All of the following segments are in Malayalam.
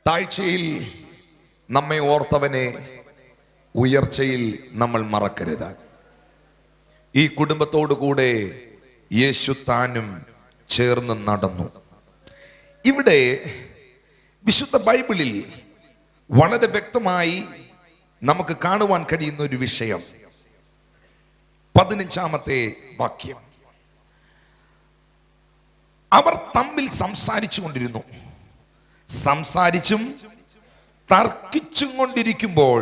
താഴ്ചയിൽ നമ്മെ ഓർത്തവനെ ഉയർച്ചയിൽ നമ്മൾ മറക്കരുത്. ഈ കുടുംബത്തോടു കൂടെ യേശു താനും ചേർന്ന് നടന്നു. ഇവിടെ വിശുദ്ധ ബൈബിളിൽ വളരെ വ്യക്തമായി നമുക്ക് കാണുവാൻ കഴിയുന്ന ഒരു വിഷയം 15-ാമത്തെ വാക്യം. അവർ തമ്മിൽ സംസാരിച്ചു കൊണ്ടിരുന്നു. സംസാരിച്ചും തർക്കിച്ചും കൊണ്ടിരിക്കുമ്പോൾ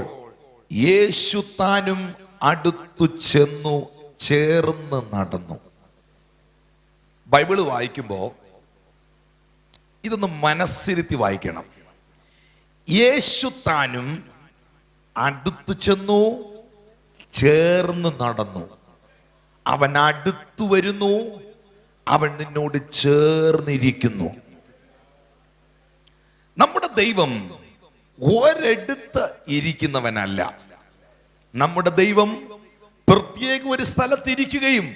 യേശു താനും അടുത്തു ചെന്നു ചേർന്ന് നടന്നു. ബൈബിള് വായിക്കുമ്പോൾ ഇതൊന്ന് മനസ്സിരുത്തി വായിക്കണം. യേശു താനും അടുത്തു ചെന്നു ചേർന്ന് നടന്നു. അവൻ അടുത്തു വരുന്നു, അവൻ നിന്നോട് ചേർന്നിരിക്കുന്നു. നമ്മുടെ ദൈവം ഒരിടത്ത് ഇരിക്കുന്നവനല്ല. നമ്മുടെ ദൈവം പ്രത്യേക ഒരു സ്ഥലത്തിരിക്കുകയും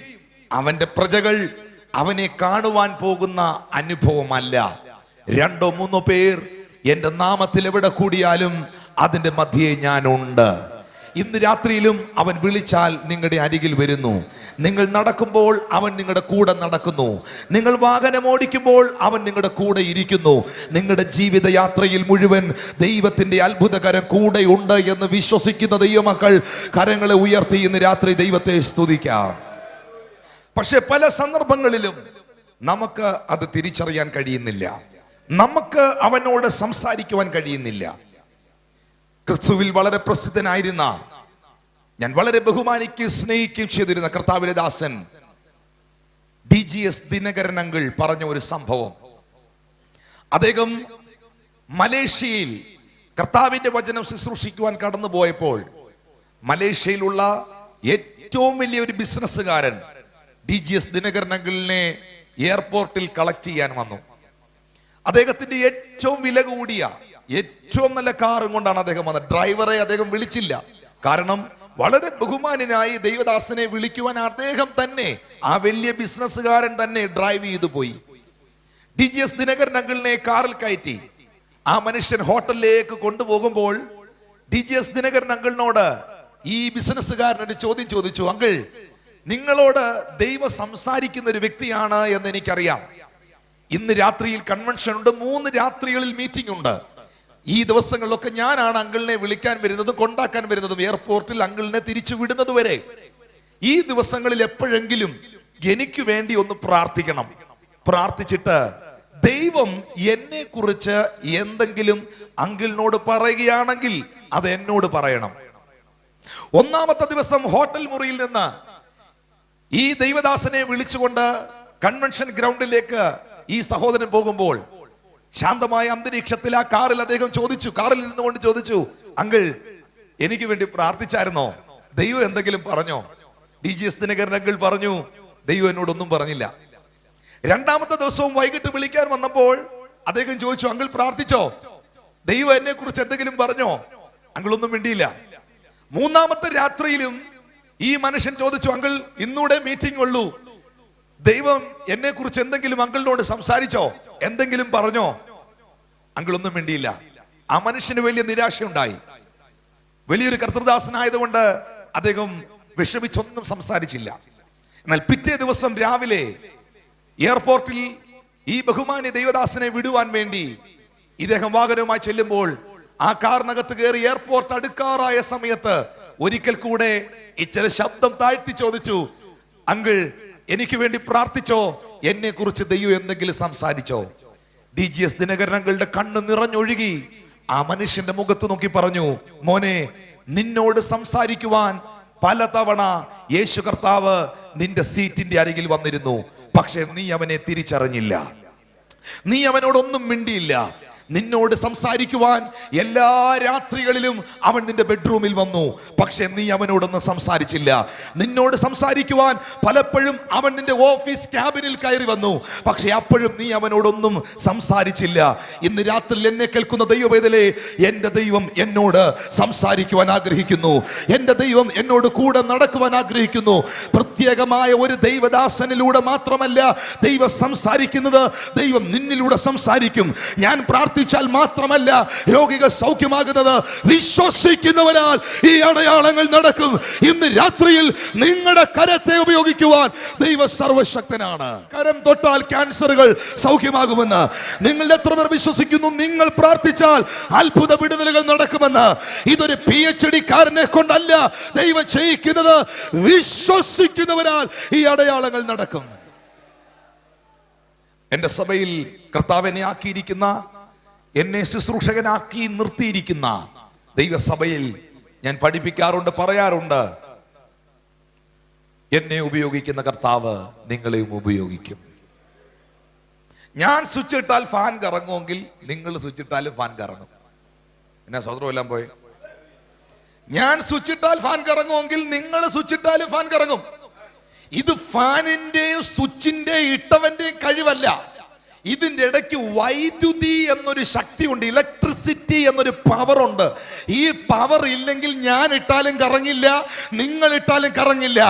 അവന്റെ പ്രജകൾ അവനെ കാണുവാൻ പോകുന്ന അനുഭവമല്ല. 2-3 പേർ എന്റെ നാമത്തിൽ എവിടെ കൂടിയാലും അതിന്റെ മധ്യേ ഞാനുണ്ട്. ഇന്ന് രാത്രിയിലും അവൻ വിളിച്ചാൽ നിങ്ങളുടെ അരികിൽ വരുന്നു. നിങ്ങൾ നടക്കുമ്പോൾ അവൻ നിങ്ങളുടെ കൂടെ നടക്കുന്നു. നിങ്ങൾ വാഹനം ഓടിക്കുമ്പോൾ അവൻ നിങ്ങളുടെ കൂടെ ഇരിക്കുന്നു. നിങ്ങളുടെ ജീവിതയാത്രയിൽ മുഴുവൻ ദൈവത്തിന്റെ അത്ഭുതകരം കൂടെ ഉണ്ട് എന്ന് വിശ്വസിക്കുന്ന ദൈവമക്കൾ കരങ്ങളെ ഉയർത്തി ഇന്ന് രാത്രി ദൈവത്തെ സ്തുതിക്കാം. പക്ഷെ പല സന്ദർഭങ്ങളിലും നമുക്ക് അത് തിരിച്ചറിയാൻ കഴിയുന്നില്ല. നമുക്ക് അവനോട് സംസാരിക്കുവാൻ കഴിയുന്നില്ല. ക്രിസ്തുവിൽ വളരെ പ്രസിദ്ധനായിരുന്ന, ഞാൻ വളരെ ബഹുമാനിക്കുകയും സ്നേഹിക്കുകയും ചെയ്തിരുന്ന കർത്താവിന്റെ ദാസൻ DGS ദിനകരൻ അങ്കിൾ പറഞ്ഞ ഒരു സംഭവം. അദ്ദേഹം മലേഷ്യയിൽ കർത്താവിന്റെ വചനം ശുശ്രൂഷിക്കുവാൻ കടന്നു പോയപ്പോൾ മലേഷ്യയിലുള്ള ഏറ്റവും വലിയ ഒരു ബിസിനസ്സുകാരൻ DGS ദിനകരൻ അങ്കിളിനെ എയർപോർട്ടിൽ കളക്ട് ചെയ്യാൻ വന്നു. അദ്ദേഹത്തിന്റെ ഏറ്റവും വില കൂടിയ ഏറ്റവും നല്ല കാറും കൊണ്ടാണ് അദ്ദേഹം വന്നത്. ഡ്രൈവറെ അദ്ദേഹം വിളിച്ചില്ല. കാരണം വളരെ ബഹുമാനായി ദൈവദാസനെ വിളിക്കുവാൻ അദ്ദേഹം തന്നെ, ആ വലിയ ബിസിനസ്സുകാരൻ തന്നെ ഡ്രൈവ് ചെയ്തു പോയി. DGS ദിനകരൻ അങ്കിളിനെ കാറിൽ കയറ്റി ആ മനുഷ്യൻ ഹോട്ടലിലേക്ക് കൊണ്ടുപോകുമ്പോൾ DGS ദിനകരൻ അങ്കിളിനോട് ഈ ബിസിനസ്സുകാരനൊരു ചോദ്യം ചോദിച്ചു. അങ്കിൾ, നിങ്ങളോട് ദൈവം സംസാരിക്കുന്ന ഒരു വ്യക്തിയാണ് എന്ന് എനിക്കറിയാം. ഇന്ന് രാത്രിയിൽ കൺവെൻഷൻ ഉണ്ട്, 3 രാത്രികളിൽ മീറ്റിംഗ് ഉണ്ട്. ഈ ദിവസങ്ങളിലൊക്കെ ഞാനാണ് അങ്കിളിനെ വിളിക്കാൻ വരുന്നതും കൊണ്ടാക്കാൻ വരുന്നതും, എയർപോർട്ടിൽ അങ്കിളിനെ തിരിച്ചു വിടുന്നത് വരെ. ഈ ദിവസങ്ങളിൽ എപ്പോഴെങ്കിലും എനിക്ക് വേണ്ടി ഒന്ന് പ്രാർത്ഥിക്കണം. പ്രാർത്ഥിച്ചിട്ട് ദൈവം എന്നെ കുറിച്ച് എന്തെങ്കിലും അങ്കിളിനോട് പറയുകയാണെങ്കിൽ അത് എന്നോട് പറയണം. 1-ാമത്തെ ദിവസം ഹോട്ടൽ മുറിയിൽ നിന്ന് ഈ ദൈവദാസനെ വിളിച്ചുകൊണ്ട് കൺവെൻഷൻ ഗ്രൗണ്ടിലേക്ക് ഈ സഹോദരൻ പോകുമ്പോൾ ശാന്തമായ അന്തരീക്ഷത്തിൽ ആ കാറിൽ അദ്ദേഹം ചോദിച്ചു, കാറിൽ ഇരുന്നുകൊണ്ട് ചോദിച്ചു, അങ്കിൾ, എനിക്ക് വേണ്ടി പ്രാർത്ഥിച്ചായിരുന്നോ? ദൈവം എന്തെങ്കിലും പറഞ്ഞോ? DGS ദിനകരൻ അങ്കിൾ പറഞ്ഞു, ദൈവം എന്നോടൊന്നും പറഞ്ഞില്ല. 2-ാമത്തെ ദിവസവും വൈകിട്ട് വിളിക്കാൻ വന്നപ്പോൾ അദ്ദേഹം ചോദിച്ചു, അങ്കിൾ പ്രാർത്ഥിച്ചോ? ദൈവം എന്നെ കുറിച്ച് എന്തെങ്കിലും പറഞ്ഞോ? അങ്കിൾ ഒന്നും മിണ്ടിയില്ല. 3-ാമത്തെ രാത്രിയിലും ഈ മനുഷ്യൻ ചോദിച്ചു, അങ്കിൾ, ഇന്നൂടെ മീറ്റിംഗ് ഉള്ളൂ, ദൈവം എന്നെ കുറിച്ച് എന്തെങ്കിലും അങ്കിളിനോട് സംസാരിച്ചോ? എന്തെങ്കിലും പറഞ്ഞോ? അങ്കിൾ ഒന്നും മിണ്ടിയില്ല. ആ മനുഷ്യന് വലിയ നിരാശയുണ്ടായി. വലിയൊരു കർത്തൃദാസനായതുകൊണ്ട് അദ്ദേഹം വിഷമിച്ചൊന്നും സംസാരിച്ചില്ല. എന്നാൽ പിറ്റേ ദിവസം രാവിലെ എയർപോർട്ടിൽ ഈ ബഹുമാന്യ ദൈവദാസനെ വിടുവാൻ വേണ്ടി ഇദ്ദേഹം വാഹനവുമായി ചെല്ലുമ്പോൾ ആ കാറിനകത്ത് കയറി എയർപോർട്ട് അടുക്കാറായ സമയത്ത് ഒരിക്കൽ കൂടെ ഇച്ചിരി ശബ്ദം താഴ്ത്തി ചോദിച്ചു, അങ്കിൾ, എനിക്ക് വേണ്ടി പ്രാർത്ഥിച്ചോ? എന്നെ കുറിച്ച് ദൈവം എന്തെങ്കിലും സംസാരിച്ചോ? DGS ദിനകരൻ അങ്കിളുടെ കണ്ണ് നിറഞ്ഞൊഴുകി. ആ മനുഷ്യന്റെ മുഖത്ത് നോക്കി പറഞ്ഞു, മോനെ, നിന്നോട് സംസാരിക്കുവാൻ പലതവണ യേശു കർത്താവ് നിന്റെ സീറ്റിന്റെ അരികിൽ വന്നിരുന്നു. പക്ഷെ നീ അവനെ തിരിച്ചറിഞ്ഞില്ല. നീ അവനോടൊന്നും മിണ്ടിയില്ല. നിന്നോട് സംസാരിക്കുവാൻ എല്ലാ രാത്രികളിലും അവൻ നിന്റെ ബെഡ്റൂമിൽ വന്നു. പക്ഷെ നീ അവനോടൊന്നും സംസാരിച്ചില്ല. നിന്നോട് സംസാരിക്കുവാൻ പലപ്പോഴും അവൻ നിന്റെ ഓഫീസ് ക്യാബിനിൽ കയറി വന്നു. പക്ഷെ അപ്പോഴും നീ അവനോടൊന്നും സംസാരിച്ചില്ല. ഇന്ന് രാത്രി എന്നെ കേൾക്കുന്ന ദൈവവേദലേ, എന്റെ ദൈവം എന്നോട് സംസാരിക്കുവാൻ ആഗ്രഹിക്കുന്നു. എന്റെ ദൈവം എന്നോട് കൂടെ നടക്കുവാൻ ആഗ്രഹിക്കുന്നു. പ്രത്യേകമായ ഒരു ദൈവദാസനിലൂടെ മാത്രമല്ല ദൈവം സംസാരിക്കുന്നത്, ദൈവം നിന്നിലൂടെ സംസാരിക്കും. ഞാൻ പ്രാർത്ഥിക്കുന്നു, പ്രാർത്ഥിച്ചാൽ മാത്രമല്ല രോഗികൾ സൗഖ്യമാകുന്നത്, വിശ്വസിക്കുന്നവരാൽ ഈ അടയാളങ്ങൾ നടക്കും. ഇന്ന് രാത്രിയിൽ നിങ്ങളുടെ കരത്തെ ഉപയോഗിക്കുവാൻ ദൈവ സർവശക്തനാണ്. കരം തൊട്ടാൽ ക്യാൻസറുകൾ സൗഖ്യമാകുമെന്ന് നിങ്ങൾ എത്ര പേർ വിശ്വസിക്കുന്നു? നിങ്ങൾ പ്രാർത്ഥിച്ചാൽ അത്ഭുത വിടുതലുകൾ നടക്കുമെന്ന്. ഇതൊരു PhD കാരനെ കൊണ്ടല്ല ദൈവം ചെയ്യിക്കുന്നത്, വിശ്വസിക്കുന്നവരാൽ ഈ അടയാളങ്ങൾ നടക്കും. എന്റെ സഭയിൽ കർത്താവിനെ ആക്കിയിരിക്കുന്ന, എന്നെ ശുശ്രൂഷകനാക്കി നിർത്തിയിരിക്കുന്ന ദൈവസഭയിൽ ഞാൻ പഠിപ്പിക്കാറുണ്ട്, പറയാറുണ്ട്, എന്നെ ഉപയോഗിക്കുന്ന കർത്താവ് നിങ്ങളെയും ഉപയോഗിക്കും. ഞാൻ സ്വിച്ച് ഇട്ടാൽ ഫാൻ കറങ്ങുമെങ്കിൽ നിങ്ങൾ സ്വിച്ച് ഇട്ടാലും ഫാൻ കറങ്ങും. എന്നാ സ്വതന്ത്രം എല്ലാം പോയി. ഞാൻ സ്വിച്ച് ഇട്ടാൽ ഫാൻ കറങ്ങുമെങ്കിൽ നിങ്ങൾ സ്വിച്ച് ഇട്ടാലും ഫാൻ കറങ്ങും. ഇത് ഫാനിന്റെയും സ്വിച്ചിന്റെയും ഇട്ടവന്റെയും കഴിവല്ല. ഇതിന്റെ ഇടയ്ക്ക് വൈദ്യുതി എന്നൊരു ശക്തിയുണ്ട്, ഇലക്ട്രിസിറ്റി എന്നൊരു പവർ ഉണ്ട്. ഈ പവർ ഇല്ലെങ്കിൽ ഞാൻ ഇട്ടാലും കറങ്ങില്ല, നിങ്ങൾ ഇട്ടാലും കറങ്ങില്ല.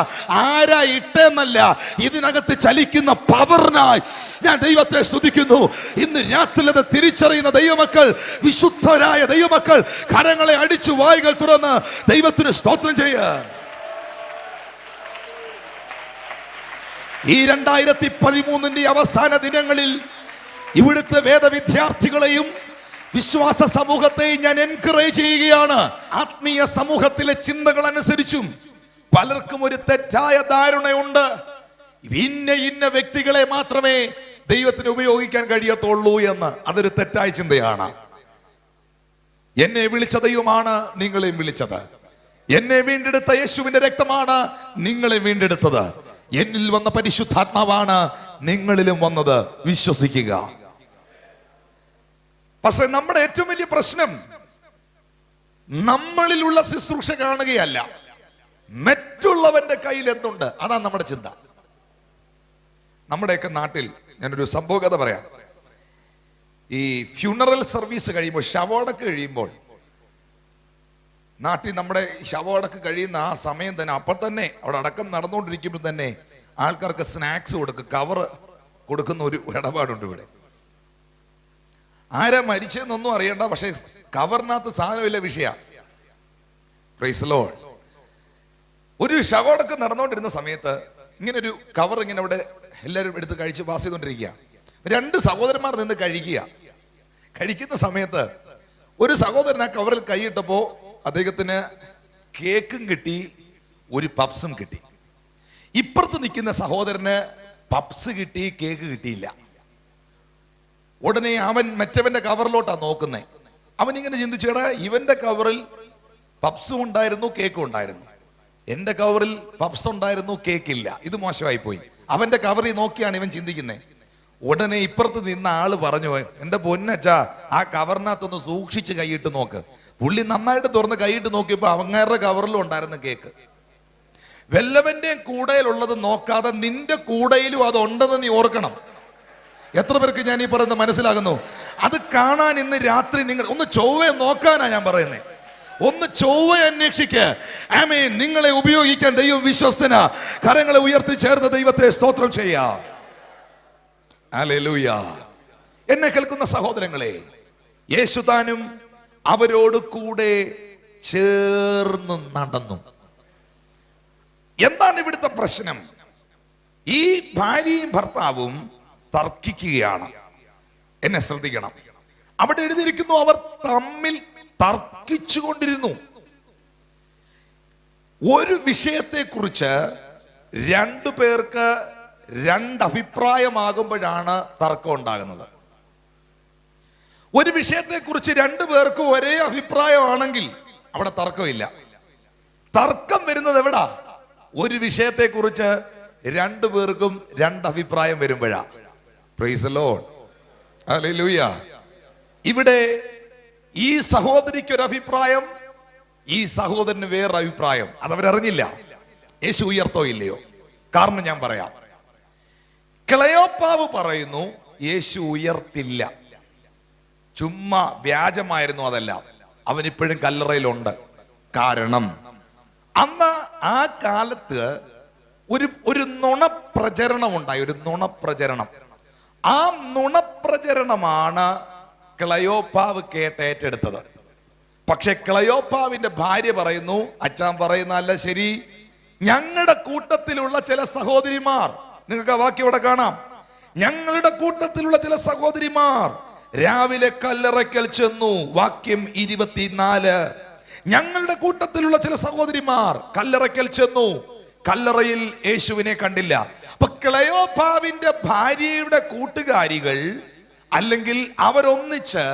ആരാ ഇട്ടെന്നല്ല, ഇതിനകത്ത് ചലിക്കുന്ന പവറിനായി ഞാൻ ദൈവത്തെ സ്തുതിക്കുന്നു. ഇന്ന് രാത്രി അത് തിരിച്ചറിയുന്ന ദൈവമക്കൾ, വിശുദ്ധരായ ദൈവമക്കൾ, കരങ്ങളെ അടിച്ചു വായുകൾ തുറന്ന് ദൈവത്തിന് സ്തോത്രം ചെയ്യുക. ഈ 2013 അവസാന ദിനങ്ങളിൽ ഇവിടുത്തെ വേദവിദ്യാർത്ഥികളെയും വിശ്വാസ സമൂഹത്തെയും ഞാൻ എൻകറേജ് ചെയ്യുകയാണ്. ആത്മീയ സമൂഹത്തിലെ ചിന്തകൾ അനുസരിച്ചും പലർക്കും ഒരു തെറ്റായ ധാരണയുണ്ട്. ഇന്ന വ്യക്തികളെ മാത്രമേ ദൈവത്തിന് ഉപയോഗിക്കാൻ കഴിയത്തുള്ളൂ എന്ന്. അതൊരു തെറ്റായ ചിന്തയാണ്. എന്നെ വിളിച്ച ദൈവമാണ് നിങ്ങളെയും വിളിച്ചത്. എന്നെ വീണ്ടെടുത്ത യേശുവിന്റെ രക്തമാണ് നിങ്ങളെ വീണ്ടെടുത്തത്. എന്നിൽ വന്ന പരിശുദ്ധാത്മാവാണ് നിങ്ങളിലും വന്നത്. വിശ്വസിക്കുക. പക്ഷെ നമ്മുടെ ഏറ്റവും വലിയ പ്രശ്നം നമ്മളിലുള്ള ശുശ്രൂഷ കാണുകയല്ല, മറ്റുള്ളവന്റെ കയ്യിൽ എന്തുണ്ട്, അതാണ് നമ്മുടെ ചിന്ത. നമ്മുടെയൊക്കെ നാട്ടിൽ ഞാനൊരു സംഭവകഥ പറയാം. ഈ ഫ്യൂണറൽ സർവീസ് കഴിയുമ്പോൾ, ശവോടക്ക് കഴിയുമ്പോൾ, നാട്ടിൽ നമ്മുടെ ശവോടക്ക് കഴിയുന്ന ആ സമയം തന്നെ, അപ്പോൾ തന്നെ അവിടെ അടക്കം നടന്നുകൊണ്ടിരിക്കുമ്പോൾ തന്നെ ആൾക്കാർക്ക് സ്നാക്സ് കൊടുക്കും, കവർ കൊടുക്കുന്ന ഒരു ഇടപാടുണ്ട് ഇവിടെ. ആരാ മരിച്ചെന്നൊന്നും അറിയണ്ട, പക്ഷെ കവറിനകത്ത് സാധനമില്ല വിഷയ. Price the Lord. ഒരു ശവോടക്കം നടന്നുകൊണ്ടിരുന്ന സമയത്ത് ഇങ്ങനെ ഒരു കവർ ഇങ്ങനെ അവിടെ എല്ലാവരും എടുത്ത് കഴിച്ച് പാസ് ചെയ്തുകൊണ്ടിരിക്കുക. 2 സഹോദരന്മാർ നിന്ന് കഴിക്കുന്ന സമയത്ത് ഒരു സഹോദരൻ ആ കവറിൽ കൈയിട്ടപ്പോ അദ്ദേഹത്തിന് കേക്കും കിട്ടി, ഒരു പപ്സും കിട്ടി. ഇപ്പുറത്ത് നിൽക്കുന്ന സഹോദരന് പപ്സ് കിട്ടി, കേക്ക് കിട്ടിയില്ല. ഉടനെ അവൻ മറ്റവന്റെ കവറിലോട്ടാ നോക്കുന്നേ. അവൻ ഇങ്ങനെ ചിന്തിച്ചേടാ, ഇവന്റെ കവറിൽ പപ്സും ഉണ്ടായിരുന്നു, കേക്കും ഉണ്ടായിരുന്നു. എന്റെ കവറിൽ പപ്സ് ഉണ്ടായിരുന്നു, കേക്കില്ല. ഇത് മോശമായി പോയി. അവന്റെ കവറിൽ നോക്കിയാണ് ഇവൻ ചിന്തിക്കുന്നത്. ഉടനെ ഇപ്പുറത്ത് നിന്ന ആള് പറഞ്ഞു, എന്റെ പൊന്നച്ചാ, ആ കവറിനകത്തൊന്ന് സൂക്ഷിച്ച് കൈയിട്ട് നോക്ക്. പുള്ളി നന്നായിട്ട് തുറന്ന് കൈയിട്ട് നോക്കിയപ്പോ അവങ്ങാരുടെ കവറിലും ഉണ്ടായിരുന്നു കേക്ക്. വല്ലവന്റെയും കൂടയിലുള്ളത് നോക്കാതെ നിന്റെ കൂടയിലും അത് ഉണ്ടെന്ന് നീ ഓർക്കണം. എത്ര പേർക്ക് ഞാൻ ഈ പറയുന്നത് മനസ്സിലാകുന്നു? അത് കാണാൻ ഇന്ന് രാത്രി നിങ്ങൾ ഒന്ന് ചൊവ്വ നോക്കാനാ ഞാൻ പറയുന്നത്. ഒന്ന് ചൊവ്വ അന്വേഷിക്കുക. ആമേൻ. നിങ്ങളെ ഉപയോഗിക്കാൻ ദൈവം വിശ്വസ്തനാ. കരങ്ങളെ ഉയർത്തി ചേർന്ന് ദൈവത്തെ സ്തോത്രം ചെയ്യാം. ഹല്ലേലൂയ. എന്നെ കേൾക്കുന്ന സഹോദരങ്ങളെ, യേശുതാനും അവരോട് കൂടെ ചേർന്ന് നടന്നു. എന്താണ് ഇവിടുത്തെ പ്രശ്നം? ഈ ഭാര്യയും ഭർത്താവും തർക്കിക്കുകയാണ്. എന്നെ ശ്രദ്ധിക്കണം. അവിടെ എഴുതിയിരിക്കുന്നു, അവർ തമ്മിൽ തർക്കിച്ചു കൊണ്ടിരുന്നു. ഒരു വിഷയത്തെ കുറിച്ച് 2 പേർക്ക് 2 അഭിപ്രായമാകുമ്പോഴാണ് തർക്കം ഉണ്ടാകുന്നത്. ഒരു വിഷയത്തെ കുറിച്ച് 2 പേർക്ക് ഒരേ അഭിപ്രായമാണെങ്കിൽ അവിടെ തർക്കമില്ല. തർക്കം വരുന്നത് എവിടാ? ഒരു വിഷയത്തെ കുറിച്ച് 2 പേർക്കും 2 അഭിപ്രായം വരുമ്പോഴാ. Praise the Lord. ഹല്ലേലൂയ. ഇവിടെ ഈ സഹോദരിക്ക് ഒരു അഭിപ്രായം, ഈ സഹോദരന് വേറൊരു അഭിപ്രായം. അതവരറിഞ്ഞില്ല. യേശു ഉയർത്തോ ഇല്ലയോ? കാരണം ഞാൻ പറയാം. ക്ലെയോപ്പാവ് പറയുന്നു യേശു ഉയർത്തില്ല, ചുമ്മാ വ്യാജമായിരുന്നു അതെല്ലാം, അവനിപ്പോഴും കല്ലറയിലുണ്ട്. കാരണം അന്ന് ആ കാലത്ത് ഒരു നുണപ്രചരണം ഉണ്ടായി. ഒരു നുണപ്രചരണം. ആ നുണപ്രചരണമാണ് ക്ലയോപ്പാവ് ഏറ്റെടുത്തത്. പക്ഷെ ക്ലയോപ്പാവിന്റെ ഭാര്യ പറയുന്നു, അച്ഛൻ പറയുന്ന അല്ല ശരി, ഞങ്ങളുടെ കൂട്ടത്തിലുള്ള ചില സഹോദരിമാർ, നിങ്ങൾക്ക് ആ വാക്യം ഇവിടെ കാണാം, ഞങ്ങളുടെ കൂട്ടത്തിലുള്ള ചില സഹോദരിമാർ രാവിലെ കല്ലറയ്ക്കൽ ചെന്നു. വാക്യം 24. ഞങ്ങളുടെ കൂട്ടത്തിലുള്ള ചില സഹോദരിമാർ കല്ലറയ്ക്കൽ ചെന്നു, കല്ലറയിൽ യേശുവിനെ കണ്ടില്ല. അപ്പൊ ക്ലയോപ്പാവിന്റെ ഭാര്യയുടെ കൂട്ടുകാരികൾ അല്ലെങ്കിൽ അവരൊന്നിച്ച്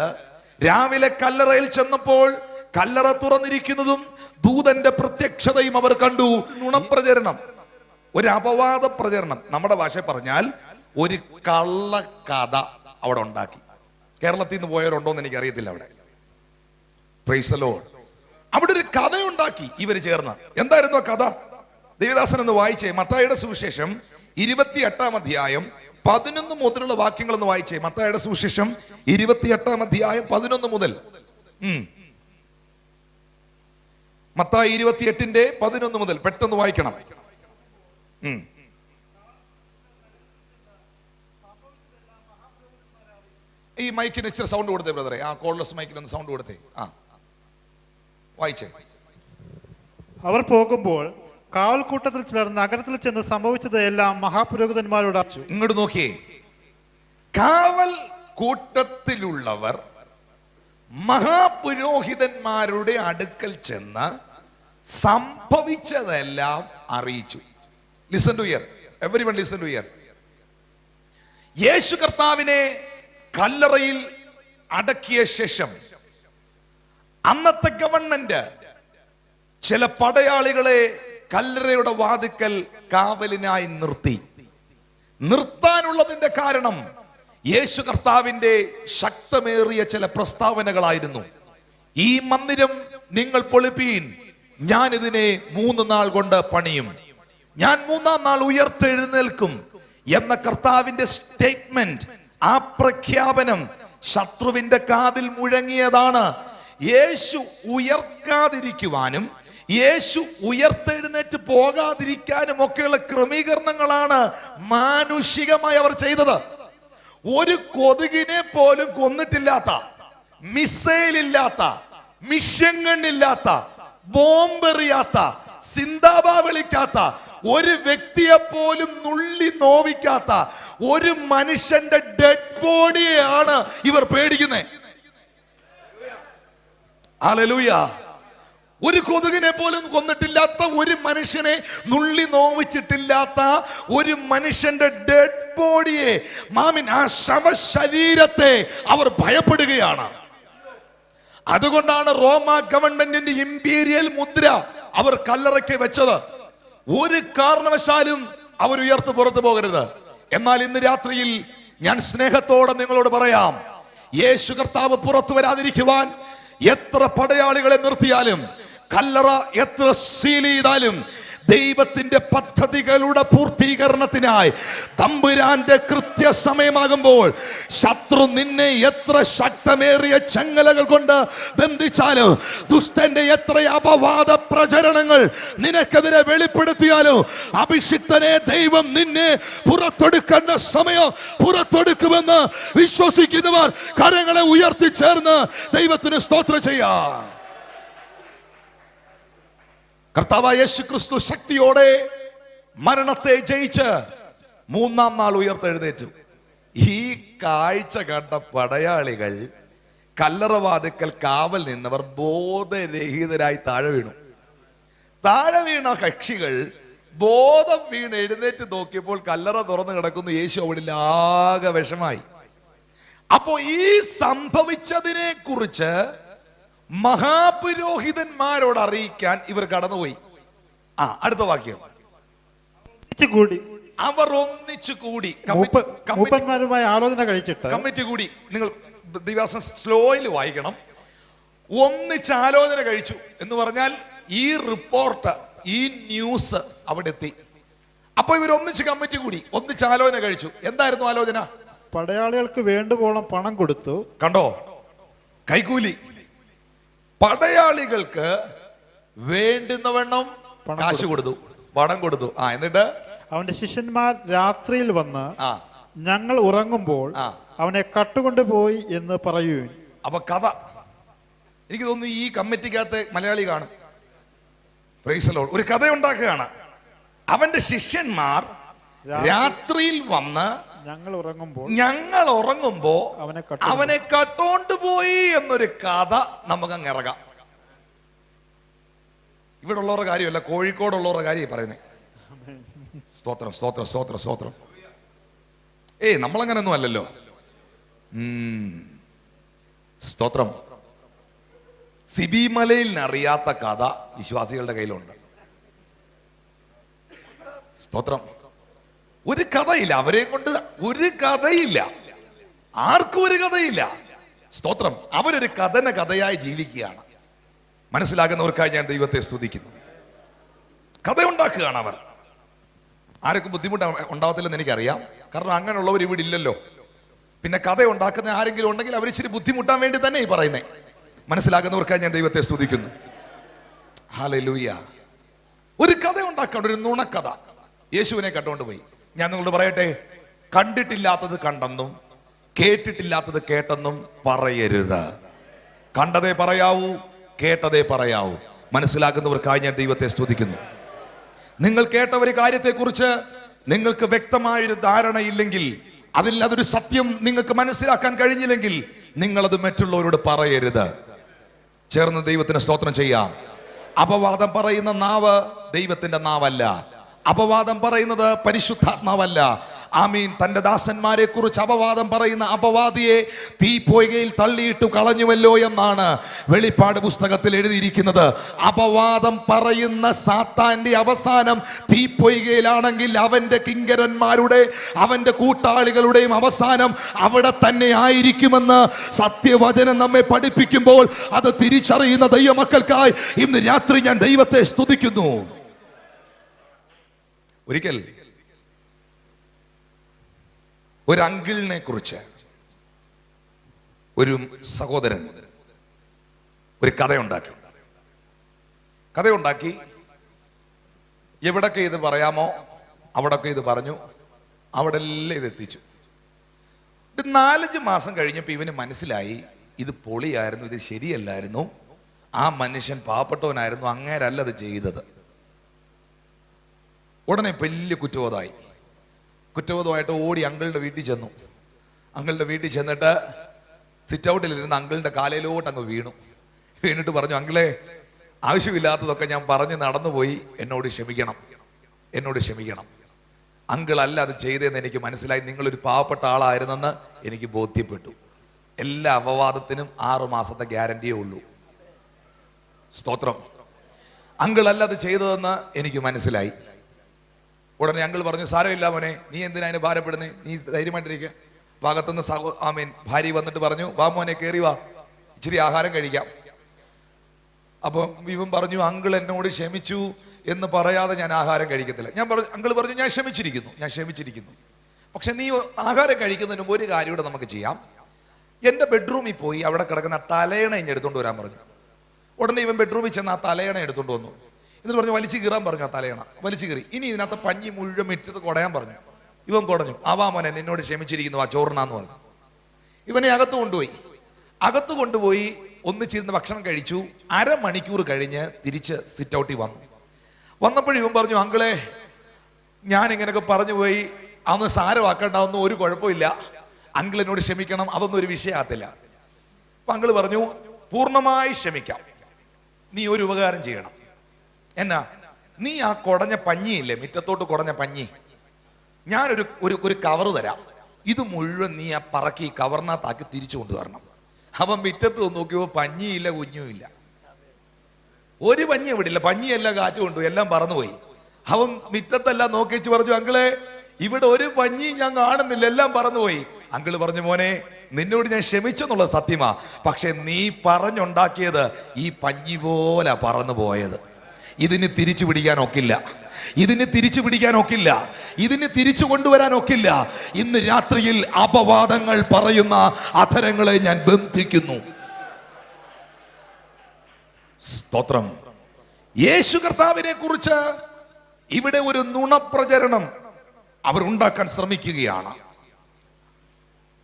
രാവിലെ കല്ലറയിൽ ചെന്നപ്പോൾ കല്ലറ തുറന്നിരിക്കുന്നതും ദൂതന്റെ പ്രത്യക്ഷതയും അവർ കണ്ടു. നുണപ്രചരണം, ഒരു അപവാദ പ്രചരണം, നമ്മുടെ ഭാഷ പറഞ്ഞാൽ ഒരു കള്ളക്കഥ അവിടെ ഉണ്ടാക്കി. കേരളത്തിൽ നിന്ന് പോയവരുണ്ടോ എന്ന് എനിക്ക് അറിയത്തില്ല. അവിടെ പ്രൈസ് ദി ലോർഡ്, അവിടെ ഒരു കഥ ഉണ്ടാക്കി ഇവർ ചേർന്ന്. എന്തായിരുന്നു ആ കഥ? ദേവദാസൻ എന്ന് വായിച്ചേ, മത്തായിയുടെ സുവിശേഷം 28-ാം അധ്യായം 11 മുതലുള്ള വാക്യങ്ങൾ ഒന്ന് വായിച്ചേ. മത്തായിയുടെ സുവിശേഷം 28-ാം അധ്യായം 11 മുതൽ. മത്തായി 28-ന്റെ 11 മുതൽ പെട്ടെന്ന് വായിക്കണം. ഈ മൈക്കിന് ഇച്ചിരി സൗണ്ട് കൊടുത്തേ ബ്രദറെ, ആ കോൾലെസ് മൈക്കിന് ഒന്ന് സൗണ്ട് കൊടുത്തേ. വായിച്ചേ. അവർ പോകുമ്പോൾ കാവൽക്കൂട്ടത്തിൽ ചിലർ നഗരത്തിൽ ചെന്ന് സംഭവിച്ചത് എല്ലാം മഹാപുരോഹിതന്മാരോട് അറിയിച്ചു. ഇങ്ങോട്ട് നോക്കിയേ, കാവൽ കൂട്ടത്തിലുള്ളവർ മഹാപുരോഹിതന്മാരുടെ അടുക്കൽ ചെന്ന് സംഭവിച്ചതെല്ലാം അറിയിച്ചു. Listen to here, everyone listen to here. Yesu കർത്താവിനെ കല്ലറയിൽ അടക്കിയ ശേഷം അന്നത്തെ ഗവൺമെന്റ് ചില പടയാളികളെ കല്ലറയുടെ വാതിക്കൽ കാവലിനായി നിർത്താനുള്ളതിന്റെ കാരണം യേശു കർത്താവിന്റെ ശക്തമേറിയ ചില പ്രസ്താവനകളായിരുന്നു. ഈ മന്ദിരം നിങ്ങൾ പൊളിപ്പീൻ, ഞാൻ ഇതിനെ 3 നാൾ കൊണ്ട് പണിയും, ഞാൻ 3-ാം നാൾ ഉയർത്തെഴുന്നേൽക്കും എന്ന കർത്താവിന്റെ സ്റ്റേറ്റ്മെന്റ്, ആ പ്രഖ്യാപനം ശത്രുവിന്റെ കാതിൽ മുഴങ്ങിയതാണ്. യേശു ഉയർക്കാതിരിക്കുവാനും യേശു ഉയർത്തെഴുന്നേറ്റ് പോകാതിരിക്കാനും ഒക്കെയുള്ള ക്രമീകരണങ്ങളാണ് മാനുഷികമായി അവർ ചെയ്തത്. ഒരു കൊതുകിനെ പോലും കൊന്നിട്ടില്ലാത്ത, മിസൈൽ ഇല്ലാത്ത, മിഷൻ ഗണ്ണില്ലാത്ത, ബോംബെറിയാത്ത, സിന്ദാബാ വിളിക്കാത്ത, ഒരു വ്യക്തിയെ പോലും നുള്ളി നോവിക്കാത്ത ഒരു മനുഷ്യന്റെ ഡെഡ് ബോഡിയെയാണ് ഇവർ പേടിക്കുന്നത്. ഹല്ലേലൂയ. ഒരു കൊതുകിനെ പോലും കൊന്നിട്ടില്ലാത്ത, ഒരു മനുഷ്യനെ നുള്ളി നോവിച്ചിട്ടില്ലാത്ത ഒരു മനുഷ്യന്റെ ഡെഡ് ബോഡിയെ, ആ ശവശരീരത്തെ അവർ ഭയപ്പെടുകയാണ്. അതുകൊണ്ടാണ് റോമ ഗവൺമെന്റിന്റെ ഇമ്പീരിയൽ മുദ്ര അവർ കല്ലറയ്ക്ക് വെച്ചത്. ഒരു കാരണവശാലും അവർ ഉയർത്ത് പുറത്തു പോകരുത്. എന്നാൽ ഇന്ന് രാത്രിയിൽ ഞാൻ സ്നേഹത്തോടെ നിങ്ങളോട് പറയാം, യേശു കർത്താവ് പുറത്തു വരാതിരിക്കുവാൻ എത്ര പടയാളികളെ നിർത്തിയാലും, കല്ലറ എത്ര സീൽ ചെയ്താലും, ദൈവത്തിന്റെ പദ്ധതികളുടെ പൂർത്തീകരണത്തിനായി തമ്പുരാന്റെ കൃത്യസമയമാകുമ്പോൾ ശത്രു നിന്നെ എത്ര ശക്തമേറിയ ചങ്ങലകൾ കൊണ്ട് ബന്ധിച്ചാലും, ദുഷ്ടന്റെ എത്ര അപവാദ പ്രചരണങ്ങൾ നിനക്കെതിരെ വെളിപ്പെടുത്തിയാലും, അഭിഷിക്തനെ ദൈവം നിന്നെ പുറത്തെടുക്കേണ്ട സമയം പുറത്തെടുക്കുമെന്ന് വിശ്വസിക്കുന്നവർ കരങ്ങളെ ഉയർത്തി ചേർന്ന് ദൈവത്തിന് സ്തോത്രം ചെയ്യാം. കർത്താവായ യേശു ക്രിസ്തു ശക്തിയോടെ മരണത്തെ ജയിച്ച് 3-ാം നാൾ ഉയർത്തെഴുന്നേറ്റു. ഈ കാഴ്ച കണ്ട പടയാളികൾ കല്ലറവാതിക്കൽ കാവൽ നിന്നവർ ബോധരഹിതരായി താഴെ വീണു. താഴെ വീണ കക്ഷികൾ ബോധം വീണ് എഴുന്നേറ്റ് നോക്കിയപ്പോൾ കല്ലറ തുറന്നു കിടക്കുന്നു. യേശു അവിടെ ആകെ വിഷമായി. അപ്പോ ഈ സംഭവിച്ചതിനെ കുറിച്ച് മഹാപുരോഹിതന്മാരോട് അറിയിക്കാൻ ഇവർ കടന്നുപോയി. അടുത്ത വാക്യം, അവർ ഒന്നിച്ചു കൂടി മൂപ്പന്മാരുമായി ആലോചന കഴിച്ചിട്ട് കമ്മിറ്റി കൂടി. നിങ്ങൾ ദിവസം സ്ലോയിൽ വായിക്കണം. ഒന്നിച്ച് ആലോചന കഴിച്ചു എന്ന് പറഞ്ഞാൽ ഈ റിപ്പോർട്ട്, ഈ ന്യൂസ് അവിടെ എത്തി. അപ്പൊ ഇവർ ഒന്നിച്ച് കമ്മിറ്റി കൂടി, ഒന്നിച്ച് ആലോചന കഴിച്ചു. എന്തായിരുന്നു ആലോചന? പടയാളികൾക്ക് വേണ്ടുവോളം പണം കൊടുത്തു. കണ്ടോ, കൈക്കൂലി. പടയാളികൾക്ക് വേണ്ടുന്നവണ്ണം കാശ് കൊടുത്തു, പണം കൊടുത്തു. എന്നിട്ട് അവന്റെ ശിഷ്യന്മാർ രാത്രിയിൽ വന്ന് ഞങ്ങൾ ഉറങ്ങുമ്പോൾ ആ. അവനെ കട്ടുകൊണ്ടുപോയി എന്ന് പറയുവിൻ. അപ്പൊ കഥ എനിക്ക് തോന്നുന്നു ഈ കമ്മിറ്റിക്കകത്ത് മലയാളി കാണും. Price the Lord. ഒരു കഥ ഉണ്ടാക്കുകയാണ്. അവന്റെ ശിഷ്യന്മാർ രാത്രിയിൽ വന്ന് ഞങ്ങൾ ഉറങ്ങുമ്പോ അവനെ കട്ടോണ്ടുപോയി എന്നൊരു കഥ നമുക്ക് അങ്ങ് ഇറങ്ങാം. ഇവിടെ ഉള്ളവരുടെ കാര്യമല്ല, കോഴിക്കോടുള്ളവരുടെ കാര്യം പറയുന്നേ. സ്തോത്രം സ്തോത്രം സ്തോത്രം സ്തോത്രം. നമ്മളങ്ങനൊന്നും അല്ലല്ലോ. സ്തോത്രം. സിബിമലയിൽ അറിയാത്ത കഥ വിശ്വാസികളുടെ കയ്യിലുണ്ട്. സ്തോത്രം. ഒരു കഥയില്ല, അവരെ കൊണ്ട് ഒരു കഥയില്ല, ആർക്കും ഒരു കഥയില്ല. സ്തോത്രം. അവരൊരു കഥയായി ജീവിക്കുകയാണ്. മനസ്സിലാകുന്നവർക്കായി ഞാൻ ദൈവത്തെ സ്തുതിക്കുന്നു. കഥ ഉണ്ടാക്കുകയാണ് അവർ. ആർക്കും ബുദ്ധിമുട്ട് ഉണ്ടാവത്തില്ലെന്ന് എനിക്കറിയാം, കാരണം അങ്ങനെയുള്ളവർ ഇവിടെ ഇല്ലല്ലോ. പിന്നെ കഥ ഉണ്ടാക്കുന്ന ആരെങ്കിലും ഉണ്ടെങ്കിൽ അവർ ഇച്ചിരി ബുദ്ധിമുട്ടാൻ വേണ്ടി തന്നെ ഈ പറയുന്നേ. മനസ്സിലാകുന്നവർക്കായി ഞാൻ ദൈവത്തെ സ്തുതിക്കുന്നു. ഹല്ലേലൂയ. ഒരു കഥ ഉണ്ടാക്കണം, ഒരു നുണക്കഥ. യേശുവിനെ കണ്ടുകൊണ്ടുപോയി. ഞാൻ നിങ്ങളോട് പറയട്ടെ, കണ്ടിട്ടില്ലാത്തത് കണ്ടെന്നും കേട്ടിട്ടില്ലാത്തത് കേട്ടെന്നും പറയരുത്. കണ്ടതേ പറയാവൂ, കേട്ടതേ പറയാവൂ. മനസ്സിലാക്കുന്നവർക്കായി ഞാൻ ദൈവത്തെ സ്തുതിക്കുന്നു. നിങ്ങൾ കേട്ട ഒരു കാര്യത്തെക്കുറിച്ച് നിങ്ങൾക്ക് വ്യക്തമായൊരു ധാരണയില്ലെങ്കിൽ, അതിൽ അതൊരു സത്യം നിങ്ങൾക്ക് മനസ്സിലാക്കാൻ കഴിഞ്ഞില്ലെങ്കിൽ, നിങ്ങളത് മറ്റുള്ളവരോട് പറയരുത്. ചേർന്ന് ദൈവത്തിന് സ്തോത്രം ചെയ്യാം. അപവാദം പറയുന്ന നാവ് ദൈവത്തിന്റെ നാവല്ല. അപവാദം പറയുന്നത് പരിശുദ്ധാത്മാവല്ല. ആമീൻ. തന്റെ ദാസന്മാരെ കുറിച്ച് അപവാദം പറയുന്ന അപവാദിയെ തീപ്പൊയ്കയിൽ തള്ളിയിട്ടു കളഞ്ഞുവല്ലോ എന്നാണ് വെളിപ്പാട് പുസ്തകത്തിൽ എഴുതിയിരിക്കുന്നത്. അപവാദം പറയുന്ന സാത്താന്റെ അവസാനം തീപ്പൊയ്കയിലാണെങ്കിൽ അവന്റെ കിങ്കരന്മാരുടെ, അവന്റെ കൂട്ടാളികളുടെയും അവസാനം അവിടെ തന്നെ ആയിരിക്കുമെന്ന് സത്യവചനം നമ്മെ പഠിപ്പിക്കുമ്പോൾ അത് തിരിച്ചറിയുന്ന ദൈവമക്കൾക്കായി ഇന്ന് രാത്രി ഞാൻ ദൈവത്തെ സ്തുതിക്കുന്നു. ഒരിക്കൽ ഒരു അങ്കിളിനെ കുറിച്ച് ഒരു സഹോദരൻ ഒരു കഥയുണ്ടാക്കി. എവിടൊക്കെ ഇത് പറയാമോ അവിടൊക്കെ ഇത് പറഞ്ഞു, അവിടെ എല്ലാം ഇത് എത്തിച്ചു. 4-5 മാസം കഴിഞ്ഞപ്പോൾ ഇവന് മനസ്സിലായി ഇത് പൊളിയായിരുന്നു, ഇത് ശരിയല്ലായിരുന്നു, ആ മനുഷ്യൻ പാവപ്പെട്ടവനായിരുന്നു, അങ്ങേരല്ല അത് ചെയ്തത്. ഉടനെ വലിയ കുറ്റബോധമായിട്ട് ഓടി അങ്കിളുടെ വീട്ടിൽ ചെന്നു. അങ്കിളുടെ വീട്ടിൽ ചെന്നിട്ട് സിറ്റ് ഔട്ടിലിരുന്ന് അങ്കിളിന്റെ കാലയിലോട്ട് അങ്ങ് വീണിട്ട് പറഞ്ഞു, അങ്കിളെ, ആവശ്യമില്ലാത്തതൊക്കെ ഞാൻ പറഞ്ഞ് നടന്നുപോയി, എന്നോട് ക്ഷമിക്കണം. അങ്കിൾ അല്ല അത് ചെയ്തതെന്ന് എനിക്ക് മനസ്സിലായി, നിങ്ങളൊരു പാവപ്പെട്ട ആളായിരുന്നെന്ന് എനിക്ക് ബോധ്യപ്പെട്ടു. എല്ലാ അപവാദത്തിനും 6 മാസത്തെ ഗ്യാരണ്ടിയേ ഉള്ളൂ. സ്തോത്രം. അങ്കിൾ അല്ല അത് ചെയ്തതെന്ന് എനിക്ക് മനസ്സിലായി. ഉടനെ അങ്കിൾ പറഞ്ഞു, സാരമില്ല മോനെ, നീ എന്തിനാ അതിന് ഭാരപ്പെടുന്നേ, നീ ധൈര്യമായിട്ടിരിക്കുക. ഭാഗത്തുനിന്ന് ഭാര്യ വന്നിട്ട് പറഞ്ഞു, വാ മോനെ, കയറി വാ, ഇച്ചിരി ആഹാരം കഴിക്കാം. അപ്പൊ ഇവൻ പറഞ്ഞു, അങ്കിൾ എന്നോട് ക്ഷമിച്ചു എന്ന് പറയാതെ ഞാൻ ആഹാരം കഴിക്കത്തില്ല. അങ്കിൾ പറഞ്ഞു, ഞാൻ ക്ഷമിച്ചിരിക്കുന്നു. പക്ഷെ നീ ആഹാരം കഴിക്കുന്നതിന് മുമ്പ് ഒരു കാര്യം കൂടെ നമുക്ക് ചെയ്യാം. എന്റെ ബെഡ്റൂമിൽ പോയി അവിടെ കിടക്കുന്ന തലയണ ഇഞ്ഞ് എടുത്തോണ്ട് വരാൻ പറഞ്ഞു. ഉടനെ ഇവൻ ബെഡ്റൂമിൽ ചെന്ന് ആ തലയണ എടുത്തോണ്ട് വന്നു. എന്നിട്ട് പറഞ്ഞു, വലിച്ചു കീറാൻ പറഞ്ഞു. ആ തലയണ വലിച്ചു കീറി. ഇനി ഇതിനകത്ത് പഞ്ഞി മുഴുവൻ മുറ്റത്ത് കുടയാൻ പറഞ്ഞു. ഇവൻ കുടഞ്ഞു. ആവാ മോനെ, നിന്നോട് ക്ഷമിച്ചിരിക്കുന്നു, ആ ചോറിനാന്ന് പറഞ്ഞു. ഇവനെ അകത്ത് കൊണ്ടുപോയി ഒന്നിച്ചിരുന്ന് ഭക്ഷണം കഴിച്ചു. 1/2 മണിക്കൂർ കഴിഞ്ഞ് തിരിച്ച് സിറ്റ് ഔട്ടിൽ വന്നപ്പോഴും ഇവൻ പറഞ്ഞു, അങ്കിളെ, ഞാൻ ഇങ്ങനെയൊക്കെ പറഞ്ഞു പോയി, അതൊന്ന് സാരമാക്കണ്ടാവുന്ന ഒരു കുഴപ്പമില്ല, അങ്കിൾ എന്നോട് ക്ഷമിക്കണം, അതൊന്നും ഒരു വിഷയമാകത്തില്ല. അപ്പൊ അങ്കിള് പറഞ്ഞു, പൂർണ്ണമായി ക്ഷമിക്കാം, നീ ഒരു ഉപകാരം ചെയ്യണം. എന്നാ, നീ ആ കുടഞ്ഞ പഞ്ഞിയില്ലേ, മുറ്റത്തോട്ട് കുടഞ്ഞ പഞ്ഞി, ഞാനൊരു കവറ് തരാം, ഇത് മുഴുവൻ നീ ആ പറക്കി കവറിനകത്താക്കി തിരിച്ചു കൊണ്ടുവരണം. അവൻ മുറ്റത്ത് നോക്കിയപ്പോ പഞ്ഞിയില്ല, കുഞ്ഞുമില്ല, ഒരു പഞ്ഞി എവിടില്ല, പഞ്ഞിയെല്ലാം കാറ്റ് കൊണ്ടു, എല്ലാം പറന്നുപോയി. അവൻ മുറ്റത്തെല്ലാം നോക്കിച്ച് പറഞ്ഞു, അങ്കിളെ, ഇവിടെ ഒരു പഞ്ഞി ഞാൻ കാണുന്നില്ല, എല്ലാം പറന്നുപോയി. അങ്കിള് പറഞ്ഞു, മോനെ, നിന്നോട് ഞാൻ ക്ഷമിച്ചെന്നുള്ളത് സത്യമാ, പക്ഷെ നീ പറഞ്ഞുണ്ടാക്കിയത് ഈ പഞ്ഞി പോലെ പറന്നു പോയത്. ഇതിന് തിരിച്ചു പിടിക്കാൻ ഒക്കില്ല, ഇതിന് തിരിച്ചു കൊണ്ടുവരാൻ ഒക്കില്ല. ഇന്ന് രാത്രിയിൽ അപവാദങ്ങൾ പറയുന്ന അധരങ്ങളെ ഞാൻ ബന്ധിക്കുന്നു. സ്തോത്രം. യേശു കർത്താവിനെ കുറിച്ച് ഇവിടെ ഒരു നുണപ്രചരണം അവർ ഉണ്ടാക്കാൻ ശ്രമിക്കുകയാണ്.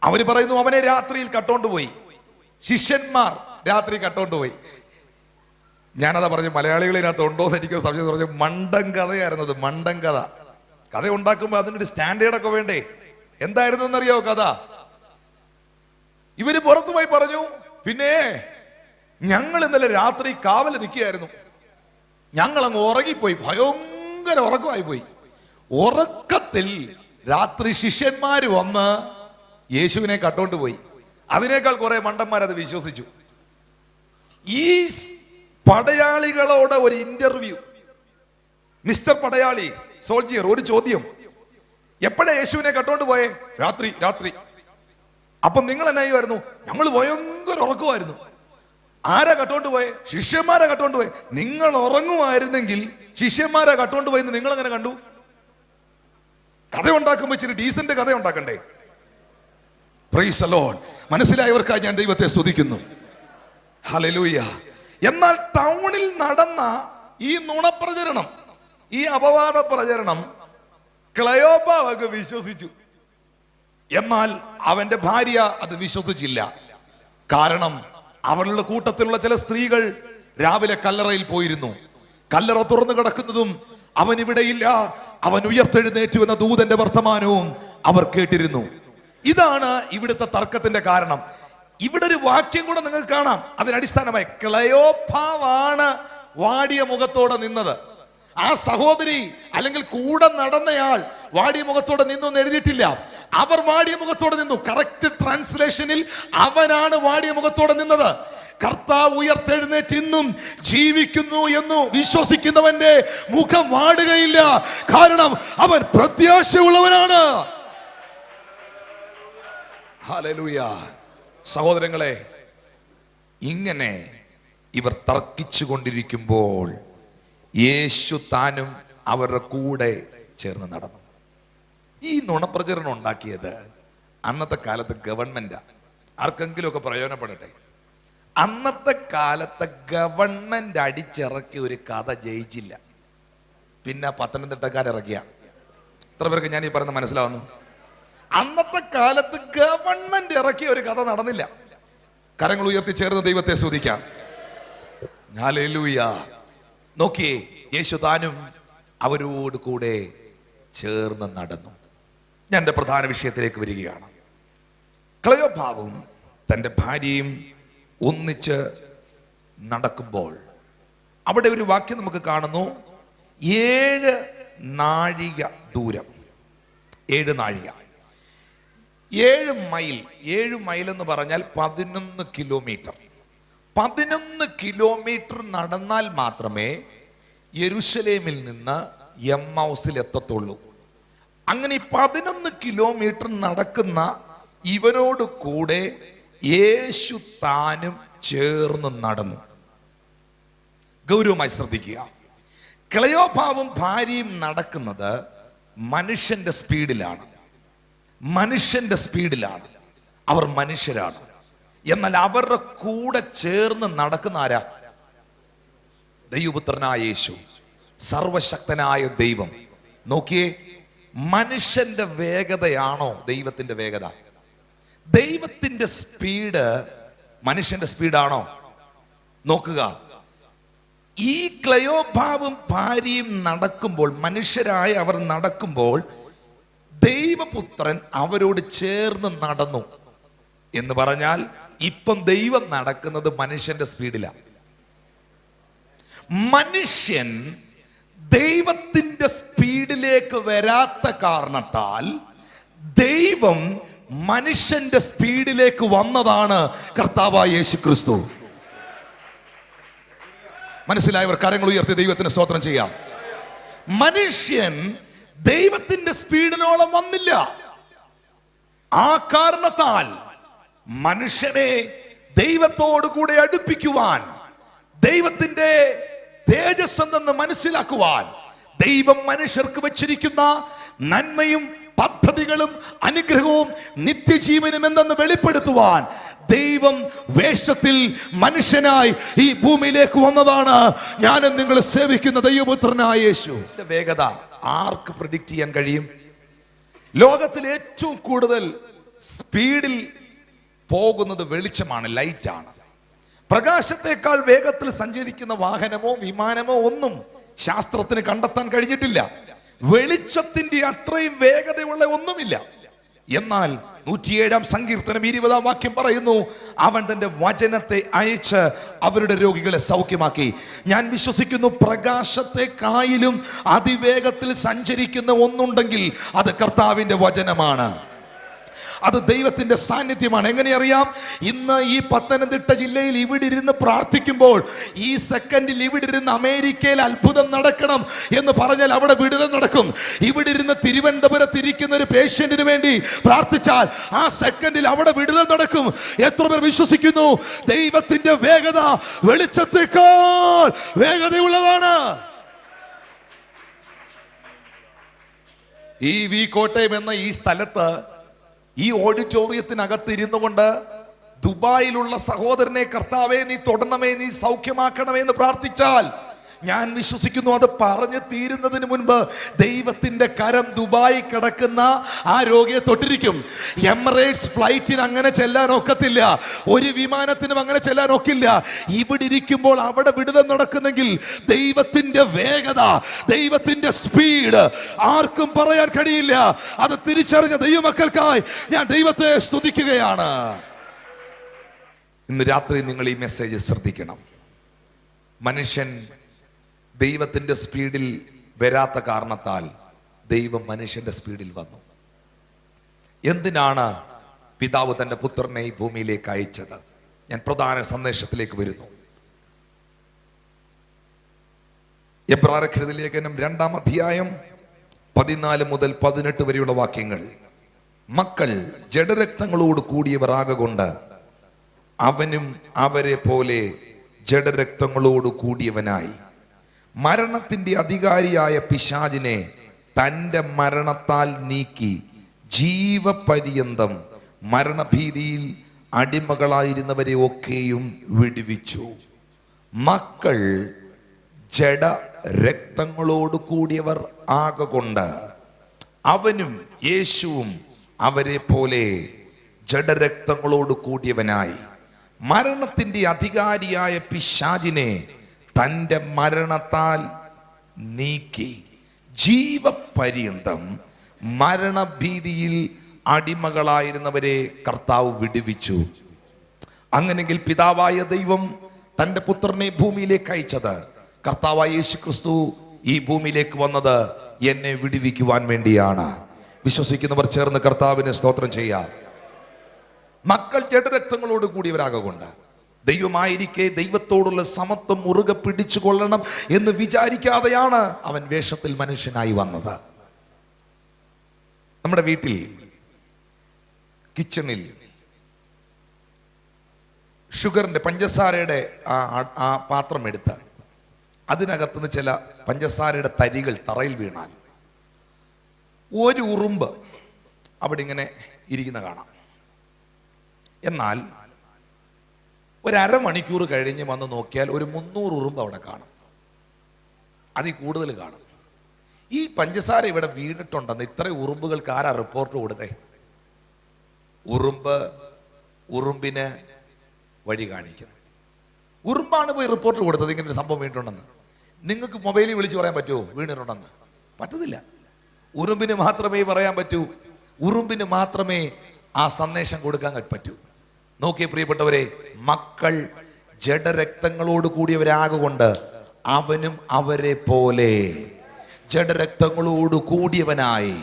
അവര് പറയുന്നു അവനെ രാത്രിയിൽ കട്ടോണ്ടുപോയി, ശിഷ്യന്മാർ രാത്രി കട്ടോണ്ടുപോയി. ഞാനതാ പറഞ്ഞു, മലയാളികളിനകത്ത് ഉണ്ടോ എന്ന് എനിക്ക് സംശയം. പറഞ്ഞു മണ്ടൻ കഥയായിരുന്നത്, മണ്ടൻ കഥ. കഥ ഉണ്ടാക്കുമ്പോൾ അതിനൊരു സ്റ്റാൻഡേർഡൊക്കെ വേണ്ടേ? എന്തായിരുന്നു എന്നറിയാവോ കഥ? ഇവര് പുറത്തു പോയി പറഞ്ഞു, പിന്നെ ഞങ്ങൾ ഇന്നലെ രാത്രി കാവല് നിൽക്കുകയായിരുന്നു, ഞങ്ങൾ അങ്ങ് ഉറങ്ങിപ്പോയി, ഭയങ്കര ഉറക്കമായി പോയി. ഉറക്കത്തിൽ രാത്രി ശിഷ്യന്മാര് വന്ന് യേശുവിനെ കട്ടോണ്ട് പോയി. അതിനേക്കാൾ കുറെ മണ്ടന്മാരത് വിശ്വസിച്ചു. ഈ പടയാളികളോട് ഒരു ഇന്റർവ്യൂ, മിസ്റ്റർ പടയാളി, സോൾജിയർ, ഒരു ചോദ്യം, എപ്പോഴാ യേശുവിനെ കട്ടോണ്ട് പോയേ? രാത്രി. രാത്രി. അപ്പൊ നിങ്ങൾ എന്നായിരുന്നു? ഞങ്ങൾ ഭയങ്കര ഉറക്കമായിരുന്നു. ആരാ കട്ടോണ്ട് പോയെ? ശിഷ്യന്മാരാ കട്ടോണ്ട് പോയെ. നിങ്ങൾ ഉറങ്ങുമായിരുന്നെങ്കിൽ ശിഷ്യന്മാരാ കട്ടോണ്ട് പോയെന്ന് നിങ്ങൾ എങ്ങനെ കണ്ടു? കഥ ഉണ്ടാക്കുമ്പോ ഇച്ചിരി ഡീസന്റ് കഥ ഉണ്ടാക്കണ്ടേ? Price the Lord. മനസ്സിലായവർക്കായി ഞാൻ ദൈവത്തെ സ്തുതിക്കുന്നു. ഹല്ലേലൂയ. എന്നാൽ ടൗണിൽ നടന്ന ഈ നുണപ്രചരണം, ഈ അപവാദ പ്രചരണം ക്ലയോപ്പാവൊക്കെ വിശ്വസിച്ചു. എന്നാൽ അവന്റെ ഭാര്യ അത് വിശ്വസിച്ചില്ല. കാരണം അവരുടെ കൂട്ടത്തിലുള്ള ചില സ്ത്രീകൾ രാവിലെ കല്ലറയിൽ പോയിരുന്നു. കല്ലറ തുറന്നു കിടക്കുന്നതും അവൻ ഇവിടെയില്ല, അവൻ ഉയർത്തെഴുന്നേറ്റു എന്ന ദൂതന്റെ വർത്തമാനവും അവർ കേട്ടിരുന്നു. ഇതാണ് ഇവിടുത്തെ തർക്കത്തിന്റെ കാരണം. ഇവിടെ ഒരു വാക്യം കൂടെ നിങ്ങൾക്ക് കാണാം. അതിനടിസ്ഥാനമായി ക്ലയോപ്പാവാണ് വാടിയ മുഖത്തോടെ നിന്നത്. ആ സഹോദരി അല്ലെങ്കിൽ കൂടെ നടന്നയാൾ വാടിയ മുഖത്തോടെ നിന്നു എന്ന് എഴുതിയിട്ടില്ല. അവർ വാടിയ മുഖത്തോടെ നിന്നു. കറക്റ്റ് ട്രാൻസ്ലേഷനിൽ അവനാണ് വാടിയ മുഖത്തോടെ നിന്നത്. കർത്താവ് ഉയർത്തെഴുന്നേറ്റ് ഇന്നും ജീവിക്കുന്നു എന്ന് വിശ്വസിക്കുന്നവന്റെ മുഖം വാടുകയില്ല. കാരണം അവൻ പ്രത്യാശയുള്ളവനാണ്. ഹല്ലേലൂയ. സഹോദരങ്ങളെ, ഇങ്ങനെ ഇവർ തർക്കിച്ചു കൊണ്ടിരിക്കുമ്പോൾ യേശു താനും അവരുടെ കൂടെ ചേർന്ന് നടന്നു. ഈ നുണപ്രചരണം ഉണ്ടാക്കിയത് അന്നത്തെ കാലത്ത് ഗവൺമെന്റാ. ആർക്കെങ്കിലും ഒക്കെ പ്രയോജനപ്പെടട്ടെ. അന്നത്തെ കാലത്തെ ഗവൺമെന്റ് അടിച്ചിറക്കിയ ഒരു കഥ ജയിച്ചില്ല. പിന്നെ പത്തനംതിട്ടക്കാരിറക്കിയ എത്ര പേർക്ക് ഞാൻ ഈ പറയുന്നത് മനസ്സിലാവുന്നു? അന്നത്തെ കാലത്ത് ഗവൺമെന്റ് ഇറക്കിയ ഒരു കഥ നടന്നില്ല. കരങ്ങൾ ഉയർത്തി ചേർന്ന് ദൈവത്തെ സ്തുതിക്കാം. ഹല്ലേലൂയ. നോക്കിയേ, യേശു താനും അവരോട് കൂടെ ചേർന്ന് നടന്നു. ഞാൻ എൻ്റെ പ്രധാന വിഷയത്തിലേക്ക് വരികയാണ്. ക്ലയോപ്പാവും തൻ്റെ ഭാര്യയും ഒന്നിച്ച് നടക്കുമ്പോൾ അവിടെ ഒരു വാക്യം നമുക്ക് കാണുന്നു. 7 നാഴിക ദൂരം, 7 നാഴിക, 7 മൈൽ. 7 മൈൽ എന്ന് പറഞ്ഞാൽ 11 കിലോമീറ്റർ. 11 കിലോമീറ്റർ നടന്നാൽ മാത്രമേ യെരുശലേമിൽ നിന്ന് എമ്മൗസിൽ എത്തത്തുള്ളൂ. അങ്ങനെ 11 കിലോമീറ്റർ നടക്കുന്ന ഇവനോട് കൂടെ യേശു താനും ചേർന്ന് നടന്നു. ഗൗരവമായി ശ്രദ്ധിക്കുക. ക്ലയോപ്പാവും ഭാര്യയും നടക്കുന്നത് മനുഷ്യന്റെ സ്പീഡിലാണ്. മനുഷ്യന്റെ സ്പീഡിലാണ്. അവർ മനുഷ്യരാണ്. എന്നാൽ അവരുടെ കൂടെ ചേർന്ന് നടക്കുന്ന ആരാ? ദൈവപുത്രനായ യേശു, സർവശക്തനായ ദൈവം. നോക്കിയേ, മനുഷ്യന്റെ വേഗതയാണോ ദൈവത്തിന്റെ വേഗത? ദൈവത്തിന്റെ സ്പീഡ് മനുഷ്യന്റെ സ്പീഡാണോ? നോക്കുക, ഈ ക്ലയോപ്പാവും ഭാര്യയും നടക്കുമ്പോൾ, മനുഷ്യരായ അവർ നടക്കുമ്പോൾ, ദൈവപുത്രൻ അവരോട് ചേർന്ന് നടന്നു എന്ന് പറഞ്ഞാൽ ഇപ്പം ദൈവം നടക്കുന്നത് മനുഷ്യന്റെ സ്പീഡിലാണ്. മനുഷ്യൻ ദൈവത്തിന്റെ സ്പീഡിലേക്ക് വരാത്ത കാരണത്താൽ ദൈവം മനുഷ്യന്റെ സ്പീഡിലേക്ക് വന്നതാണ് കർത്താവായ യേശു ക്രിസ്തു. മനസ്സിലായവർ കരങ്ങൾ ഉയർത്തി ദൈവത്തിന് സ്തോത്രം ചെയ്യാം. മനുഷ്യൻ ദൈവത്തിന്റെ സ്പീഡിനോളം വന്നില്ല. ആ കാരണത്താൽ മനുഷ്യനെ ദൈവത്തോടു കൂടെ അടുപ്പിക്കുവാൻ, ദൈവത്തിന്റെ തേജസ് എന്തെന്ന് മനസ്സിലാക്കുവാൻ, ദൈവം മനുഷ്യർക്ക് വെച്ചിരിക്കുന്ന നന്മയും പദ്ധതികളും അനുഗ്രഹവും നിത്യജീവനും എന്തെന്ന് വെളിപ്പെടുത്തുവാൻ ദൈവം വേഷത്തിൽ മനുഷ്യനായി ഈ ഭൂമിയിലേക്ക് വന്നതാണ് ഞാനും നിങ്ങൾ സേവിക്കുന്ന ദൈവപുത്രനായ യേശു. വേഗത ആർക്ക് പ്രെഡിക്റ്റ് ചെയ്യാൻ കഴിയും? ലോകത്തിൽ ഏറ്റവും കൂടുതൽ സ്പീഡിൽ പോകുന്നത് വെളിച്ചമാണ്, ലൈറ്റാണ്. പ്രകാശത്തെക്കാൾ വേഗത്തിൽ സഞ്ചരിക്കുന്ന വാഹനമോ വിമാനമോ ഒന്നും ശാസ്ത്രത്തിന് കണ്ടെത്താൻ കഴിഞ്ഞിട്ടില്ല. വെളിച്ചത്തിന്റെ അത്രയും വേഗതയുള്ള ഒന്നുമില്ല. എന്നാൽ 107-ാം സങ്കീർത്തനം 20-ാം വാക്യം പറയുന്നു, അവൻ തന്റെ വചനത്തെ അയച്ച് അവരുടെ രോഗികളെ സൗഖ്യമാക്കി. ഞാൻ വിശ്വസിക്കുന്നു, പ്രകാശത്തെക്കായിലും അതിവേഗത്തിൽ സഞ്ചരിക്കുന്ന ഒന്നുണ്ടെങ്കിൽ അത് കർത്താവിന്റെ വചനമാണ്. അത് ദൈവത്തിന്റെ സാന്നിധ്യമാണ്. എങ്ങനെ അറിയാം? ഇന്ന് ഈ പത്തനംതിട്ട ജില്ലയിൽ ഇവിടെ ഇരുന്ന് പ്രാർത്ഥിക്കുമ്പോൾ, ഈ സെക്കൻഡിൽ ഇവിടെ ഇരുന്ന് അമേരിക്കയിൽ അത്ഭുതം നടക്കണം എന്ന് പറഞ്ഞാൽ അവിടെ വിടുതൽ നടക്കും. ഇവിടെ ഇരുന്ന് തിരുവനന്തപുരത്ത് ഇരിക്കുന്ന ഒരു പേഷ്യന്റിന് വേണ്ടി പ്രാർത്ഥിച്ചാൽ ആ സെക്കൻഡിൽ അവിടെ വിടുതൽ നടക്കും. എത്ര പേർ വിശ്വസിക്കുന്നു? ദൈവത്തിന്റെ വേഗത വെളിച്ചത്തേക്കാൾ വേഗതയുള്ളതാണ്. ഈ കോട്ടയം എന്ന ഈ സ്ഥലത്ത്, ഈ ഓഡിറ്റോറിയത്തിനകത്ത് ഇരുന്നു കൊണ്ട് ദുബായിലുള്ള സഹോദരനെ, കർത്താവേ നീ തൊടണമേ, നീ സൗഖ്യമാക്കണമേ എന്ന് പ്രാർത്ഥിച്ചാൽ ഞാൻ വിശ്വസിക്കുന്നു, അത് പറഞ്ഞു തീരുന്നതിന് മുൻപ് ദൈവത്തിന്റെ കരം ദുബായി കിടക്കുന്ന ആ രോഗിയെ തൊട്ടിരിക്കും. എമിറേറ്റ്സ് ഫ്ലൈറ്റിന് അങ്ങനെ ചെല്ലാൻ ഒക്കത്തില്ല, ഒരു വിമാനത്തിനും അങ്ങനെ ചെല്ലാൻ ഒക്കില്ല. ഇവിടെ ഇരിക്കുമ്പോൾ അവിടെ വിടുതൽ നടക്കുന്നെങ്കിൽ ദൈവത്തിന്റെ വേഗത, ദൈവത്തിന്റെ സ്പീഡ് ആർക്കും പറയാൻ കഴിയില്ല. അത് തിരിച്ചറിഞ്ഞ ദൈവമക്കൾക്കായി ഞാൻ ദൈവത്തെ സ്തുതിക്കുകയാണ്. ഇന്ന് രാത്രി നിങ്ങൾ ഈ മെസ്സേജ് ശ്രദ്ധിക്കണം. മനുഷ്യൻ ദൈവത്തിന്റെ സ്പീഡിൽ വരാത്ത കാരണത്താൽ ദൈവം മനുഷ്യന്റെ സ്പീഡിൽ വന്നു. എന്തിനാണ് പിതാവ് തന്റെ പുത്രനെ ഈ ഭൂമിയിലേക്ക് അയച്ചത്? ഞാൻ പ്രധാന സന്ദേശത്തിലേക്ക് വരുന്നു. എബ്രായർക്കെഴുതിയ ലേഖനം 2-ാം അധ്യായം 14 മുതൽ 18 വരെയുള്ള വാക്യങ്ങൾ. മക്കൾ ജഡരക്തങ്ങളോട് കൂടിയവർ ആകൊണ്ട് അവനും അവരെ പോലെ ജഡരക്തങ്ങളോട് കൂടിയവനായി മരണത്തിന്റെ അധികാരിയായ പിശാചിനെ തന്റെ മരണത്താൽ നീക്കി ജീവപര്യന്തം മരണഭീതിയിൽ അടിമകളായിരുന്നവരെ ഒക്കെയും വിടുവിച്ചു. മക്കൾ ജഡ രക്തങ്ങളോട് കൂടിയവർ ആകൊണ്ട് അവനും യേശുവും അവരെ പോലെ ജഡരക്തങ്ങളോട് കൂടിയവനായി മരണത്തിന്റെ അധികാരിയായ പിശാചിനെ തന്റെ മരണത്താൽ നീക്കി ജീവപര്യന്തം മരണഭീതിയിൽ അടിമകളായിരുന്നവരെ കർത്താവ് വിടുവിച്ചു. അങ്ങനെങ്കിൽ പിതാവായ ദൈവം തന്റെ പുത്രനെ ഭൂമിയിലേക്ക് അയച്ചത്, കർത്താവായ യേശു ക്രിസ്തു ഈ ഭൂമിയിലേക്ക് വന്നത് എന്നെ വിടുവിക്കുവാൻ വേണ്ടിയാണ്. വിശ്വസിക്കുന്നവർ ചേർന്ന് കർത്താവിനെ സ്തോത്രം ചെയ്യാം. മക്കൾ ജഡരക്തങ്ങളോട് കൂടിയവരാകൊണ്ട് ദൈവമായിരിക്കെ ദൈവത്തോടുള്ള സമത്വം മുറുകെ പിടിച്ചു കൊള്ളണം എന്ന് വിചാരിക്കാതെയാണ് അവൻ വേഷത്തിൽ മനുഷ്യനായി വന്നത്. നമ്മുടെ വീട്ടിൽ കിച്ചണിൽ ഷുഗറിന്റെ പഞ്ചസാരയുടെ ആ പാത്രം എടുത്ത് അതിനകത്തുനിന്ന് ചില പഞ്ചസാരയുടെ തരികൾ തറയിൽ വീണാൽ ഒരു ഉറുമ്പ് അവിടെ ഇങ്ങനെ ഇരിക്കുന്ന കാണാം. എന്നാൽ ഒരു1/2 കഴിഞ്ഞ് വന്ന് നോക്കിയാൽ ഒരു 300 ഉറുമ്പ് അവിടെ കാണും, അതിൽ കൂടുതൽ കാണും. ഈ പഞ്ചസാര ഇവിടെ വീണിട്ടുണ്ടെന്ന് ഇത്ര ഉറുമ്പുകൾക്ക് ആരാ റിപ്പോർട്ട് കൊടുത്തേ? ഉറുമ്പിന് വഴി കാണിക്കുന്നു. ഉറുമ്പാണ് പോയി റിപ്പോർട്ട് കൊടുത്തത് ഇങ്ങനെ ഒരു സംഭവം വീണിട്ടുണ്ടെന്ന്. നിങ്ങൾക്ക് മൊബൈലിൽ വിളിച്ച് പറയാൻ പറ്റുമോ വീണിട്ടുണ്ടെന്ന്? പറ്റത്തില്ല. ഉറുമ്പിന് മാത്രമേ പറയാൻ പറ്റൂ, ഉറുമ്പിന് മാത്രമേ ആ സന്ദേശം കൊടുക്കാൻ പറ്റൂ. നോക്കിയേ പ്രിയപ്പെട്ടവരെ, മക്കൾ ജഡരക്തങ്ങളോട് കൂടിയവരാകൊണ്ട് അവനും അവരെ പോലെ ജഡരക്തങ്ങളോട് കൂടിയവനായി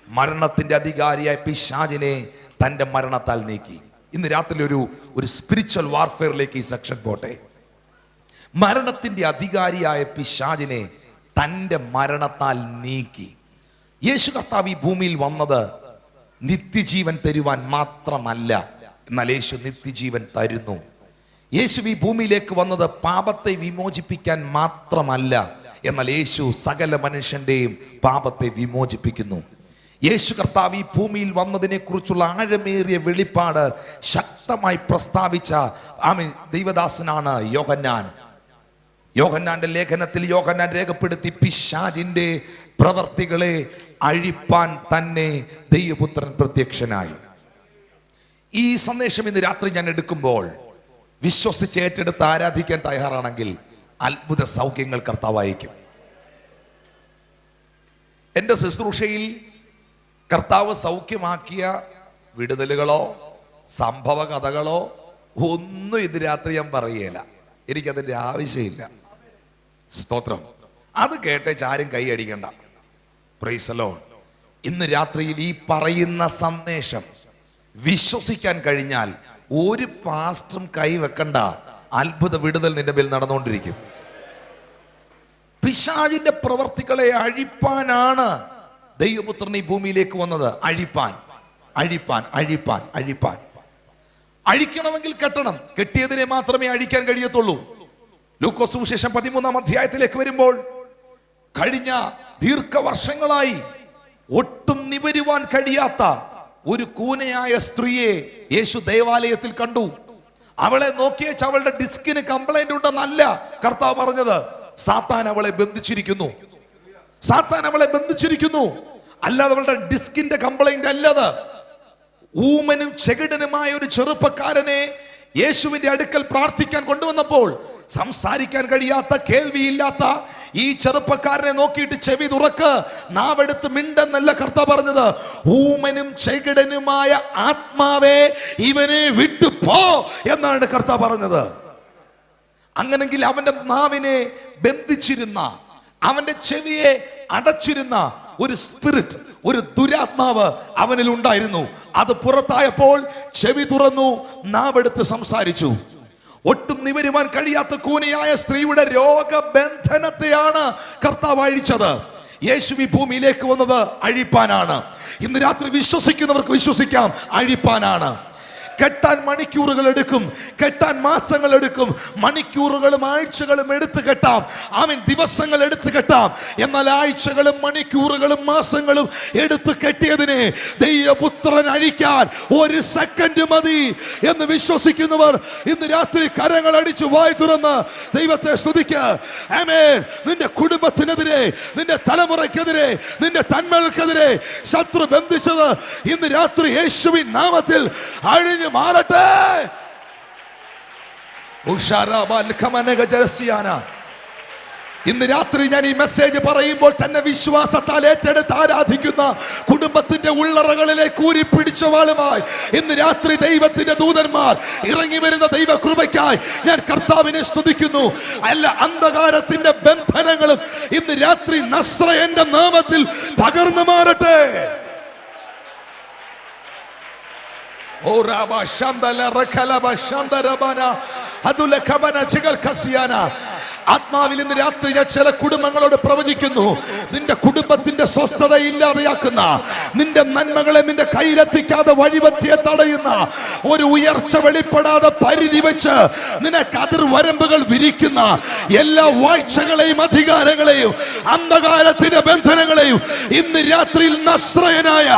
മരണത്തിന്റെ അധികാരിയായ പിശാചിനെ തന്റെ മരണത്താൽ നീക്കി. ഇന്ന് രാത്രി ഒരു സ്പിരിച്വൽ വാർഫെയറിലേക്ക് ഈ സെക്ഷൻ പോട്ടെ. മരണത്തിന്റെ അധികാരിയായ പിശാചിനെ തന്റെ മരണത്താൽ നീക്കി. യേശു കർത്താവ് ഈ ഭൂമിയിൽ വന്നത് നിത്യജീവൻ തരുവാൻ മാത്രമല്ല, എന്നാൽ യേശു നിത്യജീവൻ തരുന്നു. യേശു ഈ ഭൂമിയിലേക്ക് വന്നത് പാപത്തെ വിമോചിപ്പിക്കാൻ മാത്രമല്ല, എന്നാൽ യേശു സകല മനുഷ്യന്റെയും പാപത്തെ വിമോചിപ്പിക്കുന്നു. യേശു കർത്താവ് ഈ ഭൂമിയിൽ വന്നതിനെ കുറിച്ചുള്ള ആഴമേറിയ വെളിപ്പാട് ശക്തമായി പ്രസ്താവിച്ച ദൈവദാസനാണ് യോഹന്നാൻ. യോഹന്നാന്റെ ലേഖനത്തിൽ യോഹന്നാൻ രേഖപ്പെടുത്തി, പിശാചിന്റെ പ്രവർത്തികളെ അഴിപ്പാൻ തന്നെ ദൈവപുത്രൻ പ്രത്യക്ഷനായി. ഈ സന്ദേശം ഇന്ന് രാത്രി ഞാൻ എടുക്കുമ്പോൾ വിശ്വസിച്ച് ഏറ്റെടുത്ത് ആരാധിക്കാൻ തയ്യാറാണെങ്കിൽ അത്ഭുത സൗഖ്യങ്ങൾ കർത്താവായിരിക്കും. എൻ്റെ ശുശ്രൂഷയിൽ കർത്താവ് സൗഖ്യമാക്കിയ വിടുതലുകളോ സംഭവ കഥകളോ ഒന്നും ഇന്ന് രാത്രി ഞാൻ പറയുകയില്ല. എനിക്കതിൻ്റെ ആവശ്യമില്ല. സ്തോത്രം. അത് കേട്ടേച്ച് ആരും കൈയടിക്കണ്ട. Price the Lord. ഇന്ന് രാത്രിയിൽ ഈ പറയുന്ന സന്ദേശം വിശ്വസിക്കാൻ കഴിഞ്ഞാൽ ഒരു പാസ്റ്ററും കൈവെക്കണ്ട, അത്ഭുത വിടുതൽ നിന്റെ മേൽ നടന്നുകൊണ്ടിരിക്കും. പിശാചിന്റെ പ്രവർത്തികളെ അഴിപ്പാനാണ് ദൈവപുത്രൻ ഈ ഭൂമിയിലേക്ക് വന്നത്. അഴിപ്പാൻ അഴിപ്പാൻ അഴിപ്പാൻ അഴിപ്പാൻ. അഴിക്കണമെങ്കിൽ കെട്ടണം. കെട്ടിയതിനെ മാത്രമേ അഴിക്കാൻ കഴിയത്തുള്ളൂ. ലൂക്കോസ് സുവിശേഷം 13-ാം അധ്യായത്തിലേക്ക് വരുമ്പോൾ കഴിഞ്ഞ ദീർഘവർഷങ്ങളായി ഒട്ടും നിവരുവാൻ കഴിയാത്ത ഒരു കൂനയായ സ്ത്രീയെ യേശു ദേവാലയത്തിൽ കണ്ടു. അവളെ നോക്കിയേച്ച് അവളുടെ ഡിസ്കിന് കംപ്ലൈന്റ് ഉണ്ടെന്നല്ല കർത്താവ് പറഞ്ഞത്. സാത്താൻ അവളെ ബന്ധിച്ചിരിക്കുന്നു. സാത്താൻ അവളെ ബന്ധിച്ചിരിക്കുന്നു. അല്ലാതെ അവളുടെ ഡിസ്കിന്റെ കംപ്ലൈന്റ് അല്ലത്. ഊമനും ചെകിടനുമായ ഒരു ചെറുപ്പക്കാരനെ യേശുവിന്റെ അടുക്കൽ പ്രാർത്ഥിക്കാൻ കൊണ്ടുവന്നപ്പോൾ സംസാരിക്കാൻ കഴിയാത്ത, കേൾവിയില്ലാത്ത ഈ ചെറുപ്പക്കാരനെ നോക്കിയിട്ട് ചെവി തുറക്ക്, നാവെടുത്ത് മിണ്ടെന്നല്ല കർത്താവ് പറഞ്ഞത്. ഊമനും ചെകിടനുമായ ആത്മാവേ ഇവനെ വിട്ടു പോ എന്നാണ് കർത്താവ് പറഞ്ഞത്. അങ്ങനെങ്കിൽ അവന്റെ നാവിനെ ബന്ധിച്ചിരുന്ന, അവന്റെ ചെവിയെ അടച്ചിരുന്ന ഒരു സ്പിരിറ്റ്, ഒരു ദുരാത്മാവ് അവനിൽ ഉണ്ടായിരുന്നു. അത് പുറത്തായപ്പോൾ ചെവി തുറന്നു, നാവെടുത്ത് സംസാരിച്ചു. ഒട്ടും നിവരുവാൻ കഴിയാത്ത കൂനയായ സ്ത്രീയുടെ രോഗബന്ധനത്തെയാണ് കർത്താവ് അഴിച്ചത്. യേശു ഈ ഭൂമിയിലേക്ക് വന്നത് അഴിപ്പാനാണ്. ഇന്ന് രാത്രി വിശ്വസിക്കുന്നവർക്ക് വിശ്വസിക്കാം, അഴിപ്പാനാണ്. കെട്ടാൻ മണിക്കൂറുകൾ എടുക്കും, കെട്ടാൻ മാസങ്ങൾ എടുക്കും, മണിക്കൂറുകളും ആഴ്ചകളും എടുത്തു കെട്ടാം, ദിവസങ്ങൾ എടുത്തു കെട്ടാം. എന്നാൽ ആഴ്ചകളും മണിക്കൂറുകളും മാസങ്ങളും എടുത്തു കെട്ടിയതിനെ ദൈവപുത്രൻ അഴിക്കാൻ ഒരു സെക്കൻഡ് മതി എന്ന് വിശ്വസിക്കുന്നവർ ഇന്ന് രാത്രി കരങ്ങൾ അടിച്ചു വായി തുറന്ന് ദൈവത്തെ സ്തുതിക്ക്. ആമേൻ. നിന്റെ കുടുംബത്തിനെതിരെ, നിന്റെ തലമുറയ്ക്കെതിരെ, നിന്റെ തന്മകൾക്കെതിരെ ശത്രു ബന്ധിച്ചത് ഇന്ന് രാത്രി യേശുവിൻ നാമത്തിൽ അഴിഞ്ഞു മാറട്ടെ. ഇന്ന് രാത്രി ഞാൻ ഈ മെസ്സേജ് പറയുമ്പോൾ തന്നെ വിശ്വാസത്താൽ ഏറ്റെടുത്ത് ആരാധിക്കുന്ന കുടുംബത്തിന്റെ ഉള്ളറകളിലേക്ക് ഊരിപ്പിടിച്ച വാളുമായി ഇന്ന് രാത്രി ദൈവത്തിന്റെ ദൂതന്മാർ ഇറങ്ങി വരുന്ന ദൈവകൃപയ്ക്കായി ഞാൻ കർത്താവിനെ സ്തുതിക്കുന്നു. അല്ല, അന്ധകാരത്തിന്റെ ബന്ധനങ്ങളും ഇന്ന് രാത്രി നസ്രയന്റെ നാമത്തിൽ തകർന്നു മാറട്ടെ. ഓ രാബ ശാന്തല റഖലബ ശാന്തരബന അതുല കബന ജിഗൽ ഖസിയാന. ആത്മാവിൽ ഇന്ന് രാത്രി ഞാൻ ചില കുടുംബങ്ങളോട് പ്രവചിക്കുന്നു. നിന്റെ കുടുംബത്തിന്റെ സ്വസ്ഥത ഇല്ലാതെയാക്കുന്ന, നിന്റെ നന്മകളെ നിന്റെ കയ്യിലെത്തിക്കാതെ വഴിവെത്തിയെ തടയുന്ന, ഒരു ഉയർച്ച വെളിപ്പെടാതെ പരിധി വെച്ച് നിനക്ക് അതിർവരമ്പുകൾ വിരിക്കുന്ന എല്ലാ വാഴ്ചകളെയും അധികാരങ്ങളെയും അന്ധകാരത്തിന്റെ ബന്ധനങ്ങളെയും ഇന്ന് രാത്രിയിൽ നസ്രയനായ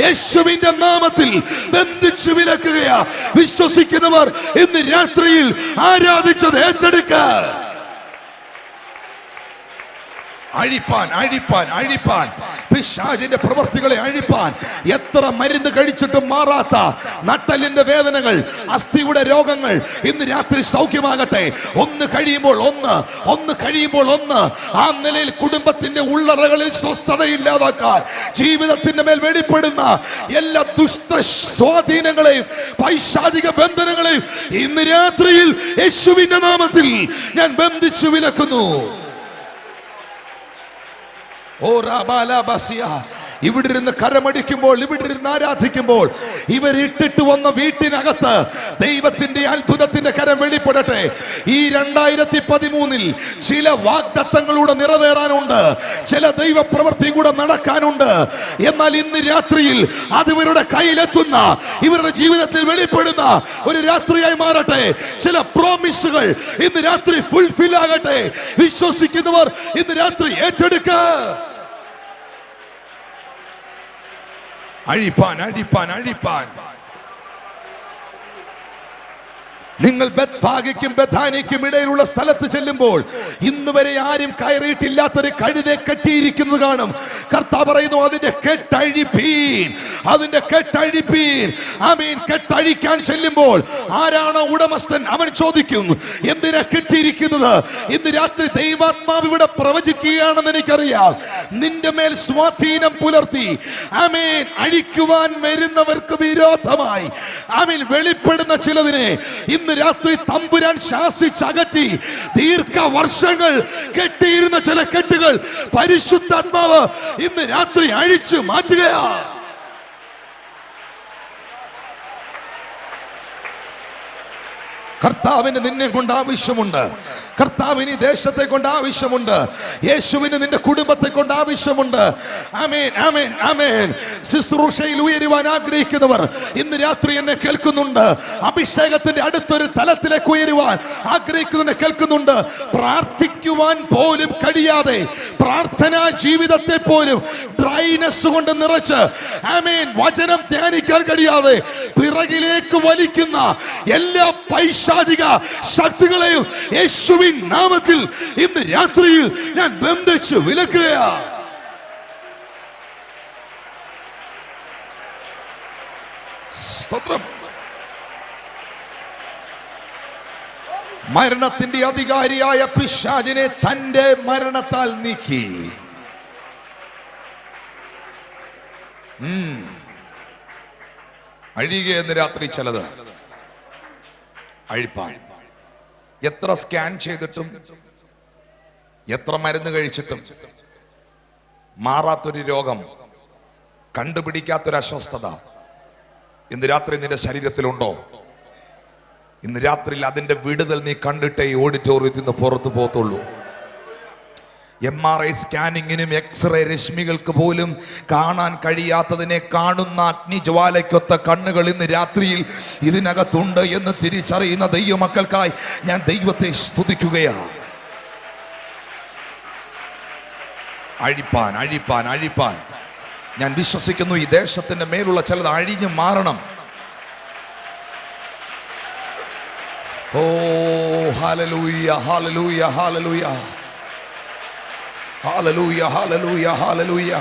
യേശുവിന്റെ നാമത്തിൽ ബന്ധിച്ചു വിലക്കുകയാ. വിശ്വസിക്കുന്നവർ ഇന്ന് രാത്രിയിൽ ആരാധിച്ചത് ഏറ്റെടുക്ക. അഴിപ്പാൻ അഴിപ്പാൻ അഴിപ്പാൻ, പിശാചിന്റെ പ്രവർത്തികളെ അഴിപ്പാൻ. എത്ര മരുന്ന് കഴിച്ചിട്ടും മാറാത്ത നട്ടലിന്റെ വേദനകൾ, അസ്ഥിയുടെ രോഗങ്ങൾ ഇന്ന് രാത്രി സൗഖ്യമാകട്ടെ. ഒന്ന് കഴിയുമ്പോൾ ഒന്ന്, ഒന്ന് കഴിയുമ്പോൾ ഒന്ന്. ആ നിലയിൽ കുടുംബത്തിന്റെ ഉള്ളറകളിൽ സ്വസ്ഥതയില്ലാതാക്കാൻ, ജീവിതത്തിന്റെ മേൽ വെളിപ്പെടുന്ന എല്ലാ ദുഷ്ട സ്വാധീനങ്ങളെയും പൈശാചിക ബന്ധനങ്ങളെയും ഇന്ന് രാത്രിയിൽ യേശുവിന്റെ നാമത്തിൽ ഞാൻ ബന്ധിച്ചു വിലക്കുന്നു. ഓ റാബാലാബസിയ. ഇവിടെ ഇരുന്ന് കരമടിക്കുമ്പോൾ, ഇവിടെ ഇരുന്ന് ആരാധിക്കുമ്പോൾ, ഇവരിട്ടിട്ട് വന്ന വീട്ടിനകത്ത് ദൈവത്തിന്റെ അത്ഭുതത്തിന്റെ കരം വെളിപ്പെടട്ടെ. ഈ 2013 ചില വാഗ്ദത്തങ്ങളൂടെ നിറവേറാനുണ്ട്, ചില ദൈവപ്രവൃത്തി കൂടെ നടക്കാനുണ്ട്. എന്നാൽ ഇന്ന് രാത്രിയിൽ അത് ഇവരുടെ കയ്യിലെത്തുന്ന, ഇവരുടെ ജീവിതത്തിൽ വെളിപ്പെടുന്ന ഒരു രാത്രിയായി മാറട്ടെ. ചില പ്രോമിസുകൾ ഇന്ന് രാത്രി ഫുൾഫിൽ ആകട്ടെ. വിശ്വസിക്കുന്നവർ ഇന്ന് രാത്രി ഏറ്റെടുക്ക. അഴിപ്പാൻ അഴിപ്പാൻ അഴിപ്പാൻ. നിങ്ങൾ ബത്ഫാഗയ്ക്കും ബഥാനിക്കും ഇടയിലുള്ള സ്ഥലത്ത് ചെല്ലുമ്പോൾ ഇന്ന് വരെ ആരും കയറിയിട്ടില്ലാത്തൊരു കഴുതെ കെട്ടിയിരിക്കുന്നത് കാണും. കർത്താവ് പറയുന്നു, അതിന്റെ കെട്ടഴിപ്പീൻ, അതിന്റെ കെട്ടഴിപ്പീൻ. ആമീൻ. കെട്ടഴിക്കാൻ ചെല്ലുമ്പോൾ ആരാണോ ഉടമസ്ഥൻ അവൻ ചോദിക്കും, എന്തിനാ കെട്ടിയിരിക്കുന്നത്? ഇന്ന് രാത്രി ദൈവാത്മാവ് ഇവിടെ പ്രവചിക്കുകയാണെന്ന് എനിക്കറിയാം. നിന്റെ മേൽ സ്വാധീനം പുലർത്തി ആമീൻ അഴിക്കുവാൻ വരുന്നവർക്ക് വിരോധമായി ആമീൻ വെളിപ്പെടുന്ന ചിലതിനെ ഇന്ന് രാത്രി തമ്പുരാൻ ശാസിച്ചകറ്റി. ദീർഘവർഷങ്ങൾ കെട്ടിയിരുന്ന ചില കെട്ടുകൾ പരിശുദ്ധാത്മാവ് ഇന്ന് രാത്രി അഴിച്ചു മാറ്റുകയാണ്. കർത്താവിന് നിന്നെ കൊണ്ട് ആവശ്യമുണ്ട്. കർത്താവിന് ഈ ദേശത്തെ കൊണ്ട് ആവശ്യമുണ്ട്. യേശുവിന് നിന്റെ കുടുംബത്തെ കൊണ്ട് ആവശ്യമുണ്ട്. ആമേൻ, ആമേൻ, ആമേൻ. ശുശ്രൂഷയിൽ ഉയരുവാൻ ആഗ്രഹിക്കുന്നവർ ഇന്ന് രാത്രി എന്നെ കേൾക്കുന്നുണ്ട്. അഭിഷേകത്തിന്റെ അടുത്തൊരു തലത്തിലേക്ക് ഉയരുവാൻ ആഗ്രഹിക്കുന്നവനെ കേൾക്കുന്നുണ്ട്. പ്രാർത്ഥിക്കുവാൻ പോലും കഴിയാതെ, പ്രാർത്ഥനാ ജീവിതത്തെ പോലും ഡ്രൈനെസ് കൊണ്ട് നിറച്ച് ആമേൻ വചനം ധ്യാനിക്കാൻ കഴിയാതെ പിറകിലേക്ക് വലിക്കുന്ന എല്ലാ പൈശാചിക ശക്തികളെയും യേശുവിൻ നാമത്തിൽ ഇന്ന് രാത്രിയിൽ ഞാൻ ബന്ധിച്ചു വിലക്കുകയാണ്. സ്തോത്രം. മരണത്തിന്റെ അധികാരിയായ പിശാചിനെ തന്റെ മരണത്താൽ നീക്കി. അഴിയുക എന്ന് രാത്രി ചിലത് അഴിപ്പാൻ. എത്ര സ്കാൻ ചെയ്തിട്ടും എത്ര മരുന്ന് കഴിച്ചിട്ടും മാറാത്തൊരു രോഗം, കണ്ടുപിടിക്കാത്തൊരു അസ്വസ്ഥത ഇന്ന് രാത്രി നിന്റെ ശരീരത്തിലുണ്ടോ? ഇന്ന് രാത്രിയിൽ അതിന്റെ വിടുതൽ നീ കണ്ടിട്ടേ ഈ ഓഡിറ്റോറിയത്തിൽ നിന്ന് പുറത്തു പോകത്തുള്ളൂ. MRI സ്കാനിങ്ങിനും എക്സ്റേ രശ്മികൾക്ക് പോലും കാണാൻ കഴിയാത്തതിനെ കാണുന്ന അഗ്നിജ്വാലയ്ക്കൊത്ത കണ്ണുകൾ ഇന്ന് രാത്രിയിൽ ഇതിനകത്തുണ്ട് എന്ന് തിരിച്ചറിയുന്ന ദൈവമക്കൾക്കായി ഞാൻ ദൈവത്തെ സ്തുതിക്കുകയാണ്. അഴിപ്പാൻ, അഴിപ്പാൻ, അഴിപ്പാൻ. ഞാൻ വിശ്വസിക്കുന്നു ഈ ദേശത്തിന്റെ മേലുള്ള ചിലത് അഴിഞ്ഞു മാറണം. Oh hallelujah, hallelujah, hallelujah. Hallelujah, hallelujah, hallelujah.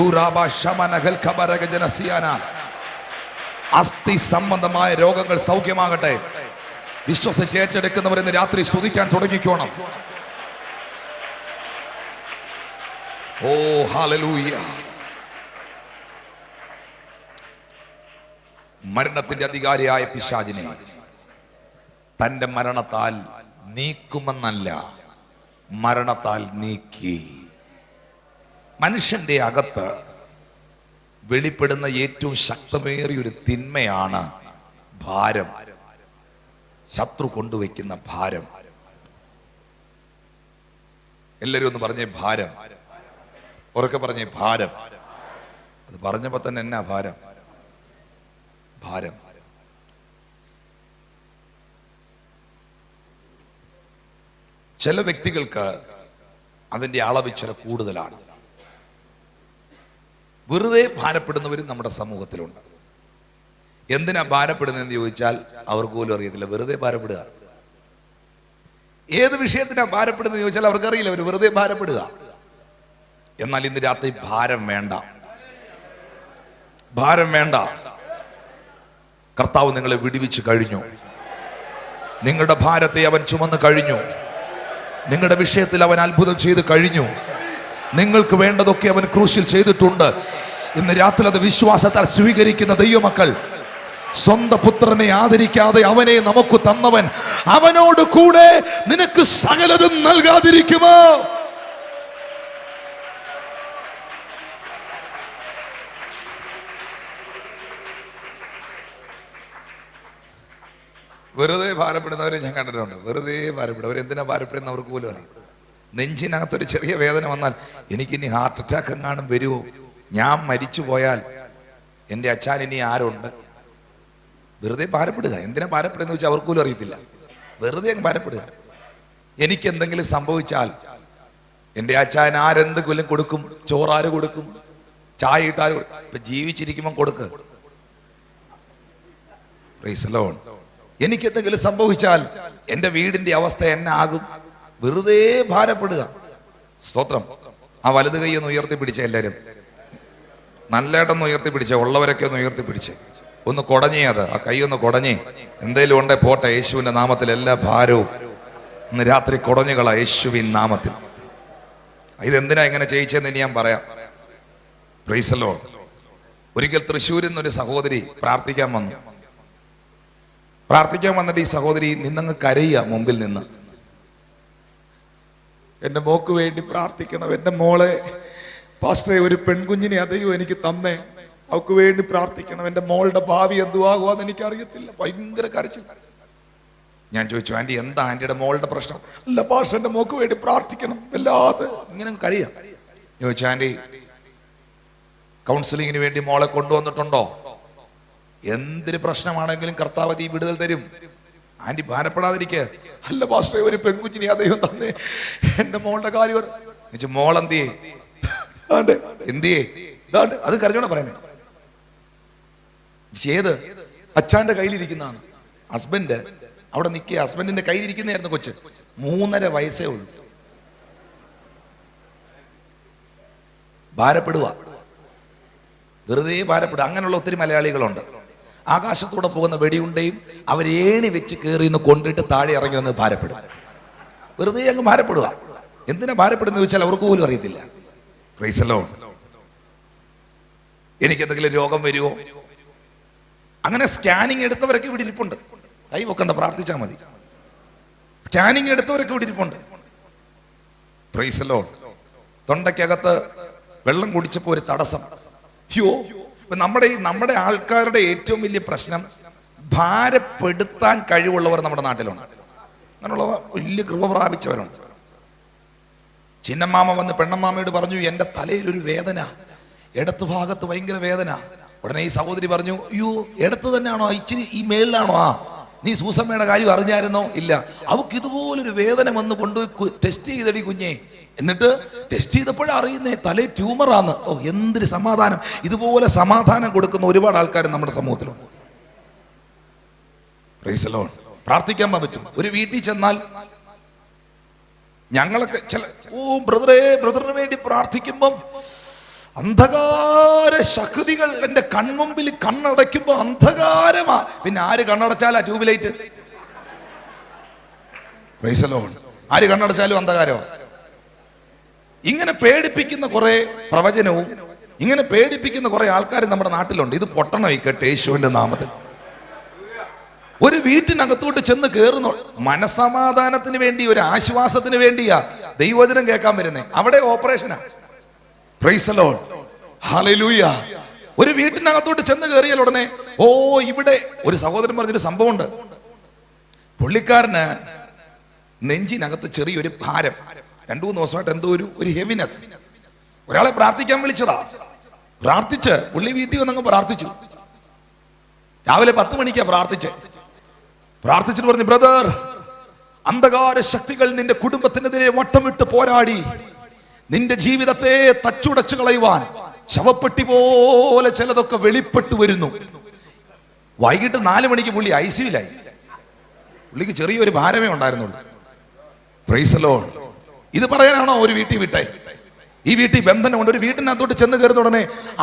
Uraba shamanagel kabarag janasiyana. അസ്ഥി സംബന്ധമായ രോഗങ്ങൾ സൗഖ്യമാകട്ടെ. വിശ്വസിച്ച് ഏറ്റെടുക്കുന്നവർ ഇന്ന് രാത്രി സ്തുതിക്കാൻ തുടങ്ങിക്കോണം. ഓ ഹല്ലേലൂയ. മരണത്തിന്റെ അധികാരിയായ പിശാചിനെ തന്റെ മരണത്താൽ നീക്കുമെന്നല്ല, മരണത്താൽ നീക്കി. മനുഷ്യന്റെ അകത്ത് വെളിപ്പെടുന്ന ഏറ്റവും ശക്തമേറിയ ഒരു തിന്മയാണ് ഭാരം. ശത്രു കൊണ്ടുവയ്ക്കുന്ന ഭാരം. എല്ലാവരും ഒന്ന് പറഞ്ഞേ ഭാരം. ഉറക്കെ പറഞ്ഞേ ഭാരം. അത് പറഞ്ഞപ്പോ തന്നെ എന്നാ ഭാരം? ഭാരം. ചില വ്യക്തികൾക്ക് അതിന്റെ അളവ് ചില കൂടുതലാണ്. വെറുതെ ഭാരപ്പെടുന്നവരും നമ്മുടെ സമൂഹത്തിലുണ്ട്. എന്തിനാ ഭാരപ്പെടുന്നതെന്ന് ചോദിച്ചാൽ അവർക്ക് പോലും അറിയത്തില്ല. വെറുതെ ഭാരപ്പെടുക. ഏത് വിഷയത്തിനാ ഭാരപ്പെടുന്നത് ചോദിച്ചാൽ അവർക്കറിയില്ല. അവർ വെറുതെ ഭാരപ്പെടുക. എന്നാൽ ഇന്ന് രാത്രി ഭാരം വേണ്ട, ഭാരം വേണ്ട. കർത്താവ് നിങ്ങളെ വിടുവിച്ച് കഴിഞ്ഞു. നിങ്ങളുടെ ഭാരത്തെ അവൻ ചുമന്ന് കഴിഞ്ഞു. നിങ്ങളുടെ വിഷയത്തിൽ അവൻ അത്ഭുതം ചെയ്ത് കഴിഞ്ഞു. നിങ്ങൾക്ക് വേണ്ടതൊക്കെ അവൻ ക്രൂശിൽ ചെയ്തിട്ടുണ്ട്. ഇന്ന് രാത്രി അത് വിശ്വാസത്താൽ സ്വീകരിക്കുന്ന ദൈവമക്കൾ, സ്വന്തം പുത്രനെ ആദരിക്കാതെ അവനെ നമുക്ക് തന്നവൻ അവനോട് കൂടെ നിനക്ക് സകലതും നൽകാതിരിക്കുമോ? വെറുതെ ഭാരപ്പെടുന്നവരെ ഞാൻ കണ്ടിട്ടുണ്ട്. വെറുതെ ഭാരപ്പെടും. അവരെന്തിനാ ഭാരപ്പെടുന്ന അവർക്ക് പോലും അറിയാം. നെഞ്ചിനകത്തൊരു ചെറിയ വേദന വന്നാൽ എനിക്കിനി ഹാർട്ട് അറ്റാക്ക് എങ്ങാനും വരുമോ, ഞാൻ മരിച്ചു പോയാൽ എൻ്റെ അച്ഛൻ ഇനി ആരുണ്ട്? വെറുതെ ഭാരപ്പെടുക. എന്തിനാ ഭാരപ്പെടുന്ന വെച്ചാൽ അവർക്ക് പോലും അറിയത്തില്ല. വെറുതെ അങ്ങ് ഭാരപ്പെടുക. എനിക്ക് എന്തെങ്കിലും സംഭവിച്ചാൽ എൻ്റെ അച്ഛൻ ആരെന്ത് കൊല്ലം കൊടുക്കും? ചോറാര് കൊടുക്കും? ചായ ഇട്ടാര് കൊടുക്കും? ഇപ്പൊ ജീവിച്ചിരിക്കുമ്പോൾ കൊടുക്ക്. Price the Lord. എനിക്കെന്തെങ്കിലും സംഭവിച്ചാൽ എൻ്റെ വീടിന്റെ അവസ്ഥ എന്നെ ആകും. വെറുതെ ഭാരപ്പെടുക. സ്തോത്രം. ആ വലത് കൈ ഒന്ന് ഉയർത്തിപ്പിടിച്ച എല്ലാവരും, നല്ലതായിട്ടൊന്ന് ഉയർത്തിപ്പിടിച്ചേ, ഉള്ളവരൊക്കെ ഒന്ന് ഉയർത്തിപ്പിടിച്ചേ, ഒന്ന് കുടഞ്ഞേ, അത് ആ കൈ ഒന്ന് കുടഞ്ഞേ. എന്തേലും ഉണ്ടേ പോട്ടെ, യേശുവിന്റെ നാമത്തിൽ എല്ലാ ഭാരവും ഇന്ന് രാത്രി കുടഞ്ഞുകള യേശുവിൻ നാമത്തിൽ. ഇതെന്തിനാ ഇങ്ങനെ ചെയ്യിച്ചെന്ന് ഇനി ഞാൻ പറയാം. Price the Lord. ഒരിക്കൽ തൃശ്ശൂരിൽ നിന്നൊരു സഹോദരി പ്രാർത്ഥിക്കാൻ വന്നിട്ട് ഈ സഹോദരി നിന്നങ്ങ് കരയുക മുമ്പിൽ നിന്ന്. എൻ്റെ മോക്ക് വേണ്ടി പ്രാർത്ഥിക്കണം, എൻ്റെ മോളെ പാസ്റ്ററെ ഒരു പെൺകുഞ്ഞിനെ അതെയോ എനിക്ക് തന്നേ, അവൾക്ക് വേണ്ടി പ്രാർത്ഥിക്കണം, എൻ്റെ മോളുടെ ഭാവി എന്തുവാകുമെന്ന് എനിക്കറിയത്തില്ല. ഭയങ്കര കരച്ചിൽ. ഞാൻ ചോദിച്ചു, ആൻറ്റി എന്താ ആൻറ്റിയുടെ മോളുടെ പ്രശ്നം? അല്ല പാസ്റ്റർ എൻ്റെ മോക്ക് വേണ്ടി പ്രാർത്ഥിക്കണം, വല്ലാതെ ഇങ്ങനെ കരയാം. ചോദിച്ചു, ആൻറ്റി കൗൺസിലിങ്ങിന് വേണ്ടി മോളെ കൊണ്ടുവന്നിട്ടുണ്ടോ? എന്തൊരു പ്രശ്നമാണെങ്കിലും കർത്താവ് ഈ വിടുതൽ തരും, ആൻറ്റി ഭാരപ്പെടാതിരിക്കുക. അല്ല പാസ്റ്ററെ ഒരു പെൺകുഞ്ഞിനെ അദ്ദേഹം തന്നേ, എൻ്റെ മോളുടെ കാര്യം. മോളെന്തിയേ? എന്തിയേ? അത് കരഞ്ഞോടെ പറയുന്നത്. ഏത്? അച്ഛന്റെ കയ്യിലിരിക്കുന്നതാണ്. ഹസ്ബൻഡ് അവിടെ നിൽക്കുക, ഹസ്ബൻഡിന്റെ കയ്യിലിരിക്കുന്നതായിരുന്നു കൊച്ച്. 3.5 വയസ്സേ ഉള്ളൂ. ഭാരപ്പെടുക, വെറുതെ ഭാരപ്പെടുക. അങ്ങനെയുള്ള ഒത്തിരി മലയാളികളുണ്ട്. ആകാശത്തൂടെ പോകുന്ന വെടിയുണ്ടെയും അവരേണി വെച്ച് കയറി നിന്ന് കൊണ്ടിട്ട് താഴെ ഇറങ്ങി വന്ന് ഭാരപ്പെടുക. വെറുതെ അങ്ങ് ഭാരപ്പെടുക. എന്തിനാ ഭാരപ്പെടുന്നത് ചോദിച്ചാൽ അവർക്ക് പോലും അറിയത്തില്ല. Price the Lord. എനിക്ക് എന്തെങ്കിലും രോഗം വരുമോ? അങ്ങനെ സ്കാനിങ് എടുത്തവരൊക്കെ ഇവിടെ ഇരിപ്പുണ്ട്. കൈ വെക്കണ്ട, പ്രാർത്ഥിച്ചാൽ മതി. സ്കാനിങ് എടുത്തവരൊക്കെ ഇവിടെ ഇരിപ്പുണ്ട്. Price the Lord. തൊണ്ടയ്ക്കകത്ത് വെള്ളം കുടിച്ചപ്പോ ഒരു തടസ്സം. അയ്യോ, നമ്മുടെ ആൾക്കാരുടെ ഏറ്റവും വലിയ പ്രശ്നം ഭാരപ്പെടുത്താൻ കഴിവുള്ളവർ നമ്മുടെ നാട്ടിലുണ്ട്. അങ്ങനെയുള്ള വലിയ കൃപ പ്രാപിച്ചവരുണ്ട്. ചിന്നമ്മാമ വന്ന് പെണ്ണമ്മാമയോട് പറഞ്ഞു, എൻ്റെ തലയിൽ ഒരു വേദന, ഇടത്ത് ഭാഗത്ത് ഭയങ്കര വേദന. ഉടനെ ഈ സഹോദരി പറഞ്ഞു, അയ്യോ ഇടത്ത് തന്നെയാണോ? ഇച്ചിരി ഈ മേളിലാണോ? നീ സൂസമ്മയുടെ കാര്യം അറിഞ്ഞായിരുന്നോ? ഇല്ല. അവക്ക് ഇതുപോലൊരു വേദന വന്ന് കൊണ്ടുപോയി ടെസ്റ്റ് ചെയ്തടി കുഞ്ഞെ. എന്നിട്ട് ടെസ്റ്റ് ചെയ്തപ്പോഴാണ് അറിയുന്നേ തലേ ട്യൂമറാന്ന്. ഓ എന്തൊരു സമാധാനം. ഇതുപോലെ സമാധാനം കൊടുക്കുന്ന ഒരുപാട് ആൾക്കാർ നമ്മുടെ സമൂഹത്തിലുണ്ട്. Price the Lord. പ്രാർത്ഥിക്കാൻ പറ്റും. ഒരു വീട്ടിൽ ചെന്നാൽ ഞങ്ങളൊക്കെ ബ്രദറിന് വേണ്ടി പ്രാർത്ഥിക്കുമ്പം അന്ധകാര ശക്തികൾ എന്റെ കൺമുമ്പിൽ കണ്ണടയ്ക്കുമ്പോ അന്ധകാരമാ. പിന്നെ ആര് കണ്ണടച്ചാലാ ട്യൂബ്ലൈറ്റ്? Price the Lord. ആര് കണ്ണടച്ചാലും അന്ധകാരമാ. ഇങ്ങനെ പേടിപ്പിക്കുന്ന കുറെ പ്രവചനവും ഇങ്ങനെ പേടിപ്പിക്കുന്ന കുറെ ആൾക്കാർ നമ്മുടെ നാട്ടിലുണ്ട്. ഇത് പൊട്ടണം ഈ കേട്ട് യേശുവിന്റെ നാമത്തിൽ. ഒരു വീട്ടിനകത്തോട്ട് ചെന്ന് കയറുന്നു, മനസമാധാനത്തിന് വേണ്ടി, ഒരു ആശ്വാസത്തിന് വേണ്ടിയാ ദൈവവചനം കേൾക്കാൻ വരുന്നേ. അവിടെ ഓപ്പറേഷനാ. Praise the Lord. ഹല്ലേലൂയ. ഒരു വീട്ടിനകത്തോട്ട് ചെന്ന് കയറിയാൽ ഉടനെ ഇവിടെ ഒരു സഹോദരൻ പറഞ്ഞൊരു സംഭവമുണ്ട്. പുള്ളിക്കാരന് നെഞ്ചിനകത്ത് ചെറിയൊരു ഭാരം, 2-3 ദിവസമായിട്ട് എന്തോ ഒരു ഹെവിനെസ്. ഒരാളെ പ്രാർത്ഥിക്കാൻ വിളിച്ചതാ. പ്രാർത്ഥിച്ച് പുള്ളി വീട്ടിൽ വന്നങ്ങ് പ്രാർത്ഥിച്ചു. രാവിലെ 10 മണിക്കാ പ്രാർത്ഥിച്ചിട്ട് പറഞ്ഞു, ബ്രദർ, അന്ധകാര ശക്തികൾ നിന്റെ കുടുംബത്തിനെതിരെ വട്ടമിട്ട് പോരാടി നിന്റെ ജീവിതത്തെ തച്ചുടച്ചു കളയുവാൻ ശവപ്പെട്ടി പോലെ ചിലതൊക്കെ വെളിപ്പെട്ടു വരുന്നു. വൈകിട്ട് 4 മണിക്ക് പുള്ളി ICUലായി. പുള്ളിക്ക് ചെറിയൊരു ഭാരമേ ഉണ്ടായിരുന്നുള്ളൂ. Price the Lord. ഇത് പറയാനാണോ ഒരു വീട്ടിൽ വിട്ടേ? ഈ വീട്ടിൽ ബന്ധനമുണ്ട്. ഒരു വീട്ടിനകത്തോട്ട് ചെന്ന് കയറുന്ന ഉടനെ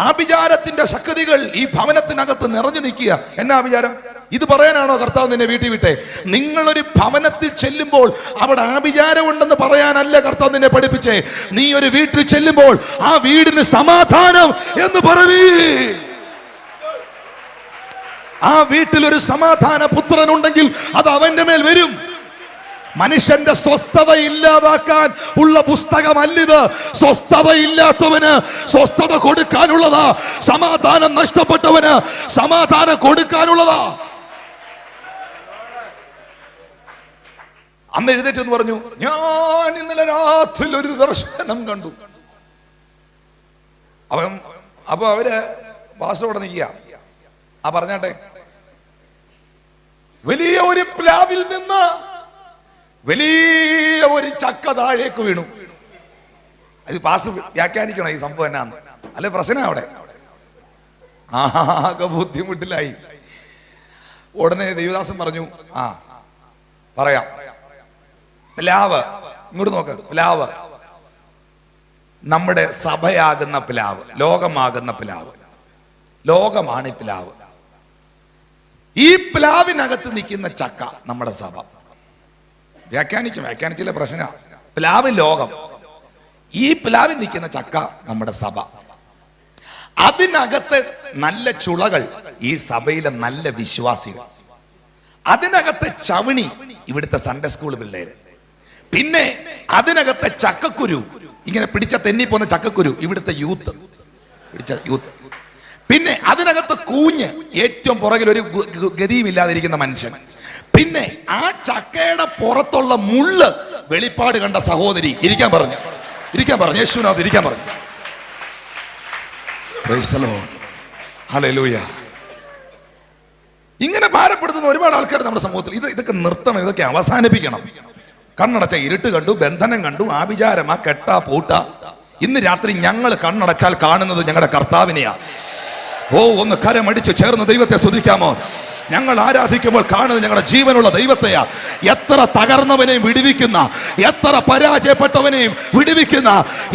ആഭിചാരത്തിന്റെ ശക്തികൾ ഈ ഭവനത്തിനകത്ത് നിറഞ്ഞു നിൽക്കുക. എന്നാ ആഭിചാരം? ഇത് പറയാനാണോ കർത്താവ് നിന്നെ വീട്ടിൽ വിട്ടേ? നിങ്ങളൊരു ഭവനത്തിൽ ചെല്ലുമ്പോൾ അവിടെ ആഭിചാരം ഉണ്ടെന്ന് പറയാനല്ല കർത്താവ് നിന്നെ പഠിപ്പിച്ചേ. നീ ഒരു വീട്ടിൽ ചെല്ലുമ്പോൾ ആ വീടിന് സമാധാനം എന്ന് പറവീ. ആ വീട്ടിൽ ഒരു സമാധാന പുത്രൻ ഉണ്ടെങ്കിൽ അത് അവന്റെ മേൽ വരും. മനുഷ്യന്റെ സ്വസ്ഥത ഇല്ലാതാക്കാൻ ഉള്ള പുസ്തകമല്ലിത്. സ്വസ്ഥത ഇല്ലാത്തവന് സ്വസ്ഥത കൊടുക്കാനുള്ളതാ. സമാധാനം നഷ്ടപ്പെട്ടവന് സമാധാനം കൊടുക്കാനുള്ളതാ. അന്ന് എഴുന്നേറ്റെന്ന് പറഞ്ഞു, ഞാൻ ഇന്നലെ രാത്രി ഒരു ദർശനം കണ്ടു. അപ്പൊ അവര് പാസ്റ്ററോടെ നിൽക്കുക. പറഞ്ഞാട്ടെ, വലിയ ഒരു പ്ലാവിൽ നിന്ന് വലിയ ഒരു ചക്ക താഴേക്ക് വീണു. അത് പാസ്റ്റർ വ്യാഖ്യാനിക്കണം ഈ സംഭവം എന്നാന്ന്, അല്ലെ പ്രശ്നം അവിടെ ആകെ ബുദ്ധിമുട്ടിലായി. ഉടനെ ദേവദാസൻ പറഞ്ഞു, ആ പറയാം. പ്ലാവ്, ഇങ്ങോട്ട് നോക്ക്, പ്ലാവ് നമ്മുടെ സഭയാകുന്ന പ്ലാവ്, ലോകമാകുന്ന പ്ലാവ്, ലോകമാണ് ഈ പ്ലാവ്. ഈ പ്ലാവിനകത്ത് നിൽക്കുന്ന ചക്ക നമ്മുടെ സഭ. വ്യാഖ്യാനിച്ചില്ല പ്രശ്ന. പ്ലാവ് ലോകം, ഈ പ്ലാവിൽ നിൽക്കുന്ന ചക്ക നമ്മുടെ സഭ. അതിനകത്ത് നല്ല ചുളകൾ ഈ സഭയിലെ നല്ല വിശ്വാസികൾ, അതിനകത്തെ ചവണി ഇവിടുത്തെ സൺഡേ സ്കൂൾ പിള്ളേര്, പിന്നെ അതിനകത്തെ ചക്കക്കുരു, ഇങ്ങനെ പിടിച്ച തെന്നിപ്പോന്ന ചക്കക്കുരു ഇവിടുത്തെ യൂത്ത്, പിന്നെ അതിനകത്ത് കൂഞ്ഞ്, ഏറ്റവും പുറകിൽ ഒരു ഗതിയുമില്ലാതിരിക്കുന്ന മനുഷ്യൻ, പിന്നെ ആ ചക്കയുടെ പുറത്തുള്ള മുള്ള് വെളിപ്പാട് കണ്ട സഹോദരി. ഇരിക്കാൻ പറഞ്ഞു യേശുവിനകത്ത് ഇരിക്കാൻ പറഞ്ഞു. ഹല്ലേലൂയ. ഇങ്ങനെ ഭാരപ്പെടുത്തുന്ന ഒരുപാട് ആൾക്കാർ നമ്മുടെ സമൂഹത്തിൽ. ഇതൊക്കെ നിർത്തണം, ഇതൊക്കെ അവസാനിപ്പിക്കണം. കണ്ണടച്ച ഇരുട്ട് കണ്ടു, ബന്ധനം കണ്ടു, ആഭിചാരമാ, കെട്ടാ, പൂട്ട. ഇന്ന് രാത്രി ഞങ്ങൾ കണ്ണടച്ചാൽ കാണുന്നത് ഞങ്ങളുടെ കർത്താവിനെയാ. ഓ, ഒന്ന് കരമടിച്ച് ചേർന്ന് ദൈവത്തെ സ്തുതിക്കാമോ? ഞങ്ങൾ ആരാധിക്കുമ്പോൾ കാണുന്നത് ഞങ്ങളുടെ ജീവനുള്ള ദൈവത്തെയാ. എത്ര തകർന്നവനെയും വിടുവിക്കുന്ന, എത്ര പരാജയപ്പെട്ടവനെയും വിടുവിക്കുന്ന,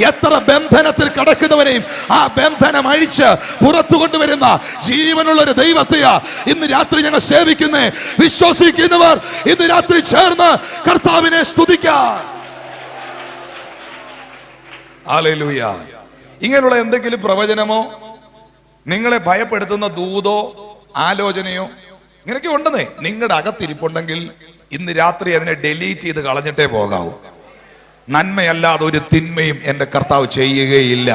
എത്ര ബന്ധനത്തിൽ കിടക്കുന്നവനെയും ആ ബന്ധനം അഴിച്ച് പുറത്തു കൊണ്ടുവരുന്ന ജീവനുള്ള ഒരു ദൈവത്തെയാ ഇന്ന് രാത്രി ഞങ്ങൾ സേവിക്കുന്നേ. വിശ്വസിക്കുന്നവർ ഇന്ന് രാത്രി ചേർന്ന് കർത്താവിനെ സ്തുതിക്കാം. ഹല്ലേലൂയ. ഇങ്ങനെയുള്ള എന്തെങ്കിലും പ്രവചനമോ നിങ്ങളെ ഭയപ്പെടുത്തുന്ന ദൂതോ ആലോചനയോ ഇങ്ങനെയൊക്കെ ഉണ്ടെന്നേ നിങ്ങളുടെ അകത്തിരിപ്പുണ്ടെങ്കിൽ ഇന്ന് രാത്രി അതിനെ ഡിലീറ്റ് ചെയ്ത് കളഞ്ഞിട്ടേ പോകാവൂ. നന്മയല്ലാതെ ഒരു തിന്മയും എന്റെ കർത്താവ് ചെയ്യുകയില്ല.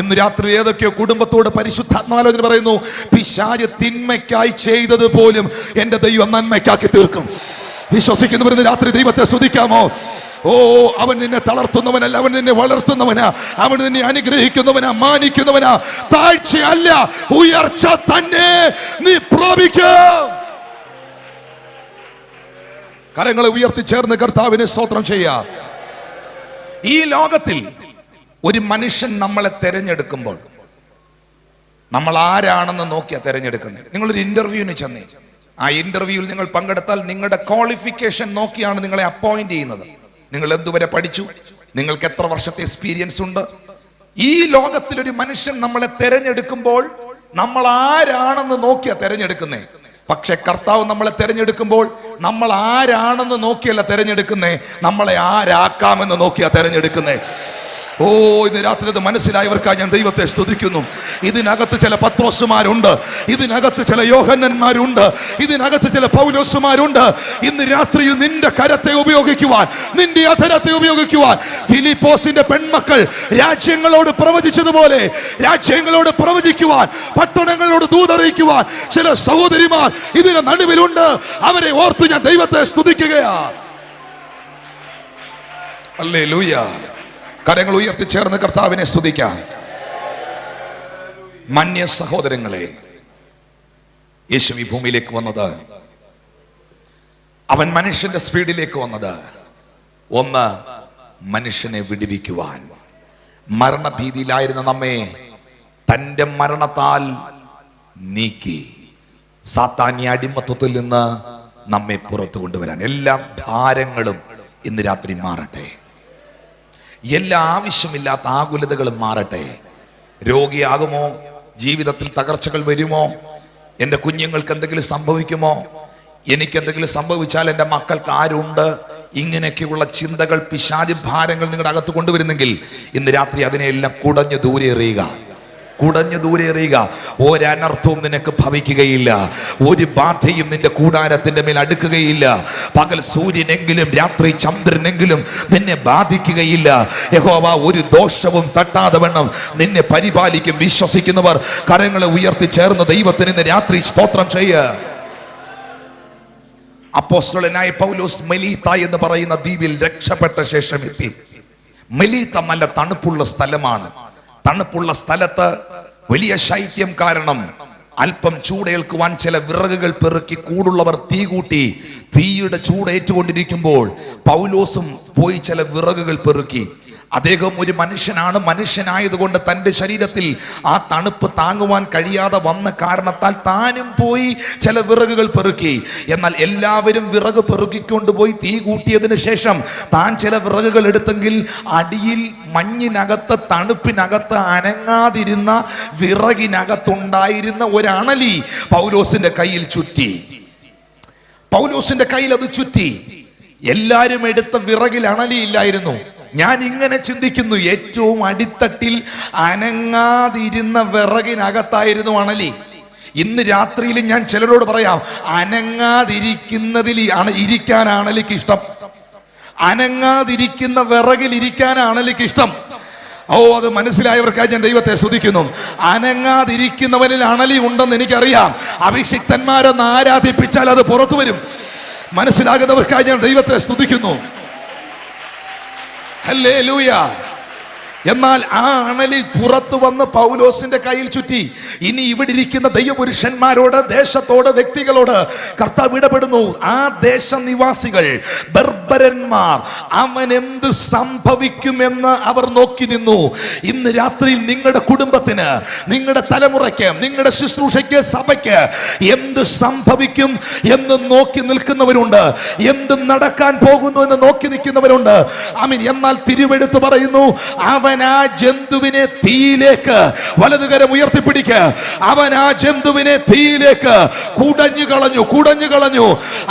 ഇന്ന് രാത്രി ഏതൊക്കെയോ കുടുംബത്തോട് പരിശുദ്ധാത്മാലോചന പറയുന്നു, പിശാച് തിന്മയ്ക്കായി ചെയ്തത് പോലും എന്റെ ദൈവം നന്മയ്ക്കാക്കി തീർക്കും. വിശ്വസിക്കുന്നവർ ഇന്ന് രാത്രി ദൈവത്തെ സ്തുതിക്കാമോ? ഓ, അവൻ നിന്നെ തളർത്തുന്നവനല്ല, അവൻ നിന്നെ വളർത്തുന്നവനാ, അവൻ നിന്നെ അനുഗ്രഹിക്കുന്നവനാ, മാനിക്കുന്നവനാ. താഴ്ചയല്ല, ഉയർച്ച തന്നെ നീ പ്രാപിക്കും. കരങ്ങളെ ഉയർത്തി ചേർന്ന് കർത്താവിനെ സ്തോത്രം ചെയ്യാം. ഈ ലോകത്തിൽ ഒരു മനുഷ്യൻ നമ്മളെ തെരഞ്ഞെടുക്കുമ്പോൾ നമ്മൾ ആരാണെന്ന് നോക്കിയാ തെരഞ്ഞെടുക്കുന്നത്. നിങ്ങളൊരു ഇന്റർവ്യൂവിന് ചെന്നേ, ആ ഇന്റർവ്യൂവിൽ നിങ്ങൾ പങ്കെടുത്താൽ നിങ്ങളുടെ ക്വാളിഫിക്കേഷൻ നോക്കിയാണ് നിങ്ങളെ അപ്പോയിന്റ് ചെയ്യുന്നത്. നിങ്ങൾ എന്തുവരെ പഠിച്ചു, നിങ്ങൾക്ക് എത്ര വർഷത്തെ എക്സ്പീരിയൻസ് ഉണ്ട്. ഈ ലോകത്തിൽ ഒരു മനുഷ്യൻ നമ്മളെ തെരഞ്ഞെടുക്കുമ്പോൾ നമ്മൾ ആരാണെന്ന് നോക്കിയാ തെരഞ്ഞെടുക്കുന്നേ. പക്ഷെ കർത്താവ് നമ്മളെ തെരഞ്ഞെടുക്കുമ്പോൾ നമ്മൾ ആരാണെന്ന് നോക്കിയല്ല തെരഞ്ഞെടുക്കുന്നേ, നമ്മളെ ആരാക്കാമെന്ന് നോക്കിയാ തെരഞ്ഞെടുക്കുന്നേ. ഓ, ഇന്ന് രാത്രി ഇത് മനസ്സിലായവർക്കായി ഞാൻ ദൈവത്തെ സ്തുതിക്കുന്നു. ഇതിനകത്ത് ചില പത്രോസുമാരുണ്ട്, ഇതിനകത്ത് ചില യോഹന്നന്മാരുണ്ട്, ഇതിനകത്ത് ചില പൗലോസുമാരുണ്ട്. ഇന്ന് രാത്രിയിൽ നിന്റെ കരത്തെ ഉപയോഗിക്കുവാൻ, നിന്റെ അധരത്തെ ഉപയോഗിക്കുവാൻ ഫിലിപ്പോസിന്റെ പെൺമക്കൾ രാജ്യങ്ങളോട് പ്രവചിച്ചതുപോലെ രാജ്യങ്ങളോട് പ്രവചിക്കുവാൻ, പട്ടണങ്ങളോട് ദൂതറിയിക്കുവാൻ ചില സഹോദരിമാർ ഇതിന് നടുവിലുണ്ട്. അവരെ ഓർത്ത് ഞാൻ ദൈവത്തെ സ്തുതിക്കുകയാണ്. ഹല്ലേലൂയ. കരങ്ങൾ ഉയർത്തി ചേർന്ന് കർത്താവിനെ സ്തുതിക്കാം. മാന്യ സഹോദരങ്ങളെ, യേശു ഈ ഭൂമിയിലേക്ക് വന്നത്, അവൻ മനുഷ്യന്റെ സ്പീഡിലേക്ക് വന്നത് ഒന്ന്, മനുഷ്യനെ വിടുവിക്കുവാൻ. മരണഭീതിയിലായിരുന്ന നമ്മെ തന്റെ മരണത്താൽ നീക്കി സാത്താന്യ അടിമത്വത്തിൽ നിന്ന് നമ്മെ പുറത്തു കൊണ്ടുവരാൻ. എല്ലാ ഭാരങ്ങളും ഇന്ന് രാത്രി മാറട്ടെ, എല്ലാ ആവശ്യമില്ലാത്ത ആകുലതകളും മാറട്ടെ. രോഗിയാകുമോ? ജീവിതത്തിൽ തകർച്ചകൾ വരുമോ? എൻ്റെ കുഞ്ഞുങ്ങൾക്ക് എന്തെങ്കിലും സംഭവിക്കുമോ? എനിക്കെന്തെങ്കിലും സംഭവിച്ചാൽ എൻ്റെ മക്കൾക്ക് ആരുണ്ട്? ഇങ്ങനെയൊക്കെയുള്ള ചിന്തകൾ, പിശാച് ഭാരങ്ങൾ നിങ്ങളുടെ അകത്ത് കൊണ്ടുവരുന്നെങ്കിൽ ഇന്ന് രാത്രി അതിനെല്ലാം കുടഞ്ഞു ദൂരെ എറിയുക. ഒരനർത്ഥവും നിനക്ക് ഭവിക്കുകയില്ല, ഒരു ബാധയും നിന്റെ കൂടാരത്തിന്റെ മേൽ അടുക്കുകയില്ല. പകൽ സൂര്യനെങ്കിലും രാത്രി ചന്ദ്രനെങ്കിലും നിന്നെ ബാധിക്കുകയില്ല. യഹോവ ഒരു ദോഷവും തട്ടാതെ വണ്ണം നിന്നെ പരിപാലിക്കും. വിശ്വസിക്കുന്നവർ കരങ്ങളെ ഉയർത്തി ചേർന്ന് ദൈവത്തിന് ഇന്ന് രാത്രി സ്തോത്രം ചെയ്യുക. അപ്പോസ്തലനായ പൗലോസ് മെലീത്ത എന്ന് പറയുന്ന ദ്വീപിൽ രക്ഷപ്പെട്ട ശേഷം എത്തി. മെലീത്ത നല്ല തണുപ്പുള്ള സ്ഥലമാണ്. തണുപ്പുള്ള സ്ഥലത്ത് വലിയ ശൈത്യം കാരണം അല്പം ചൂടേൽക്കുവാൻ ചില വിറകുകൾ പെറുക്കി കൂടുള്ളവർ തീ കൂട്ടി. തീയുടെ ചൂടേറ്റുകൊണ്ടിരിക്കുമ്പോൾ പൗലോസും പോയി ചില വിറകുകൾ പെറുക്കി. അദ്ദേഹം ഒരു മനുഷ്യനാണ്. മനുഷ്യനായതുകൊണ്ട് തൻ്റെ ശരീരത്തിൽ ആ തണുപ്പ് താങ്ങുവാൻ കഴിയാതെ വന്ന കാരണത്താൽ താനും പോയി ചില വിറകുകൾ പെറുക്കി. എന്നാൽ എല്ലാവരും വിറക് പെറുക്കിക്കൊണ്ടുപോയി തീ കൂട്ടിയതിന് ശേഷം താൻ ചില വിറകുകൾ എടുത്തെങ്കിൽ അടിയിൽ മഞ്ഞിനകത്ത് തണുപ്പിനകത്ത് അനങ്ങാതിരുന്ന വിറകിനകത്തുണ്ടായിരുന്ന ഒരണലി പൗലോസിന്റെ കയ്യിൽ ചുറ്റി. പൗലോസിന്റെ കയ്യിൽ അത് ചുറ്റി. എല്ലാരും എടുത്ത വിറകിൽ അണലിയില്ലായിരുന്നു. ഞാൻ ഇങ്ങനെ ചിന്തിക്കുന്നു, ഏറ്റവും അടിത്തട്ടിൽ അനങ്ങാതിരുന്ന വിറകിനകത്തായിരുന്നു അണലി. ഇന്ന് രാത്രിയിൽ ഞാൻ ചിലരോട് പറയാം, അനങ്ങാതിരിക്കുന്നതിൽ ഇരിക്കാനാണ് അണലിക്ക് ഇഷ്ടം. അനങ്ങാതിരിക്കുന്ന വിറകിൽ ഇരിക്കാനാണ് അണലിക്ക് ഇഷ്ടം. ഓ, അത് മനസ്സിലായവർക്കായി ഞാൻ ദൈവത്തെ സ്തുതിക്കുന്നു. അനങ്ങാതിരിക്കുന്നവനിൽ അണലി ഉണ്ടെന്ന് എനിക്കറിയാം. അഭിഷിക്തന്മാരെന്ന് ആരാധിപ്പിച്ചാൽ അത് പുറത്തു വരും. മനസ്സിലാകുന്നവർക്കായി ഞാൻ ദൈവത്തെ സ്തുതിക്കുന്നു. ഹല്ലേലൂയ. എന്നാൽ ആ അണലി പുറത്തു വന്ന് പൗലോസിന്റെ കയ്യിൽ ചുറ്റി. ഇനി ഇവിടെ ഇരിക്കുന്ന ദൈവപുരുഷന്മാരോട്, ദേശത്തോട്, വ്യക്തികളോട് കർത്താവ് ഇടപെടുന്നു. ആ ദേശനിവാസികൾ, ബർബരന്മാർ, അവൻ എന്ത് സംഭവിക്കുമെന്ന് അവർ നോക്കി നിന്നു. ഇന്ന് രാത്രി നിങ്ങളുടെ കുടുംബത്തിന്, നിങ്ങളുടെ തലമുറയ്ക്ക്, നിങ്ങളുടെ ശുശ്രൂഷയ്ക്ക്, സഭയ്ക്ക് എന്ത് സംഭവിക്കും എന്ന് നോക്കി നിൽക്കുന്നവരുണ്ട്. എന്ത് നടക്കാൻ പോകുന്നു എന്ന് നോക്കി നിൽക്കുന്നവരുണ്ട്. ആമീൻ. എന്നാൽ തിരുവെടുത്ത് പറയുന്നു, അവൻ ആ ജന്തുവിനെ തീയിലേക്ക്, വലതുകരം ഉയർത്തിപ്പിടിക്ക്, അവൻ ആ ജന്തുവിനെ തീയിലേക്ക് കുടഞ്ഞു കളഞ്ഞു.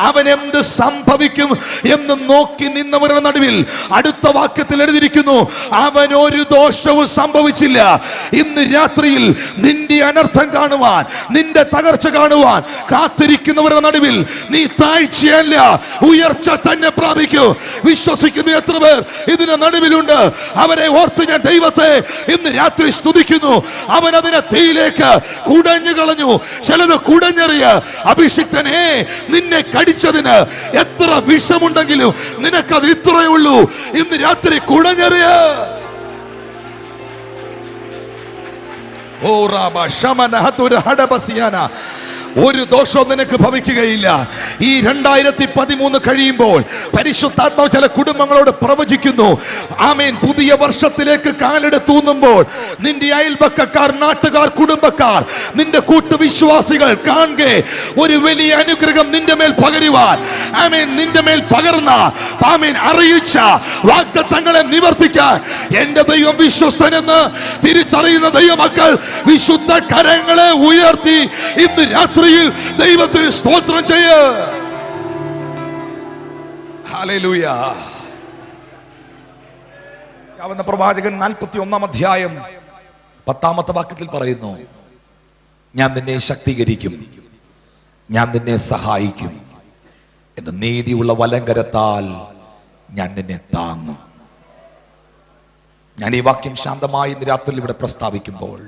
അവൻ എന്ത് സംഭവിക്കും എന്ന് നോക്കി നിന്നവരുടെ നടുവിൽ അടുത്ത വാക്യത്തിൽ എഴുതിയിരിക്കുന്നു, അവൻ ഒരു ദോഷവും സംഭവിച്ചില്ല. ഇന്ന് രാത്രിയിൽ നിന്റെ അനർത്ഥം കാണുവാൻ, നിന്റെ തകർച്ച കാണുവാൻ കാത്തിരിക്കുന്നവരുടെ നടുവിൽ നീ താഴ്ചയല്ല, ഉയർച്ച തന്നെ പ്രാപിക്കൂ. വിശ്വസിക്കുന്ന എത്ര പേർ ഇതിന് നടുവിലുണ്ട്? അവരെ ഓർത്ത് ഞാൻ ദൈവത്തെ ഇന്ന് രാത്രി സ്തുതിക്കുന്നു. അവൻ അതിനെ തീയിലേക്ക് കുടഞ്ഞു കളഞ്ഞു. ചിലത് കുടഞ്ഞെറിയ. അഭിഷിക്തനെ, നിന്നെ കടിച്ചതിന് എത്ര വിഷമുണ്ടെങ്കിലും നിനക്കത് ഇത്രയേ ഉള്ളൂ. ഇന്ന് രാത്രി കുടഞ്ഞെറിയ. ഓ റാബ ശമന ഹതുര ഹഡബസിയാന. ഒരു ദോഷവും നിനക്ക് ഭവിക്കുകയില്ല. ഈ 2013 കഴിയുമ്പോൾ പരിശുദ്ധാത്മാവ് ചില കുടുംബങ്ങളോട് പ്രവചിക്കുന്നു. ആമേൻ. പുതിയ വർഷത്തിലേക്ക് കാലെടുത്തൂന്നുമ്പോൾ നിന്റെ അയൽപക്കക്കാർ, നാട്ടുകാർ, കുടുംബക്കാർ, നിന്റെ കൂട്ടുവിശ്വാസികൾ കാണെ ഒരു വലിയ അനുഗ്രഹം നിന്റെ മേൽ പകരുവാൻ, ആമേൻ, നിന്റെ മേൽ പകർന്ന, ആമേൻ, അറിയിച്ച വാഗ്ദത്തങ്ങളെ നിവർത്തിക്കാൻ എന്റെ ദൈവം വിശ്വസ്തനെന്ന് തിരിച്ചറിയുന്ന ദൈവമക്കൾ വിശുദ്ധ കരങ്ങളെ ഉയർത്തി ഇന്ന് രാത്രി ദൈവത്തിന് സ്തോത്രം ചെയ്യ. ഹല്ലേലൂയ. യാവന്ന പ്രവാചകൻ 41 അധ്യായം 10 വാക്യത്തിൽ പറയുന്നു, ഞാൻ നിന്നെ ശക്തീകരിക്കും, ഞാൻ നിന്നെ സഹായിക്കും, എന്റെ നീതിയുള്ള വലങ്കരത്താൽ ഞാൻ നിന്നെ താങ്ങും. ഞാൻ ഈ വാക്യം ശാന്തമായി ഇന്ന് രാത്രി ഇവിടെ പ്രസ്താവിക്കുമ്പോൾ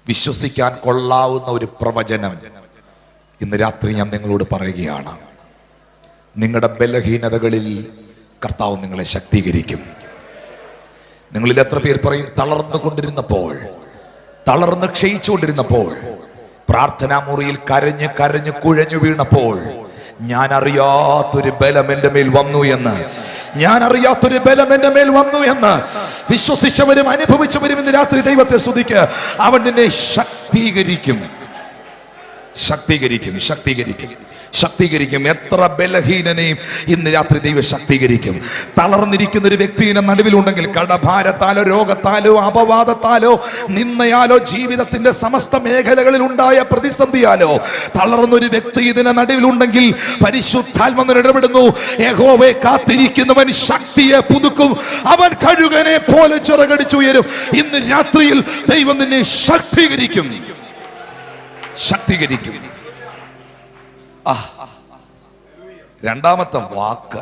വിശ്വസിക്കാൻ കൊള്ളാവുന്ന ഒരു പ്രവചനം ഇന്ന് രാത്രി ഞാൻ നിങ്ങളോട് പറയുകയാണ്. നിങ്ങളുടെ ബലഹീനതകളിൽ കർത്താവ് നിങ്ങളെ ശക്തീകരിക്കും. നിങ്ങളിൽ എത്ര പേർ പറയും, തളർന്നുകൊണ്ടിരുന്നപ്പോൾ, തളർന്ന് ക്ഷയിച്ചുകൊണ്ടിരുന്നപ്പോൾ, പ്രാർത്ഥനാ മുറിയിൽ കരഞ്ഞ് കുഴഞ്ഞു വീണപ്പോൾ, ഞാൻ അറിയാത്തൊരു ബലം എന്റെ മേൽ വന്നു എന്ന്, ഞാൻ അറിയാത്തൊരു ബലം എന്റെ മേൽ വന്നു എന്ന് വിശ്വസിച്ചവരും അനുഭവിച്ചവരും ഇന്ന് രാത്രി ദൈവത്തെ സ്തുതിക്ക്. അവൻ നിന്നെ ശക്തീകരിക്കും. എത്ര ബലഹീനനെയും ഇന്ന് രാത്രി ദൈവം ശക്തീകരിക്കും. തളർന്നിരിക്കുന്ന ഒരു വ്യക്തിയുടെ നടുവിലുണ്ടെങ്കിൽ, കടഭാരത്താലോ രോഗത്താലോ അപവാദത്താലോ നിന്നയാലോ ജീവിതത്തിന്റെ സമസ്ത മേഖലകളിൽ ഉണ്ടായ പ്രതിസന്ധിയാലോ തളർന്നൊരു വ്യക്തി ഇതിന്റെ നടുവിലുണ്ടെങ്കിൽ പരിശുദ്ധാത്മാവ് ഇടപെടുന്നു. യഹോവയെ കാത്തിരിക്കുന്നവൻ ശക്തിയെ പുതുക്കും, അവൻ കഴുകനെ പോലെ ചിറകടിച്ചുയരും. ഇന്ന് രാത്രിയിൽ ദൈവം നിന്നെ ശക്തീകരിക്കും. രണ്ടാമത്തെ വാക്ക്,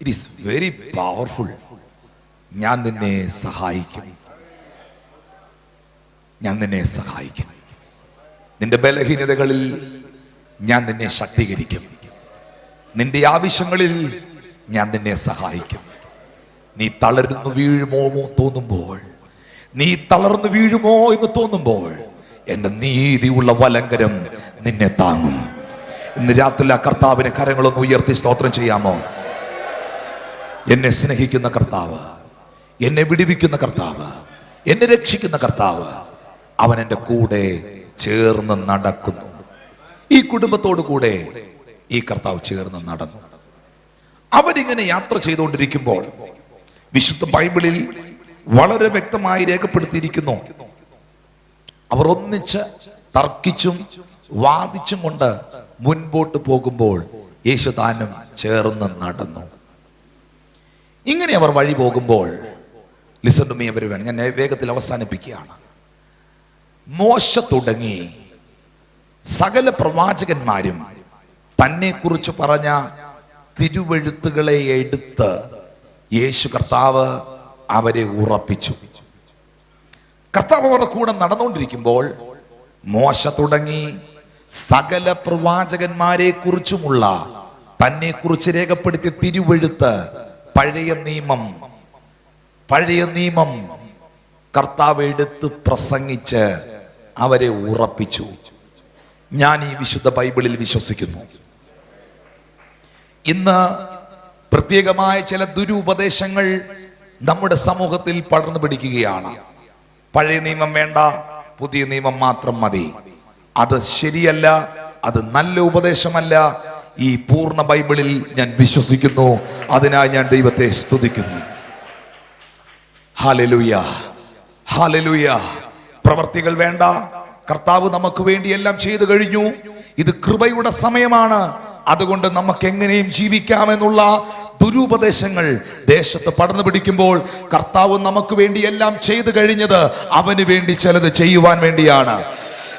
ഇറ്റ് ഈസ് വെരി പവർഫുൾ. ഞാൻ നിന്നെ സഹായിക്കും. നിന്റെ ബലഹീനതകളിൽ ഞാൻ നിന്നെ ശക്തീകരിക്കും. നിന്റെ ആവശ്യങ്ങളിൽ ഞാൻ നിന്നെ സഹായിക്കും. നീ തളർന്നു വീഴുമോ എന്ന് തോന്നുമ്പോൾ എന്റെ നീതിയുള്ള വലങ്കരം നിന്നെ താങ്ങും. ഇന്ന് രാത്രി ആ കർത്താവിനെ കരങ്ങളൊന്ന് ഉയർത്തി സ്തോത്രം ചെയ്യാമോ? എന്നെ സ്നേഹിക്കുന്ന കർത്താവ്, എന്നെ വിടുവിക്കുന്ന കർത്താവ്, എന്നെ രക്ഷിക്കുന്ന കർത്താവ്, അവൻ എൻ്റെ കൂടെ ചേർന്ന് നടക്കുന്നു. ഈ കുടുംബത്തോടു കൂടെ ഈ കർത്താവ് ചേർന്ന് നടന്നു. അവരിങ്ങനെ യാത്ര ചെയ്തുകൊണ്ടിരിക്കുമ്പോൾ വിശുദ്ധ ബൈബിളിൽ വളരെ വ്യക്തമായി രേഖപ്പെടുത്തിയിരിക്കുന്നു, അവർ ഒന്നിച്ച് തർക്കിച്ചും വാദിച്ചും കൊണ്ട് മുൻപോട്ട് പോകുമ്പോൾ യേശു താനും ചേർന്ന് നടന്നു. ഇങ്ങനെ അവർ വഴി പോകുമ്പോൾ, ലിസൺ ടു മീ എവരിവൺ, ഞാൻ വേഗത്തിൽ അവസാനിപ്പിക്കുകയാണ്. മോശ തുടങ്ങി സകല പ്രവാചകന്മാരും തന്നെ കുറിച്ച് പറഞ്ഞ തിരുവെഴുത്തുകളെ എടുത്ത് യേശു കർത്താവ് അവരെ ഉറപ്പിച്ചു. കർത്താവ് അവരുടെ കൂടെ നടന്നുകൊണ്ടിരിക്കുമ്പോൾ മോശ തുടങ്ങി സകല പ്രവാചകന്മാരെ കുറിച്ചുമുള്ള തന്നെ കുറിച്ച് രേഖപ്പെടുത്തിയ തിരുവെഴുത്ത്, പഴയ നിയമം കർത്താവ് എടുത്ത് പ്രസംഗിച്ച് അവരെ ഉറപ്പിച്ചു. ഞാൻ ഈ വിശുദ്ധ ബൈബിളിൽ വിശ്വസിക്കുന്നു. ഇന്ന് പ്രത്യേകമായ ചില ദുരുപദേശങ്ങൾ നമ്മുടെ സമൂഹത്തിൽ പടർന്നു പിടിക്കുകയാണ്. പഴയ നിയമം വേണ്ട, പുതിയ നിയമം മാത്രം മതി. അത് ശരിയല്ല, അത് നല്ല ഉപദേശമല്ല. ഈ പൂർണ്ണ ബൈബിളിൽ ഞാൻ വിശ്വസിക്കുന്നു. അതിനായി ഞാൻ ദൈവത്തെ സ്തുതിക്കുന്നു. Hallelujah, hallelujah. പ്രവർത്തികൾ വേണ്ട, കർത്താവ് നമുക്ക് വേണ്ടി എല്ലാം ചെയ്തു കഴിഞ്ഞു. ഇത് കൃപയുടെ സമയമാണ്, അതുകൊണ്ട് നമുക്ക് എങ്ങനെയും ജീവിക്കാമെന്നുള്ള ദുരുപദേശങ്ങൾ ദേശത്ത് പടർന്നു പിടിക്കുമ്പോൾ കർത്താവ് നമുക്ക് വേണ്ടി എല്ലാം ചെയ്തു കഴിഞ്ഞത് അവന് വേണ്ടി ചിലത് ചെയ്യുവാൻ വേണ്ടിയാണ്.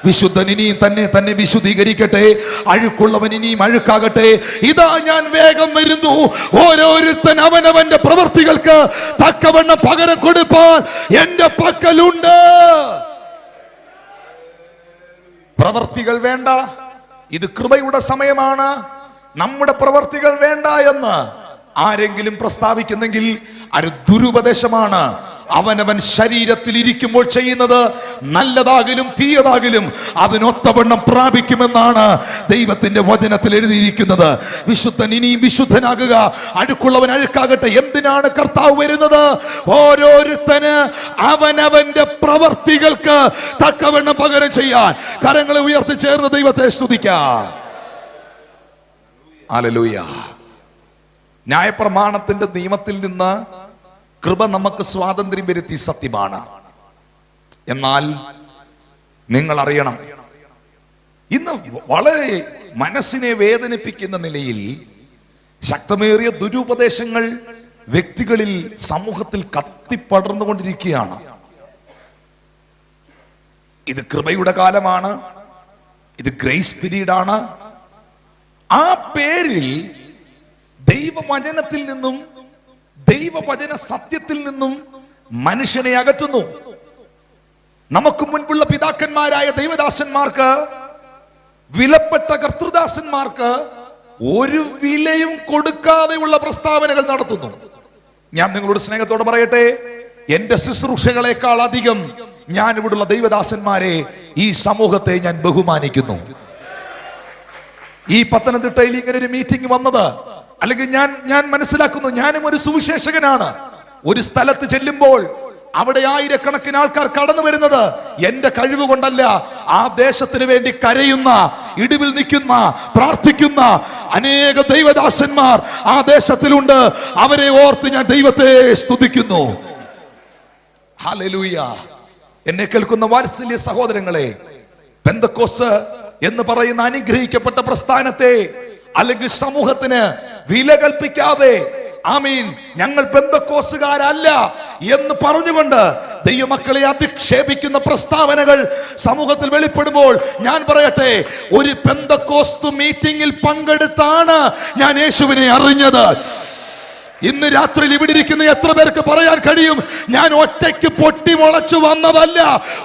വിശുദ്ധൻ ഇനിയും തന്നെ വിശുദ്ധീകരിക്കട്ടെ, അഴുക്കുള്ളവൻ ഇനിയും അഴുക്കാകട്ടെ. ഇതാ ഞാൻ വേഗം വരുന്നു, ഓരോരുത്തൻ അവനവന്റെ പ്രവൃത്തികൾക്ക് തക്കവണ്ണം പകരം കൊടുപ്പാൻ എന്റെ പക്കലുണ്ട്. പ്രവൃത്തികൾ വേണ്ട, ഇത് കൃപയുടെ സമയമാണ്. നമ്മുടെ പ്രവൃത്തികൾ വേണ്ട എന്ന് ആരെങ്കിലും പ്രസ്താവിക്കുന്നെങ്കിൽ അത് ദുരുപദേശമാണ്. അവനവൻ ശരീരത്തിൽ ഇരിക്കുമ്പോൾ ചെയ്യുന്നത് നല്ലതാകിലും തീയതാകിലും അതിനൊത്തവണ്ണം പ്രാപിക്കുമെന്നാണ് ദൈവത്തിന്റെ വചനത്തിൽ എഴുതിയിരിക്കുന്നത്. വിശുദ്ധൻ ഇനിയും വിശുദ്ധനാകുക, അഴുക്കുള്ളവൻ അഴുക്കാകട്ടെ. എന്തിനാണ് കർത്താവ് വരുന്നത്? ഓരോരുത്തന് അവനവന്റെ പ്രവർത്തികൾക്ക് തക്കവണ്ണം പകരം ചെയ്യാൻ. കരങ്ങളെ ഉയർത്തി ചേർന്ന് ദൈവത്തെ സ്തുതിക്കാം. ഹല്ലേലൂയ. ന്യായപ്രമാണത്തിന്റെ നിയമത്തിൽ നിന്ന് കൃപ നമുക്ക് സ്വാതന്ത്ര്യം വരുത്തി, സത്യമാണ്. എന്നാൽ നിങ്ങൾ അറിയണം, ഇന്ന് വളരെ മനസ്സിനെ വേദനിപ്പിക്കുന്ന നിലയിൽ ശക്തമേറിയ ദുരുപദേശങ്ങൾ വ്യക്തികളിൽ, സമൂഹത്തിൽ കത്തിപ്പടർന്നുകൊണ്ടിരിക്കുകയാണ്. ഇത് കൃപയുടെ കാലമാണ്, ഇത് ഗ്രേസ് പീരീഡാണ്. ആ പേരിൽ ദൈവവചനത്തിൽ നിന്നും ദൈവവചന സത്യത്തിൽ നിന്നും മനുഷ്യനെ അകറ്റുന്നു. നമുക്ക് മുൻപുള്ള പിതാക്കന്മാരായ ദൈവദാസന്മാർക്ക്, വിലപ്പെട്ട കർത്തൃദാസന്മാർക്ക് ഒരു വിലയും കൊടുക്കാതെയുള്ള പ്രസ്താവനകൾ നടത്തുന്നു. ഞാൻ നിങ്ങളോട് സ്നേഹത്തോടെ പറയട്ടെ, എന്റെ ശുശ്രൂഷകളെക്കാൾ അധികം ഞാൻ ഇവിടുള്ള ദൈവദാസന്മാരെ, ഈ സമൂഹത്തെ ഞാൻ ബഹുമാനിക്കുന്നു. ഈ പത്തനംതിട്ടയിൽ ഇങ്ങനെ ഒരു മീറ്റിംഗ് വന്നത്, അല്ലെങ്കിൽ ഞാൻ മനസ്സിലാക്കുന്നു, ഞാനും ഒരു സുവിശേഷകനാണ്. ഒരു സ്ഥലത്ത് ചെല്ലുമ്പോൾ അവിടെ ആയിരക്കണക്കിന് ആൾക്കാർ കടന്നു വരുന്നത് എന്റെ കഴിവ് കൊണ്ടല്ല, ആ ദേശത്തിന് വേണ്ടി കരയുന്ന, ഇടിവിൽ നിൽക്കുന്ന, പ്രാർത്ഥിക്കുന്ന അനേക ദൈവദാസന്മാർ ആ ദേശത്തിലുണ്ട്. അവരെ ഓർത്ത് ഞാൻ ദൈവത്തെ സ്തുതിക്കുന്നു. ഹല്ലേലൂയ. എന്നെ കേൾക്കുന്ന വാത്സല്യ സഹോദരങ്ങളെ, പെന്തക്കോസ്ത് എന്ന് പറയുന്ന അനുഗ്രഹിക്കപ്പെട്ട പ്രസ്ഥാനത്തെ അല്ലെങ്കിൽ സമൂഹത്തിന് വില കൽപ്പിക്കാതെ, ആമീൻ, ഞങ്ങൾ പെന്തക്കോസ്തുകാരല്ല എന്ന് പറഞ്ഞുകൊണ്ട് ദൈവമക്കളെ അധിക്ഷേപിക്കുന്ന പ്രസ്താവനകൾ സമൂഹത്തിൽ വെളിപ്പെടുമ്പോൾ ഞാൻ പറയട്ടെ, ഒരു പെന്തക്കോസ്തു മീറ്റിംഗിൽ പങ്കെടുത്താണ് ഞാൻ യേശുവിനെ അറിഞ്ഞത്. ഇന്ന് രാത്രിയിൽ ഇവിടെ ഇരിക്കുന്ന എത്ര പേർക്ക് പറയാൻ കഴിയും, ഞാൻ ഒറ്റയ്ക്ക് പൊട്ടിമുളച്ചു വന്നതല്ല,